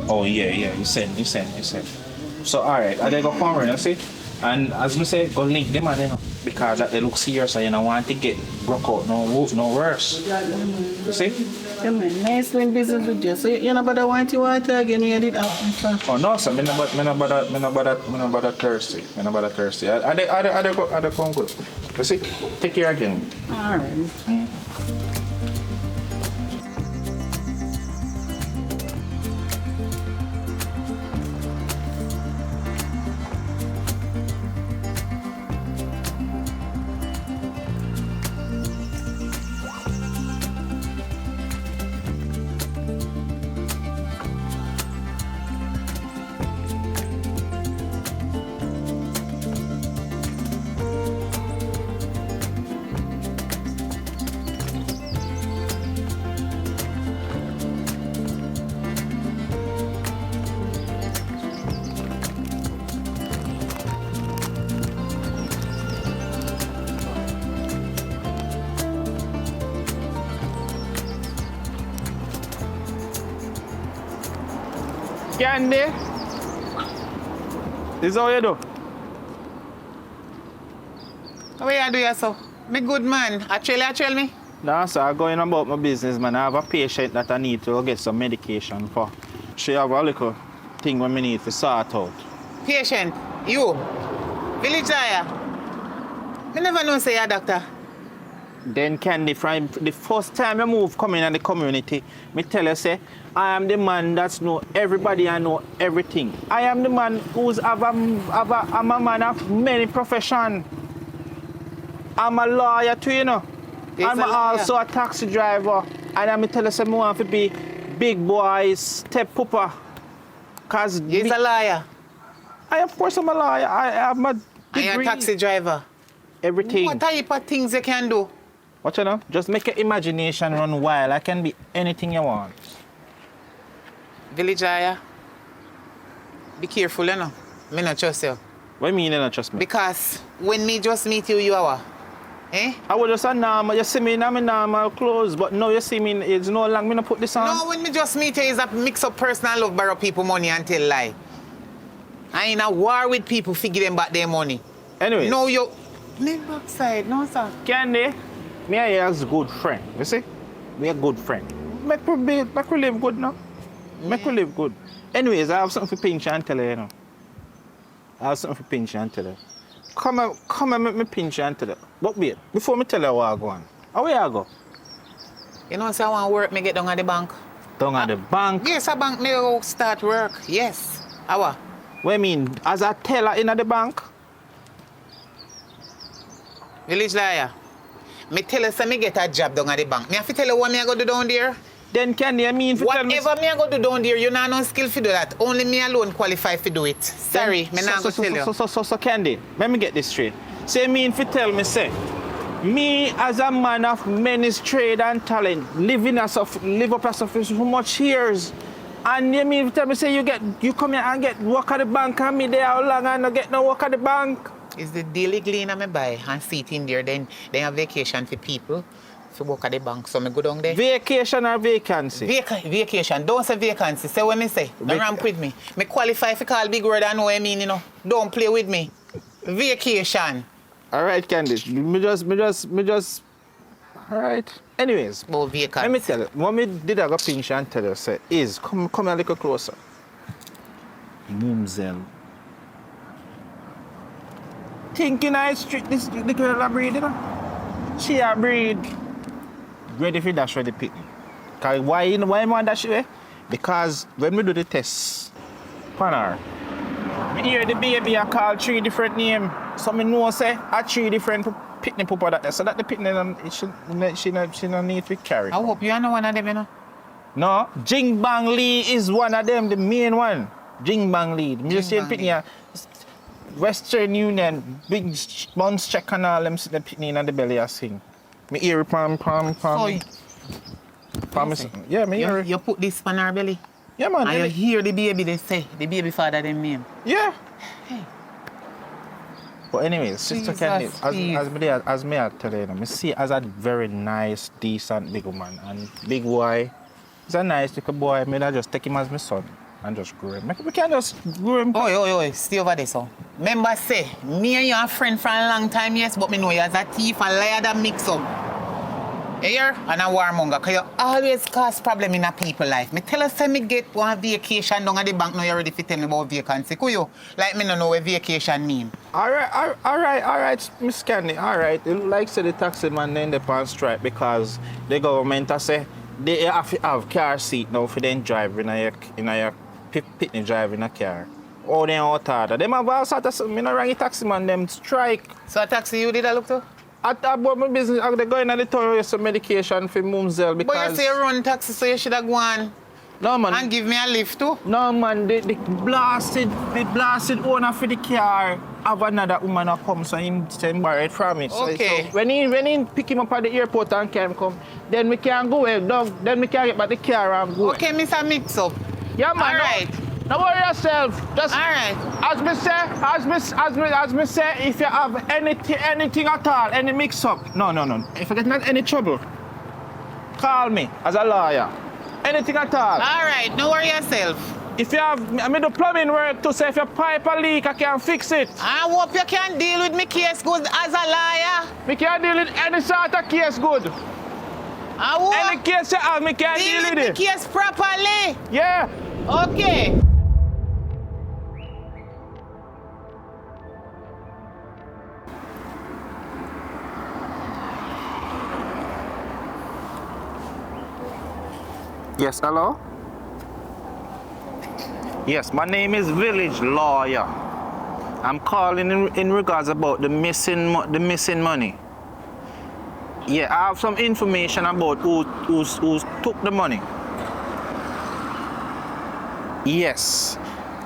Oh yeah, you send. So alright, I they go come around, you see? And as me say, go link them and you know, because that they look serious and you don't want to get broke out no worse. You see? Yeah, man, nice doing business with you. So you know about the water again when you did that. Oh no, sir, me no bother thirsty. Me no bother thirsty. I they come good. You see? Take care again. Alright. Candy? This is how you do? How you do yourself? Me good man. Actually me? No, sir, I'm going about my business, man. I have a patient that I need to get some medication for. She have a little thing when me need to sort out. Patient? You? Village liar? Me never know say you're a doctor. Then Candy, from the first time you move coming in the community, me tell you say, I am the man that's know everybody and know everything. I am the man who's I'm a man of many professions. I'm a lawyer too, you know. Yes, I'm also a taxi driver. And I'm tell you say, I want to be big boy, step pooper. Cause He's a liar. Of course I'm a lawyer. I have my degree. And you're a taxi driver. Everything. What type of things you can do? What you know? Just make your imagination run wild. I can be anything you want. Village liar. Be careful, you know. Me not trust you. What do you mean you don't trust me? Because when me just meet you, you are. Eh? I was just a normal, you see me in my normal clothes, but now you see me, it's no long me not put this on. No, when me just meet you, is a mix up personal love, borrow people money and tell lie. I in a war with people to give them back their money. Anyway. No, you... Live backside, no, sir. Candy, me and you as good friend, you see? We a good friend. Make we live good now. Make we live good. Anyways, I have something for pinch and tell you, you know. I have something for pinch and tell you. Come and make me pinch and tell you. But wait, before me tell you where I go on. How where I go? You know, say I want work, me get down at the bank. Down at the bank? Yes, a bank, me go start work. Yes. How? What you mean? As a teller in at the bank? Village liar. Me tell you, say me get a job down at the bank. Me have to tell you what me I go do down there. Then can you mean for tell me? Whatever me I go do down there, you not no skill to do that. Only me alone qualify to do it. Sorry, me not go tell you. So Candy, let me get this straight. Say mean for tell me, say, me as a man of many trade and talent, live up as of so much years, and you mean tell me say you come here and get work at the bank and me there how long and not get no work at the bank? It's the daily glean I me buy and sit in there. Then they have vacation for people to work at the bank. So me go down there. Vacation or vacancy? Vacation. Don't say vacancy. Say what me say. Don't ramp with me. Me qualify for call big word and know what I mean, you know. Don't play with me. Vacation. All right, Candice. Me just. All right. Anyways. About vacancy. Let me tell you. What me did I go pinch and tell you, say, is come a little closer. Mumsel. Thinking I strict this the girl a breed, you know? She a breed. Ready for dash for the picnic. Cause why you want dash way? Because when we do the test, pan her, me hear the baby I call 3 different names. So me know say a 3 different picnic papa that there. So that the picnic she no need to carry. I hope you are not one of them, you know. No, Jing Bang Lee is one of them, the main one. Jing Bang Lee. Me just say picnic. Western Union, big bounce check and all them sit the picnic in the belly and sing. Me hear pam. Yeah, me hear it. You put this on her belly? Yeah, man. And you hear the baby they say, the baby father them name? Yeah. Hey. But anyways, Sister Candy, as me I tell you, I see as a very nice, decent big woman. And big boy, he's a nice little boy. I just take him as my son. And just grow him. We can't just grow him. Oh, stay over there, so. Remember, say, me and you are friends for a long time, yes, but me know you as a thief, a liar that mix up. Here, and a warmonger, because you always cause problem in a people's life. Me tell us, say, me get one vacation down at the bank, now you ready to tell me about vacancy. Could you? Like me don't know what vacation mean. All right, Miss Candy, all right. It like say the taxi man then the pan strike because the government say they have to have car seat now for them drive in your picnic drive in a car. Oh, they out order. Them have all sort of, me no rang the taxi man, them strike. So a taxi you did I look to? About my business, they going on the tour with some medication for Mumsel because... But you say you run taxi, so you should have gone. No, man. And give me a lift too? No, man, the blasted owner for the car have another woman that come, so him borrow it from me. Okay. So when he pick him up at the airport and can come, then we can go away, then we can get back the car and go. Okay, Mr. Mix Up. Yeah, man. All right. Don't worry yourself. Just all right. As me say, if you have anything at all, any mix up, no. If you get not any trouble, call me as a lawyer. Anything at all. All right, don't worry yourself. If you have, I mean the plumbing work to say if your pipe a leak, I can fix it. I hope you can deal with me case good as a lawyer. Me can deal with any sort of case good. Any case you have, me can deal with it. Deal with the case properly. Yeah. Okay. Yes, hello? Yes, my name is Village Lawyer. I'm calling in regards about the missing money. Yeah, I have some information about who took the money. Yes,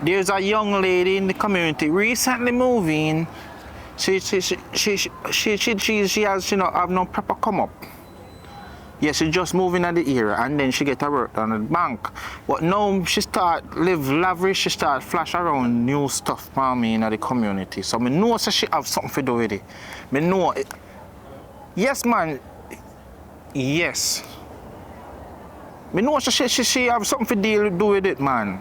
there's a young lady in the community recently moving. She has have no proper come up. Yeah, she just moved in at the area and then she get her work done at the bank. But now she start live lavish, she start flash around new stuff for me in the community. So I know so she have something to do with it. I know it. Yes, man. Yes. I know so she have something to do with it, man.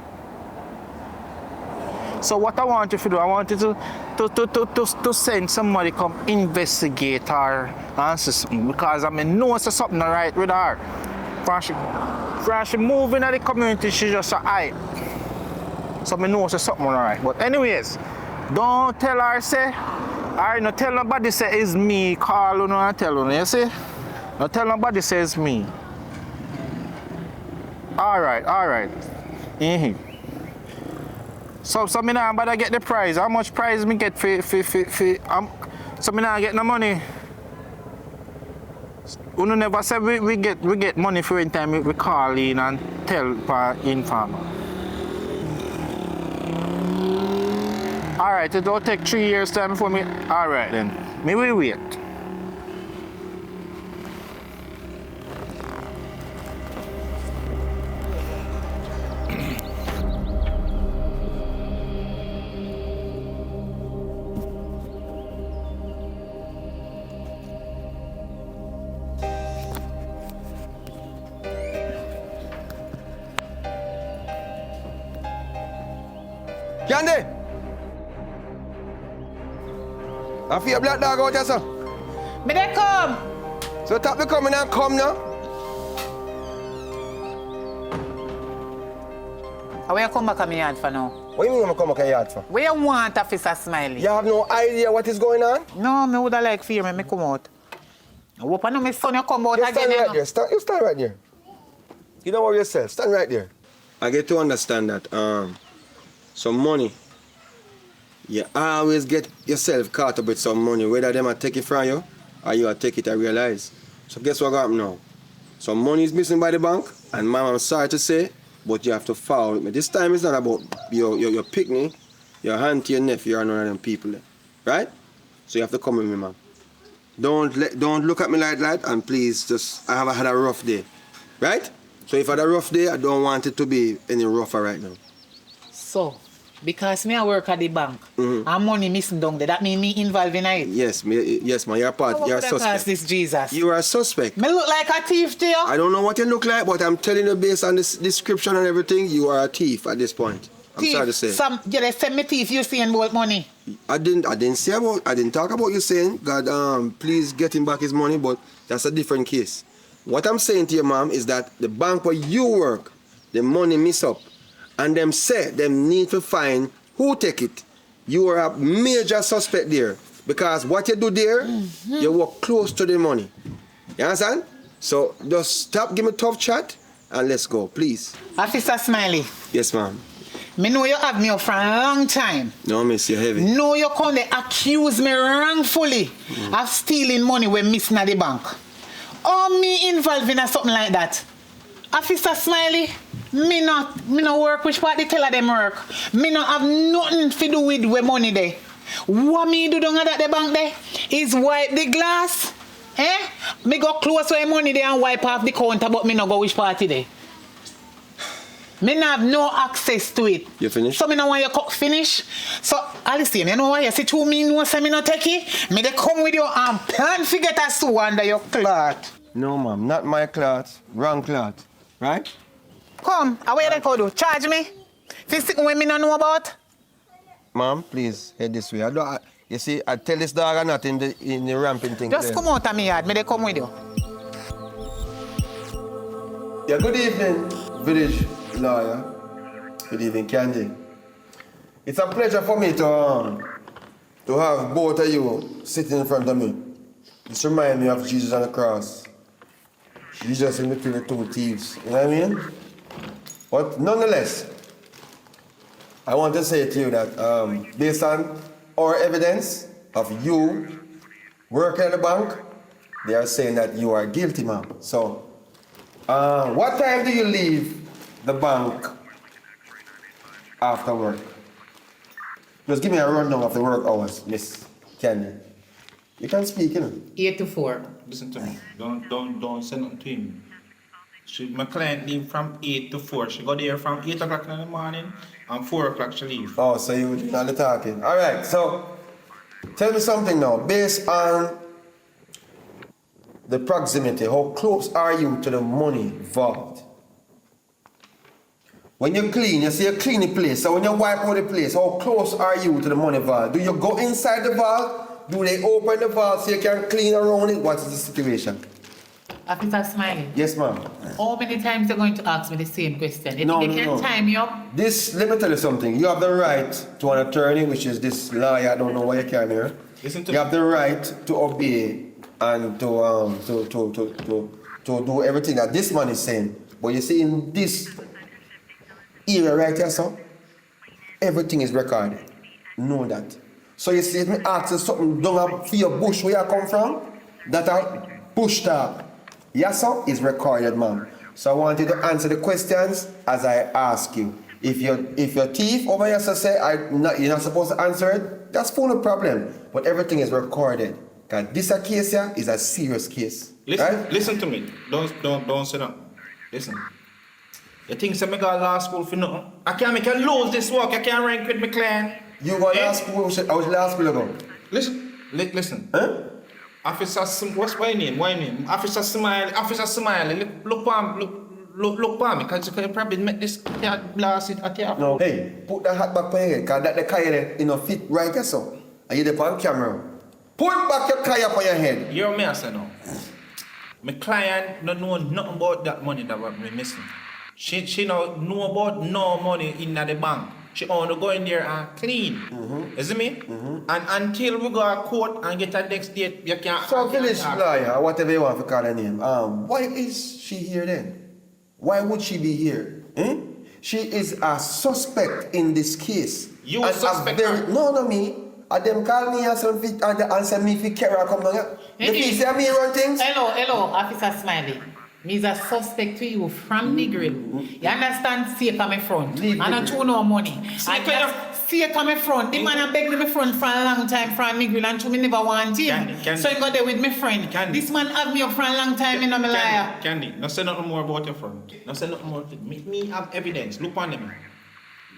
So what I want you to do, I want you to send somebody come investigate her and see something because I know it's something not right with her. From she moving in the community, she just a hype. So I know it's something not right. But anyways, don't tell her say, no tell nobody say it's me, call you and tell you, you see? Don't tell nobody say it's me. Alright. Mm-hmm. So me now better get the prize. How much prize me get for so me now get no money. Uno never say we get money for when time we call in and tell for informer. Alright, it don't take 3 years time before me. Alright then. Me will wait. Candy! I feel a black dog out there, sir. Me they come. So tap me coming and come now. Where you come back on my yard for now? What do you mean I'm come back in your yard for? Where you want, Officer Smiley? You have no idea what is going on? No, me woulda like fear me come out. I hope I know my son you come out You again. stand You right know. there. You stand right there. You don't worry yourself. Stand right there. I get to understand that some money, you always get yourself caught up with some money, whether them are take it from you or you are take it, I realize. So guess what happened now? Some money is missing by the bank, and ma'am, I'm sorry to say, but you have to follow with me. This time it's not about your picnic, your auntie, your nephew, or none of them people there, right? So you have to come with me, ma'am. Don't look at me like that, and please just, I have had a rough day, right? So if I had a rough day, I don't want it to be any rougher right now. So, because me I work at the bank, and money missing down there, that mean me involved in it? Yes, man, you're a part, you're a suspect. This Jesus? You are a suspect. Me look like a thief to you? I don't know what you look like, but I'm telling you based on this description and everything, you are a thief at this point. I'm sorry to say. They send me thief, you saying about money? I didn't talk about you saying, God, please get him back his money, but that's a different case. What I'm saying to you, ma'am, is that the bank where you work, the money miss up, and them say them need to find who take it. You are a major suspect there, because what you do there, you walk close to the money. You understand? So just stop, give me a tough chat, and let's go, please. Officer Smiley. Yes, ma'am. Me know you have me up for a long time. No, miss, you're heavy. No, you come to accuse me wrongfully of stealing money when missing at the bank. Or me involved in something like that. Officer Smiley, me not work which part they tell them work. Me not have nothing to do with where money there. What me do down at the bank there is wipe the glass. Me go close where money there and wipe off the counter, but me not go which party there. Me not have no access to it. You finish? So me no want you finish. So Alistair, you know why you see to me no say me not take it? Me they come with you and plan to get a sew under your cloth. No, ma'am, not my cloth. Wrong cloth. Right? Come, away they go do. Charge me. This thing when me not know about. Ma'am, please head this way. You see, I tell this dog I'm not in the ramping thing. Just come out of me yard. Me they come with you. Yeah, good evening, village lawyer. Good evening, Candy. It's a pleasure for me to have both of you sitting in front of me. This reminds me of Jesus on the cross. Jesus in between the two thieves. You know what I mean? But nonetheless, I want to say to you that based on our evidence of you working at the bank, they are saying that you are guilty, ma'am. So, what time do you leave the bank after work? Just give me a rundown of the work hours, Miss Candy. You can speak, you know. 8 to 4. Listen to me. Don't say nothing to him. My client leave from 8 to 4. She got there from 8 o'clock in the morning and 4 o'clock she leave. Oh, so you did all the talking. All right, so tell me something now. Based on the proximity, how close are you to the money vault? When you clean, you see you clean the place. So when you wipe out the place, how close are you to the money vault? Do you go inside the vault? Do they open the vault so you can clean around it? What is the situation? Officer Smiley, Yes, ma'am. how many times you're going to ask me the same question? You No, think no, they can no. time you up? Let me tell you something. You have the right to an attorney, which is this lawyer. I don't know why you came here. Listen to You me. have the right to obey and to do everything that this man is saying. But you see, in this area right here, so everything is recorded. Know that. So you see, if me ask you something down for your bush where you come from, that a bush talk. Yes, sir, is recorded, ma'am. So I want you to answer the questions as I ask you. If your thief over here say you're not supposed to answer it, that's full of problem. But everything is recorded. Cause this a case here is a serious case. Listen, right? listen to me. Don't say that. Listen. You think some go to law school for nothing? I can't make you lose this work. I can't rank with my client. You go law school, I was law school ago. Listen. Huh? Officer what's my name? Officer Smiley. Look for me, because you can probably make this cat blast it at your. No. Hey, put that hat back on your head, cause that the car there, you know, fit right here, so. And you there on camera. Put back your car up on your head. You're me, I say no. My client don't know nothing about that money that we're missing. She don't know about no money in the bank. She only go in there and clean. You see me? And until we go to court and get a next date, you can't. So village lawyer, or whatever you want to call her name, why is she here then? Why would she be here? She is a suspect in this case. You a suspect? No, me. And them call me and say me if carry her come down here. The police say me run things. Hello, Officer Smiley. Me is a suspect to you from Negril. You understand? See it on my front. I don't chew no money. See it on my front. The man a beg me my front for a long time from Negril and me never want him. So I go there with my friend. This man have me up for a long time and I'm a liar. Candy, no say nothing more about your friend. No say nothing more. Me have evidence. Look on them.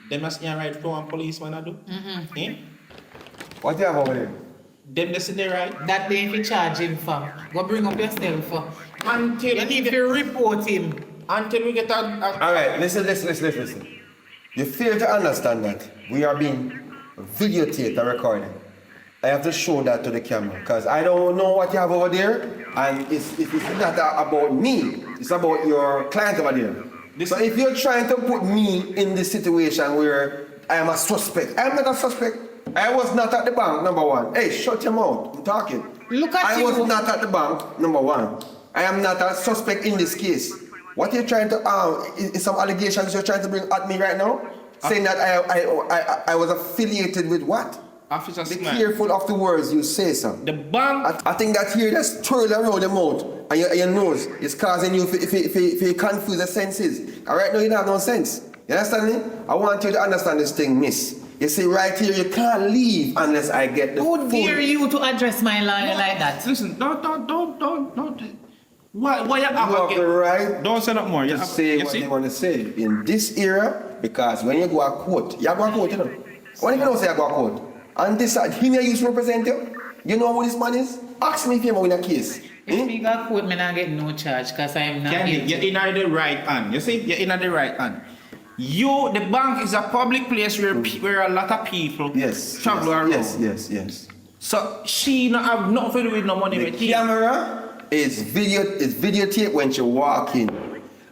Them must be right for one policeman I do. Eh? What you have over there? Them they say they right. That they if you charge him for. Go bring up yourself for. Until you need to report him. Until we get a Alright, listen. You fail to understand that we are being videotaped and recorded. I have to show that to the camera because I don't know what you have over there, and it's not about me, it's about your client over there. So if you're trying to put me in this situation where I am a suspect, I am not a suspect. I was not at the bank, number one. Hey, shut your mouth, I'm talking. Look at I was not at the bank, number one. I am not a suspect in this case. What you're trying to, is some allegations you're trying to bring at me right now? Saying that I was affiliated with what? Officer Be Smith. careful of the words you say, sir. The bank. I think that here that's twirl around the mouth and your nose is causing you if confuse the senses. And right now you don't have no sense. You understand me? I want you to understand this thing, miss. You see right here, you can't leave unless I get the Who dare you to address my lawyer like that? Listen, don't. Why you have the right. Don't say nothing more. You say what you want to say in this era, because when you go to court, you go to court, you know. When you don't say you go to court, and this him used to represent you, you know who this man is? Ask me if you win a case. If me go to court, me not get no charge because I am not guilty. You're in the right hand. You see, you're in the right hand. The bank is a public place where a lot of people travel around. Yes. So she not have nothing to do with no money. The camera is videotape when she walk in.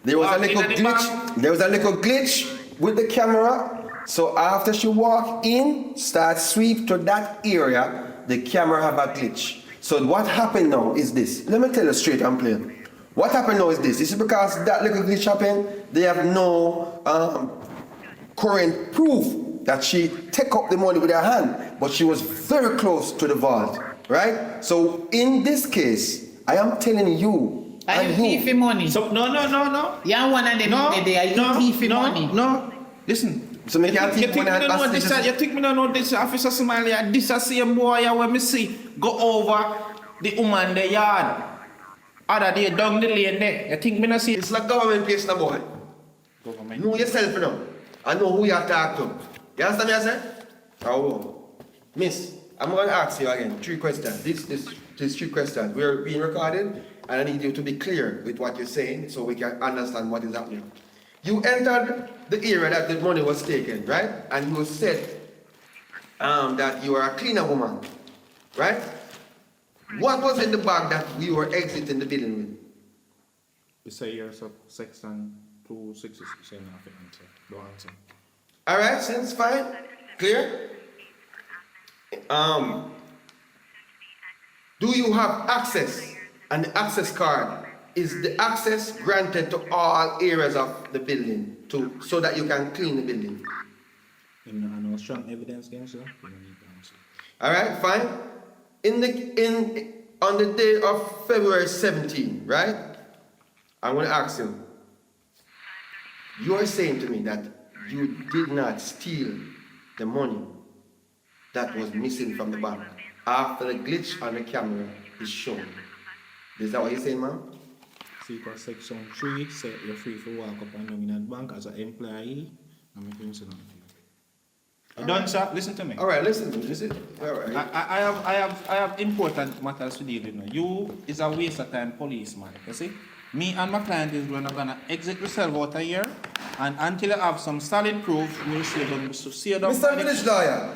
There was a little glitch. There was a little glitch with the camera. So after she walk in, start sweep to that area, the camera have a glitch. So what happened now is this. Let me tell you straight and plain. What happened now is this. This is because that little glitch happened. They have no current proof that she take up the money with her hand, but she was very close to the vault, right? So in this case, I am telling you, are you thieving money? So no. You're one of them there. Are you thieving money? No. Listen. So me can't You think think when me I don't know pass this? You think me don't know this? Officer Somalia, this a same boy when me see go over the woman the yard. Other day down the lane there. You think me not see? It's like government place now, boy. Government. Know yourself, you know. And know who you have to talk to. You understand me, I say? Oh, Miss, I'm going to ask you again 3 questions. These 3 questions. We're being recorded, and I need you to be clear with what you're saying so we can understand what is happening. You entered the area that the money was taken, right? And you said that you are a cleaner woman, right? What was in the bag that you were exiting the building with? You say you're section 266 and I think answer. Don't answer. All right, seems fine. Clear? Do you have access? And the access card, is the access granted to all areas of the building so that you can clean the building? I know strong evidence against you. You don't need to answer. All right, fine. On the day of February 17, right? I'm going to ask you. You are saying to me that you did not steal the money that was missing from the bank after the glitch on the camera is shown. Is that what you're saying, ma'am? See, because section 3 said you're free to walk up and down in that bank as an employee. I'm not going to say nothing. You done, sir? Listen to me. All right, listen to me. Listen. All right. I have important matters to deal with now. You is a waste of time policeman, you see? Me and my client is going to exit yourself out of here, and until I have some solid proof, we'll see them. Mr. Village Lawyer,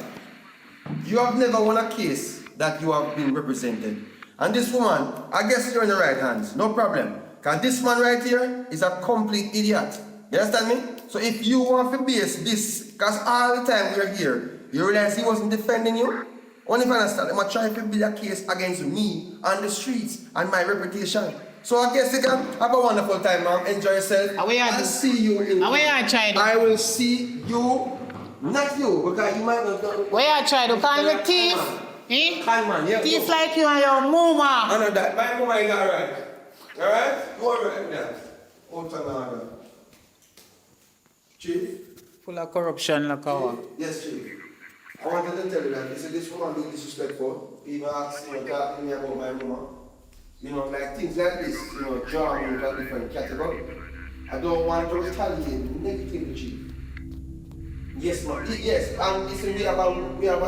you have never won a case that you have been represented. And this woman, I guess you're in the right hands, no problem. Because this man right here is a complete idiot. You understand me? So if you want to base this, because all the time we're here, you realize he wasn't defending you? Only if I understand, I'm trying to build a case against me on the streets and my reputation. So I guess you can have a wonderful time, ma'am. Enjoy yourself. I'll see you in. I will see you, not you, because you might not. Where you try to call me thief? Eh? Man, yeah. Thief like you and your mama. I know that. My mama is alright. Alright? You alright now? Hold on now. Chief? Full of corruption like our. Yes, Chief. I wanted to tell you that this woman being disrespectful. People ask, talk to me about my mama. Like things like this, draw me into a different category. I don't want to retaliate negatively, Chief. Yes, ma'am. Yes, and listen, we have a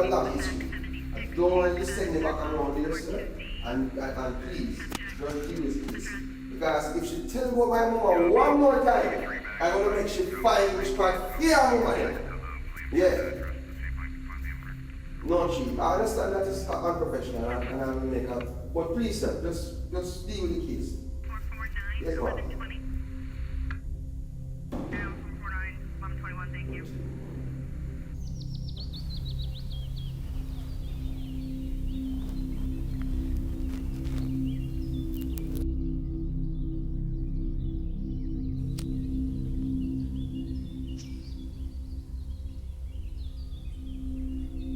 long history. I don't want to send me back around here, sir. And please, don't deal with this. Because if she tells me about my mama one more time, I'm going to make sure find which part fear woman. Yeah. No, Chief. I understand that is unprofessional and I will make up. But please, sir, just deal with the case. Yes, ma'am.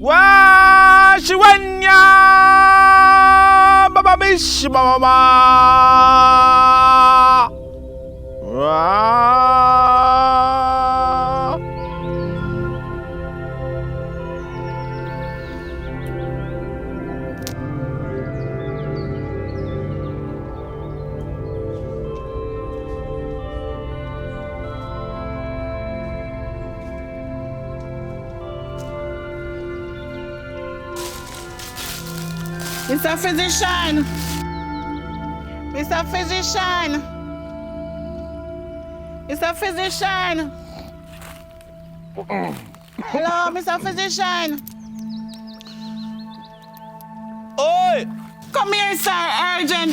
Washwanya Baba Bish Baba. Mr. Physician! Mr. Physician! Mr. Physician! Hello, Mr. Physician! Oi! Come here, sir. Urgent.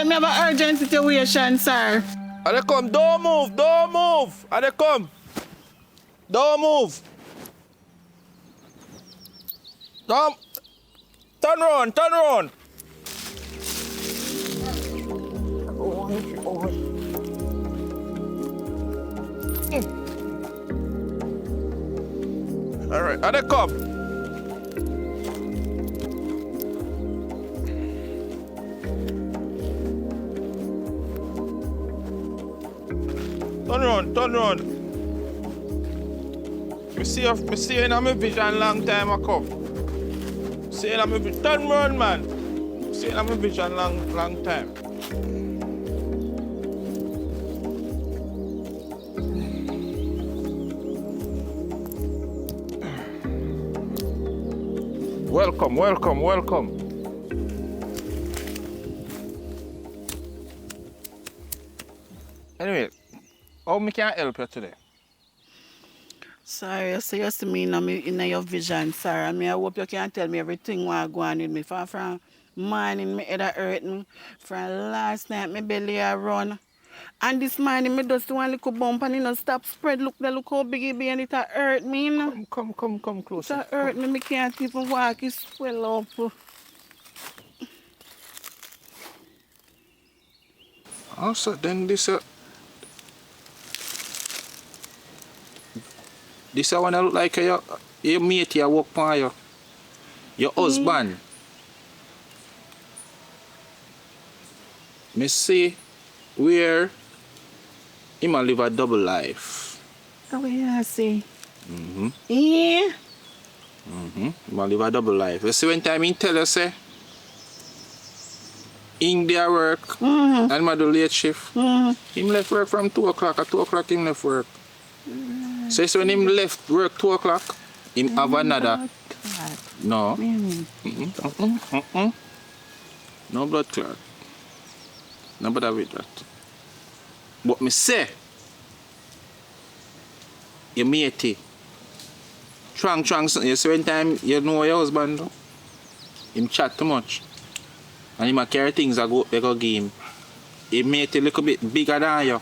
We have an urgent situation, sir. Are they come? Don't move. Are they come? Don't move. Don't. Turn around. All right, are they come? Turn around. Me see you in my vision long time ago. See you in my vision. Turn round, man. See you in my vision long time. Welcome. Anyway, how me can help you today? Sorry, you see me in your vision, sir. I hope you can tell me everything what go on with me. From morning, my head a hurt me. From last night, my belly a run. And this morning, me just one little bump and it no stop spread. Look how big it be and it a hurt me. You know? Come closer. It a hurt me. I can't even walk. It swell up. Also, then this one look like your mate you work for your husband. Me see where he might live a double life. How you see? Mm-hmm. Yeah. Mm-hmm. He might live a double life. You see when time he tell you say in their work and my do late shift. Him left work from 2 o'clock. At 2 o'clock him left work. So it's when him left work 2 o'clock, him have another. No. No blood clot. No bother with that. But me say, your matey, trang, you see when time you know your husband, him chat too much. And him a carry things they go give him. He made it a little bit bigger than you.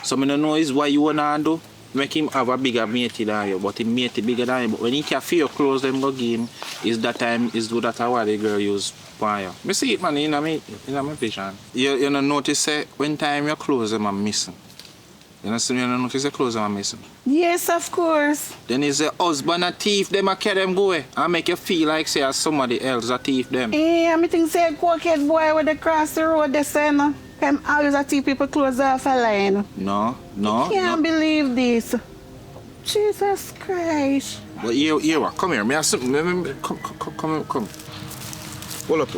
So I don't know is why you wanna do. Make him have a bigger mate than you, but he made it bigger than you. But when he can feel your clothes them go give him, is that time is do that what the girl use for you. I see it man in my vision. You don't notice say when time your clothes them are missing. You don't notice your clothes them are missing. Yes, of course. Then is the husband a thief them a carry them go away and make you feel like say somebody else a thief them. Yeah, I think say cokehead boy with the cross the road they say no. Them always a thief people clothes off a line. No. Can't believe this. Jesus Christ. But here what? Come here. Me have something. Come. Hold up.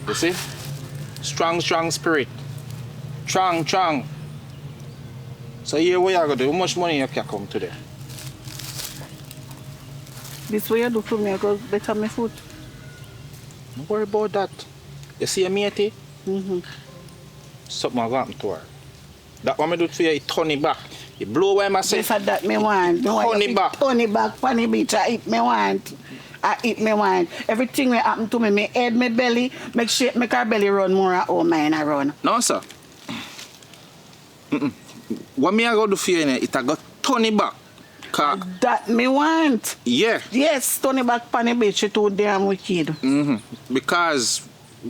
You see? Strong spirit. Strong. So here what you gonna do? How much money you can come today? This way you do for me, I go better my foot. Don't worry about that. You see your matey? Something will happen to her. That one I do for you, it turn it back. You blow away myself. Yes, that me want. Turn it back. Turn it back, funny bitch. I eat me want. Everything will happen to me. Me head, me belly, make her belly run more and all mine a run. No, sir. What me I go do for you, it I go turn it back. That me want. Yeah. Yes, turn it back, funny bitch. You too damn wicked. Because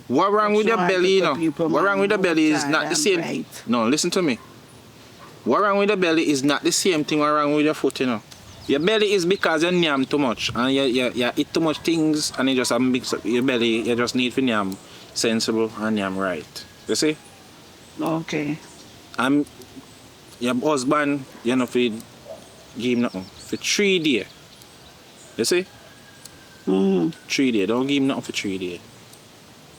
what wrong with your belly, you know? What wrong with the belly is not the same. Right. No, listen to me. What wrong with the belly is not the same thing what wrong with your foot, you know. Your belly is because you yam too much and you eat too much things and you just mix up your belly. You just need to yam sensible and yam right. You see? Okay. Your husband, you know, for give him nothing for 3 days. You see? 3 days. Don't give him nothing for 3 days.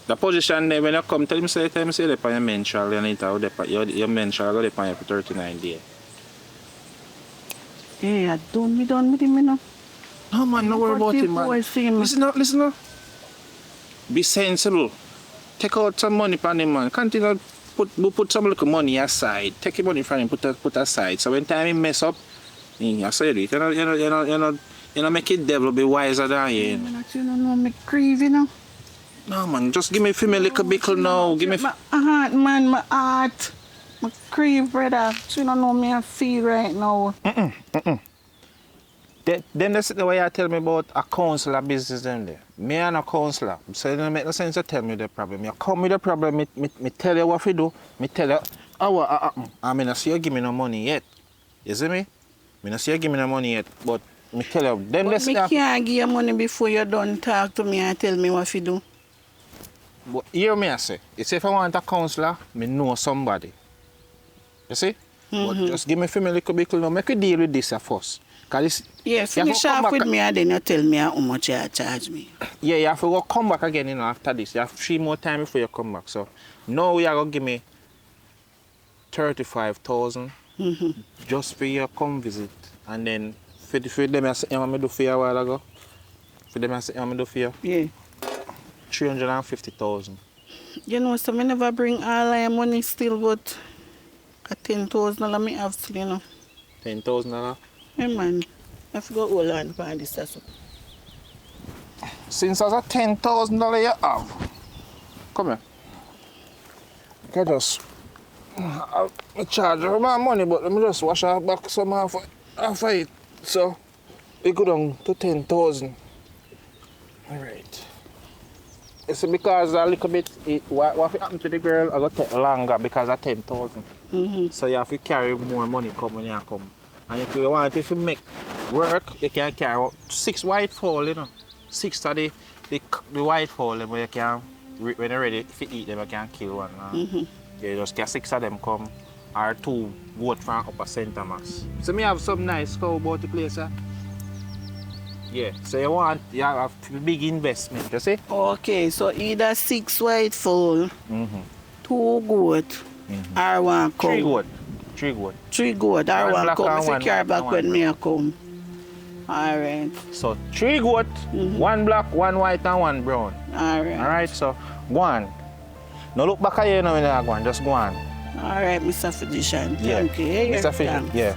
The position there, when you come, tell him say that your menstrual, you need to your menstrual go there for 39 days. Yeah, done with him, you know. No, man, no worry about him, man. Listen up. Be sensible. Take out some money from him, man. Continue put some little money aside. Take your money from him, put aside. So when time he mess up, I say it. You know, make it devil be wiser than you. You don't know me grieve, you know. No man, just give me a little bickle now. Give me. My heart, man, my heart. My grieve, brother. You don't know me I feel right now. Then that's the way you tell me about a counselor business them there. Me and a counselor. So it don't make no sense to tell me the problem. You come with the problem, me tell you what to do. Me tell you I mean I see you give me no money yet. You see me? Me not see you give me no money yet, but me tell you them But me can't give you money before you done talk to me and tell me what to do. But hear me I say. You see if I want a counselor, me know somebody. You see? But just give me a little bit now. Make we deal with this first. Yeah, finish off with me and then you tell me how much you charge me. Yeah, you have to go come back again, you know, after this. You have 3 more time before you come back. So now you are going to give me 35,000 just for you to come visit. And then for them I say, you want me do for you a while ago? For them I say, you want me do for you? Yeah. 350,000. You know, so I never bring all my money still, but a 10,000 me have still, you know. $10,000? Hey man, I have to go hold on for this. Since that's a $10,000 you have, come here. I can just I charge her my money, but let me just wash her back some half it. So it go down to 10,000. Alright. You see, because a little bit, what happened to the girl, I got to take longer because of 10,000. So you have to carry more money come when you come. And if you want to make work, you can carry 6 white fowl, you know. 6 of the white fowl, where you can, when you're ready, if you eat them, you can kill one. You just get 6 of them come, or 2 goat from Upper St. Thomas. So me have some nice cow about the place, huh? Yeah, so you have a big investment, you see? Okay, so either 6 white fowl, 2 goat, or 1 cow. 3 goat. 3 goat. 3 goat, or 1 cow. If you carry back when me come. Alright. So 3 goat, 1 black, 1 white, and 1 brown. Alright. Alright, so go on. No look back at you now when you go on, just go on. Alright, Mr. Physician. Yeah. Thank you. Mr. Physician, yeah.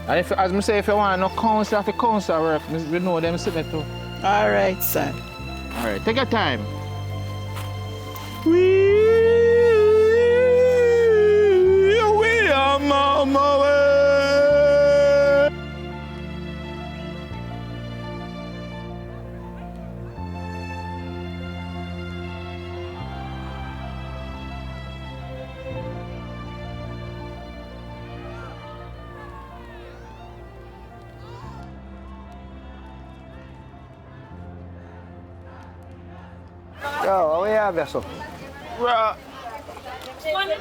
And if, as I say, if you want no counselor for counselor work, we know them see me too. Alright, sir. Alright, take your time. We are mama way. Yo, what you have there, sir? Bro.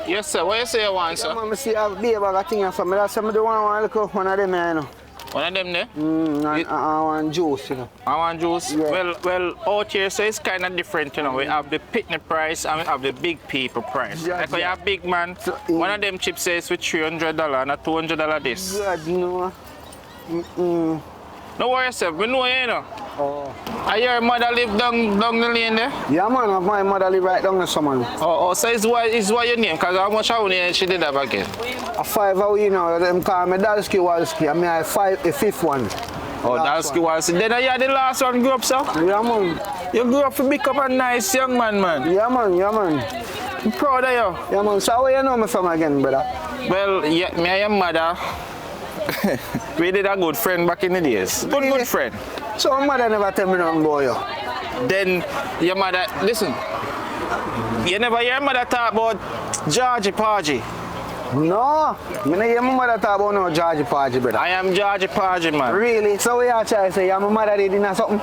Yes, sir. What you say you want, sir? I see a baby bag of things for me. That's some of the one of them, you know. One of them there? I want juice, you know. I want juice? Yeah. Well, out here, so it's kind of different, you know. We have the picnic price and we have the big people price. Yeah, like when you have big man, so, one of them chips says with $300 and a $200 this. God, you know. No worry yourself, we know you, know. Oh. And your mother live down the lane there? Yeah, man, my mother live right down there, so man. Oh, so it's what your name? Because how much how many she did have again? A 5 hour, you know, them call me Dalsky Walsky. I mean, I 5th one. Oh, Dalsky Walsky. Then you the last one grew up, sir? Yeah, man. You grew up to become a nice young man, man. Yeah, man, yeah, man. I'm proud of you. Yeah, man. So where you know me from again, brother? Well, yeah, me and your mother, we did a good friend back in the days. Good friend. So my mother never tell me nothing about you. Then your mother, listen, you never hear your mother talk about Georgie Pargy? No, I never hear my mother talk about no Georgie Pargy, brother. I am Georgie Pargy, man. Really? So what you try to say? My mother did something?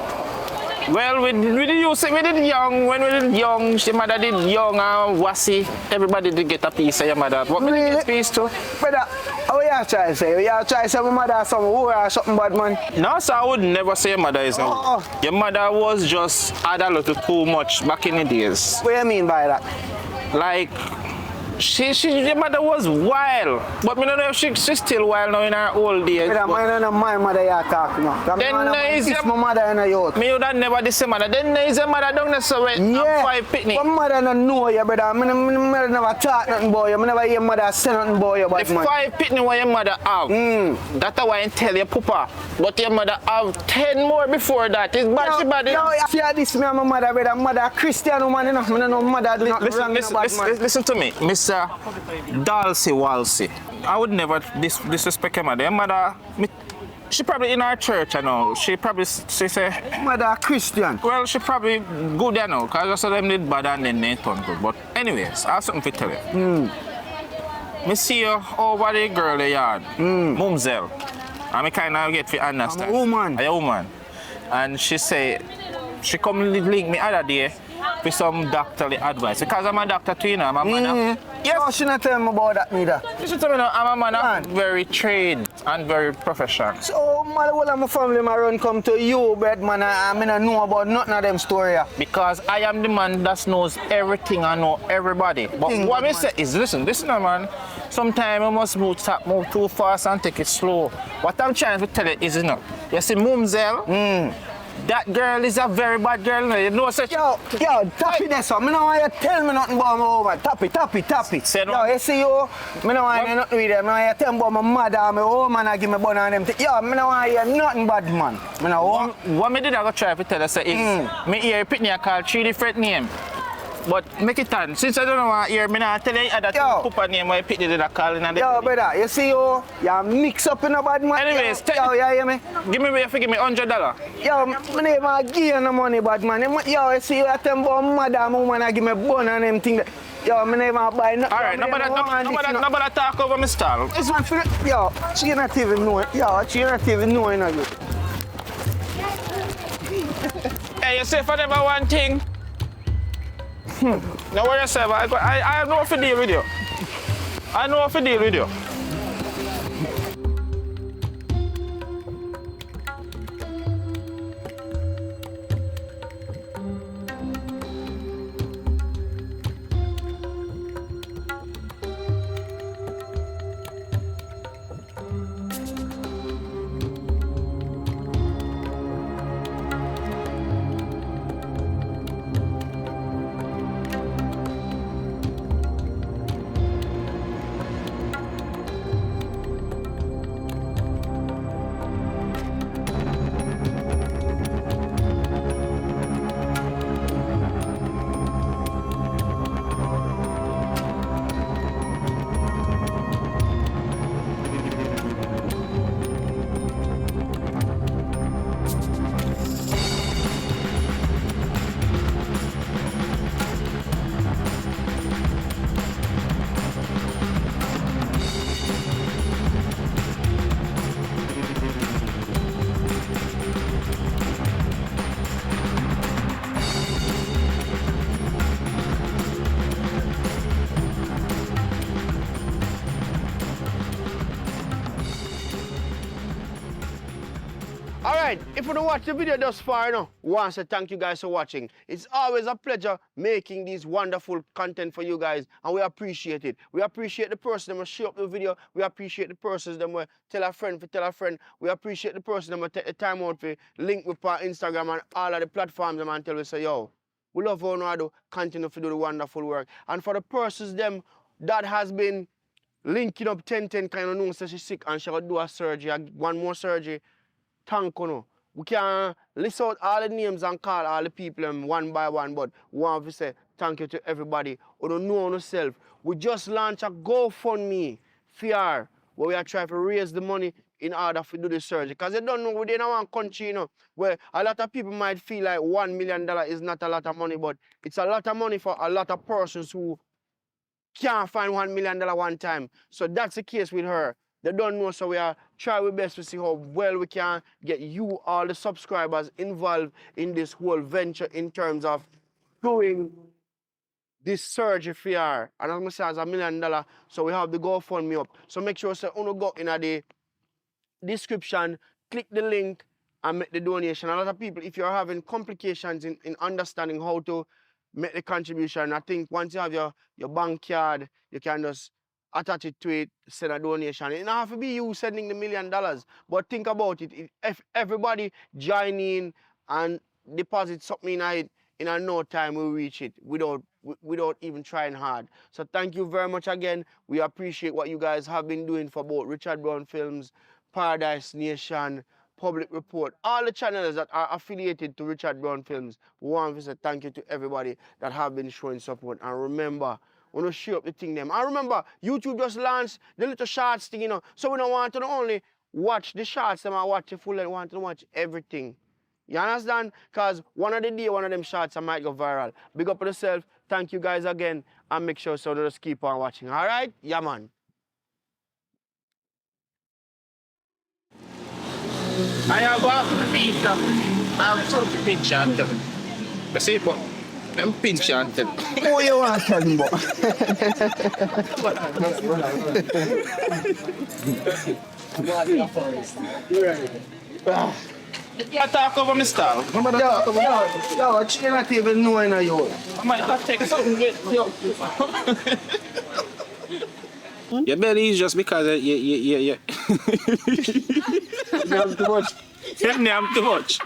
Well, we did young, when we did young, your mother did young and wassy. Everybody did get a piece of your mother. What really? Me did get a piece too? Brother, how you try to say? You try to say my mother is something who or something bad, man? No, sir, I would never say your mother is no. Your mother was just had a little too much back in the days. What do you mean by that? Like, Your mother was wild, but me don't know if she's still wild now in her old age. Brother, but- man, my mother you talk now. Then is my mother and a youth. Me would have never this mother. Then is your mother down there so with Yeah, five picnic. my mother don't know you, brother. My mother never talk nothing about you. I never hear mother say nothing about you, The but man. 5 picnic what your mother have, that's why I tell your papa. But your mother have 10 more before that. It's bad, she bad. Yo, see this me and my mother, brother. Mother Christian woman, you know. I don't know mother do nothing wrong, Listen to me, Mr. Dalsy Walsy. I would never disrespect your mother. Your mother, she probably in our church, you know. She probably say, Mother Christian. well, she probably good, you know, because I saw them did bad and then they turn good. But anyways, I have something to tell you. Me see you over the girl the yard, Mumzel. And I kind of get to understand. I'm a woman. I'm a woman. And she say, she come link me other day with some doctorly advice. Because I'm a doctor too, you know, I'm a man. Yes. Oh, she not tell me about that neither. Listen to me now, I'm a man very trained and very professional. So, man, all of my family my run come to you, bread man, I don't know about nothing of them story. Because I am the man that knows everything and know everybody. But what I say is, listen, man, sometimes you must move too fast and take it slow. What I'm trying to tell you is, you know, you see Mumzel, that girl is a very bad girl, you know such. Yo, tap it there, so. I don't want you to tell me nothing about my woman. Tap it. Say no. Yo, you see you, I don't want you nothing with them. I don't want you to tell me about my mother and my woman and give me bun on them. Yo, I don't want you nothing bad, man. I don't want. What me did I go try to tell you say is, me hear Pitney call 3 different names. But make it on. Since I don't know what hear, me not tell you other 2 Papa name why Pitney did I call in a Yo, brother, you see you mix up in a bad man. Anyways, yo, you hear me? Give me $100. Yo, I never give you no money, bad man. Yo, you see you tell me about mother and woman and give me bun and them thing. Yo, I never buy nothing. Alright, nobody talk over my style. This one for yo, she not even know it. Yo, she not even knowing of you. Hey, you say for them one thing. Now worry yourself, I know what to deal with you. I know what to deal with you. Alright, if you don't watch the video thus far, we want to say thank you guys for watching. It's always a pleasure making these wonderful content for you guys, and we appreciate it. We appreciate the person that will share up the video. We appreciate the persons that will tell a friend. We appreciate the person that will take the time out for link with our Instagram and all of the platforms and tell us, say, yo, we love how you do continue to do the wonderful work. And for the persons them that has been linking up 10-10 kind of knows that she's sick and she will do a surgery, one more surgery, thank you. We can list out all the names and call all the people one by one, but we want to say thank you to everybody who don't know yourself. We just launched a GoFundMe for where we are trying to raise the money in order to do the surgery. Because you don't know, we're in one country, where a lot of people might feel like $1 million is not a lot of money, but it's a lot of money for a lot of persons who can't find $1 million one time. So that's the case with her. They don't know, so we are trying our best to see how well we can get you, all the subscribers, involved in this whole venture in terms of doing this surgery for her. And as I say, it's $1 million, so we have the GoFundMe up. So make sure you go in the description, click the link, and make the donation. A lot of people, if you're having complications in understanding how to make the contribution. I think once you have your bank card, you can just attach it to it, send a donation. It don't have to be you sending the $1 million, but think about it. If everybody join in and deposit something in it, in a no time we'll reach it without even trying hard. So thank you very much again. We appreciate what you guys have been doing for both Richard Brown Films, Paradise Nation, Public Report, all the channels that are affiliated to Richard Brown Films. We want to say thank you to everybody that have been showing support. And remember, we want to share up the thing them. And remember, YouTube just launched the little shorts thing, So we don't want to only watch the shorts, and watch the full, and want to watch everything. You understand? Because one of the day, one of them shots I might go viral. Big up on yourself. Thank you guys again. And make sure so just keep on watching. All right? Yeah, man. I have a pizza. I have some pinch and tell. You see, but I'm pinch and tell. Who you want to tell me about? You talk over my style. Yo, you're not even knowing you. I might have to take something with you. Your belly is just because you have too much. You have too much.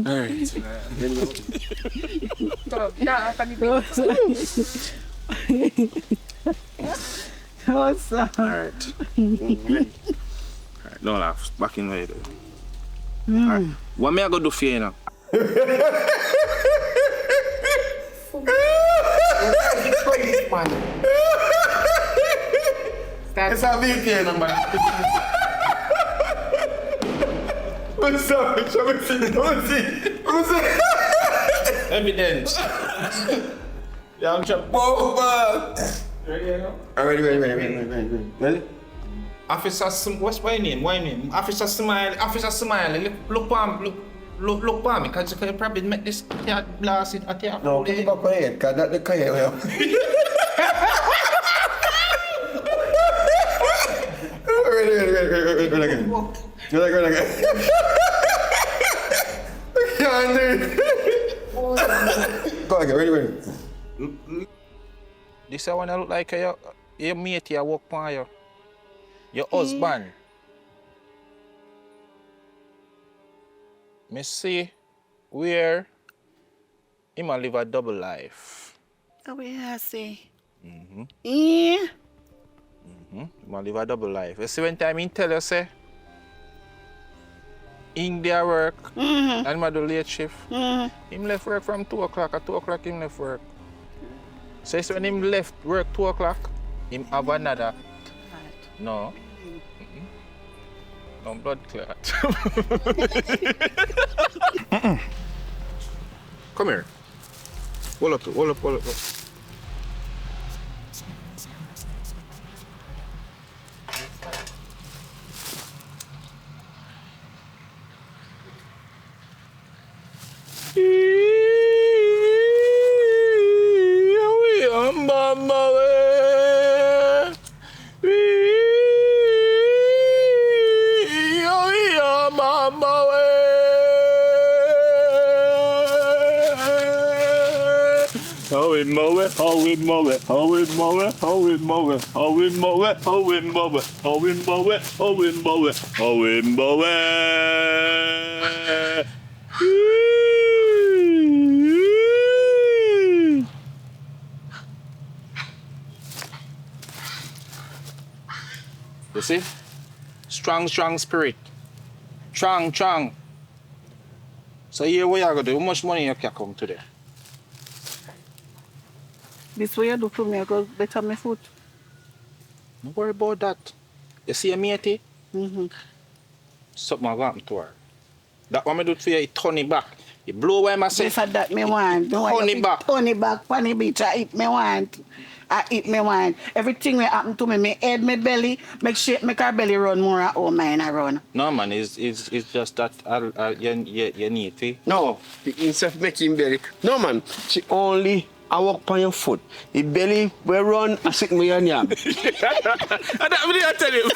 Alright. Oh, sorry. Alright. Alright, don't laugh. Back in way though. Alright. What me I go do for you now? It's a VPN number. What's up? What's up? Evidence. Yeah, I'm just. Ready? Officer, what's my name? Officer Smile. Look for me. Look for me, because you can probably make this cat blast it at your No, put it back on your head, because that's the car. Ready again. Ready again. Can't do it. Go again, ready. This I wanna look like your mate you work for you. Your husband. Me see where he might live a double life. Oh, we are say. Mm-hmm. Yeah. He might live a double life. You see when time he tell you say in their work and might do late shift. Him left work from 2 o'clock. At 2 o'clock him left work. So when him left work 2 o'clock, him have another. No. No blood clot. Come here. Hold up. You see? Strong spirit. Strong. So here what you gonna do? How much money you can come today? This way you do for me, I go better my foot. Don't worry about that. You see your matey? Something will happen to her. That what I do for you, you turn it back. You blow away myself. Yes, that me want. Turn it back. Turn it back, funny bitch, I eat me want. Everything will happen to me, my head, my belly, make her belly run more at home, mine I run. No man, it's just that you need to. No, instead of making belly. No man, she only I walk on your foot. The belly will run, I sit me on yam. That I tell you.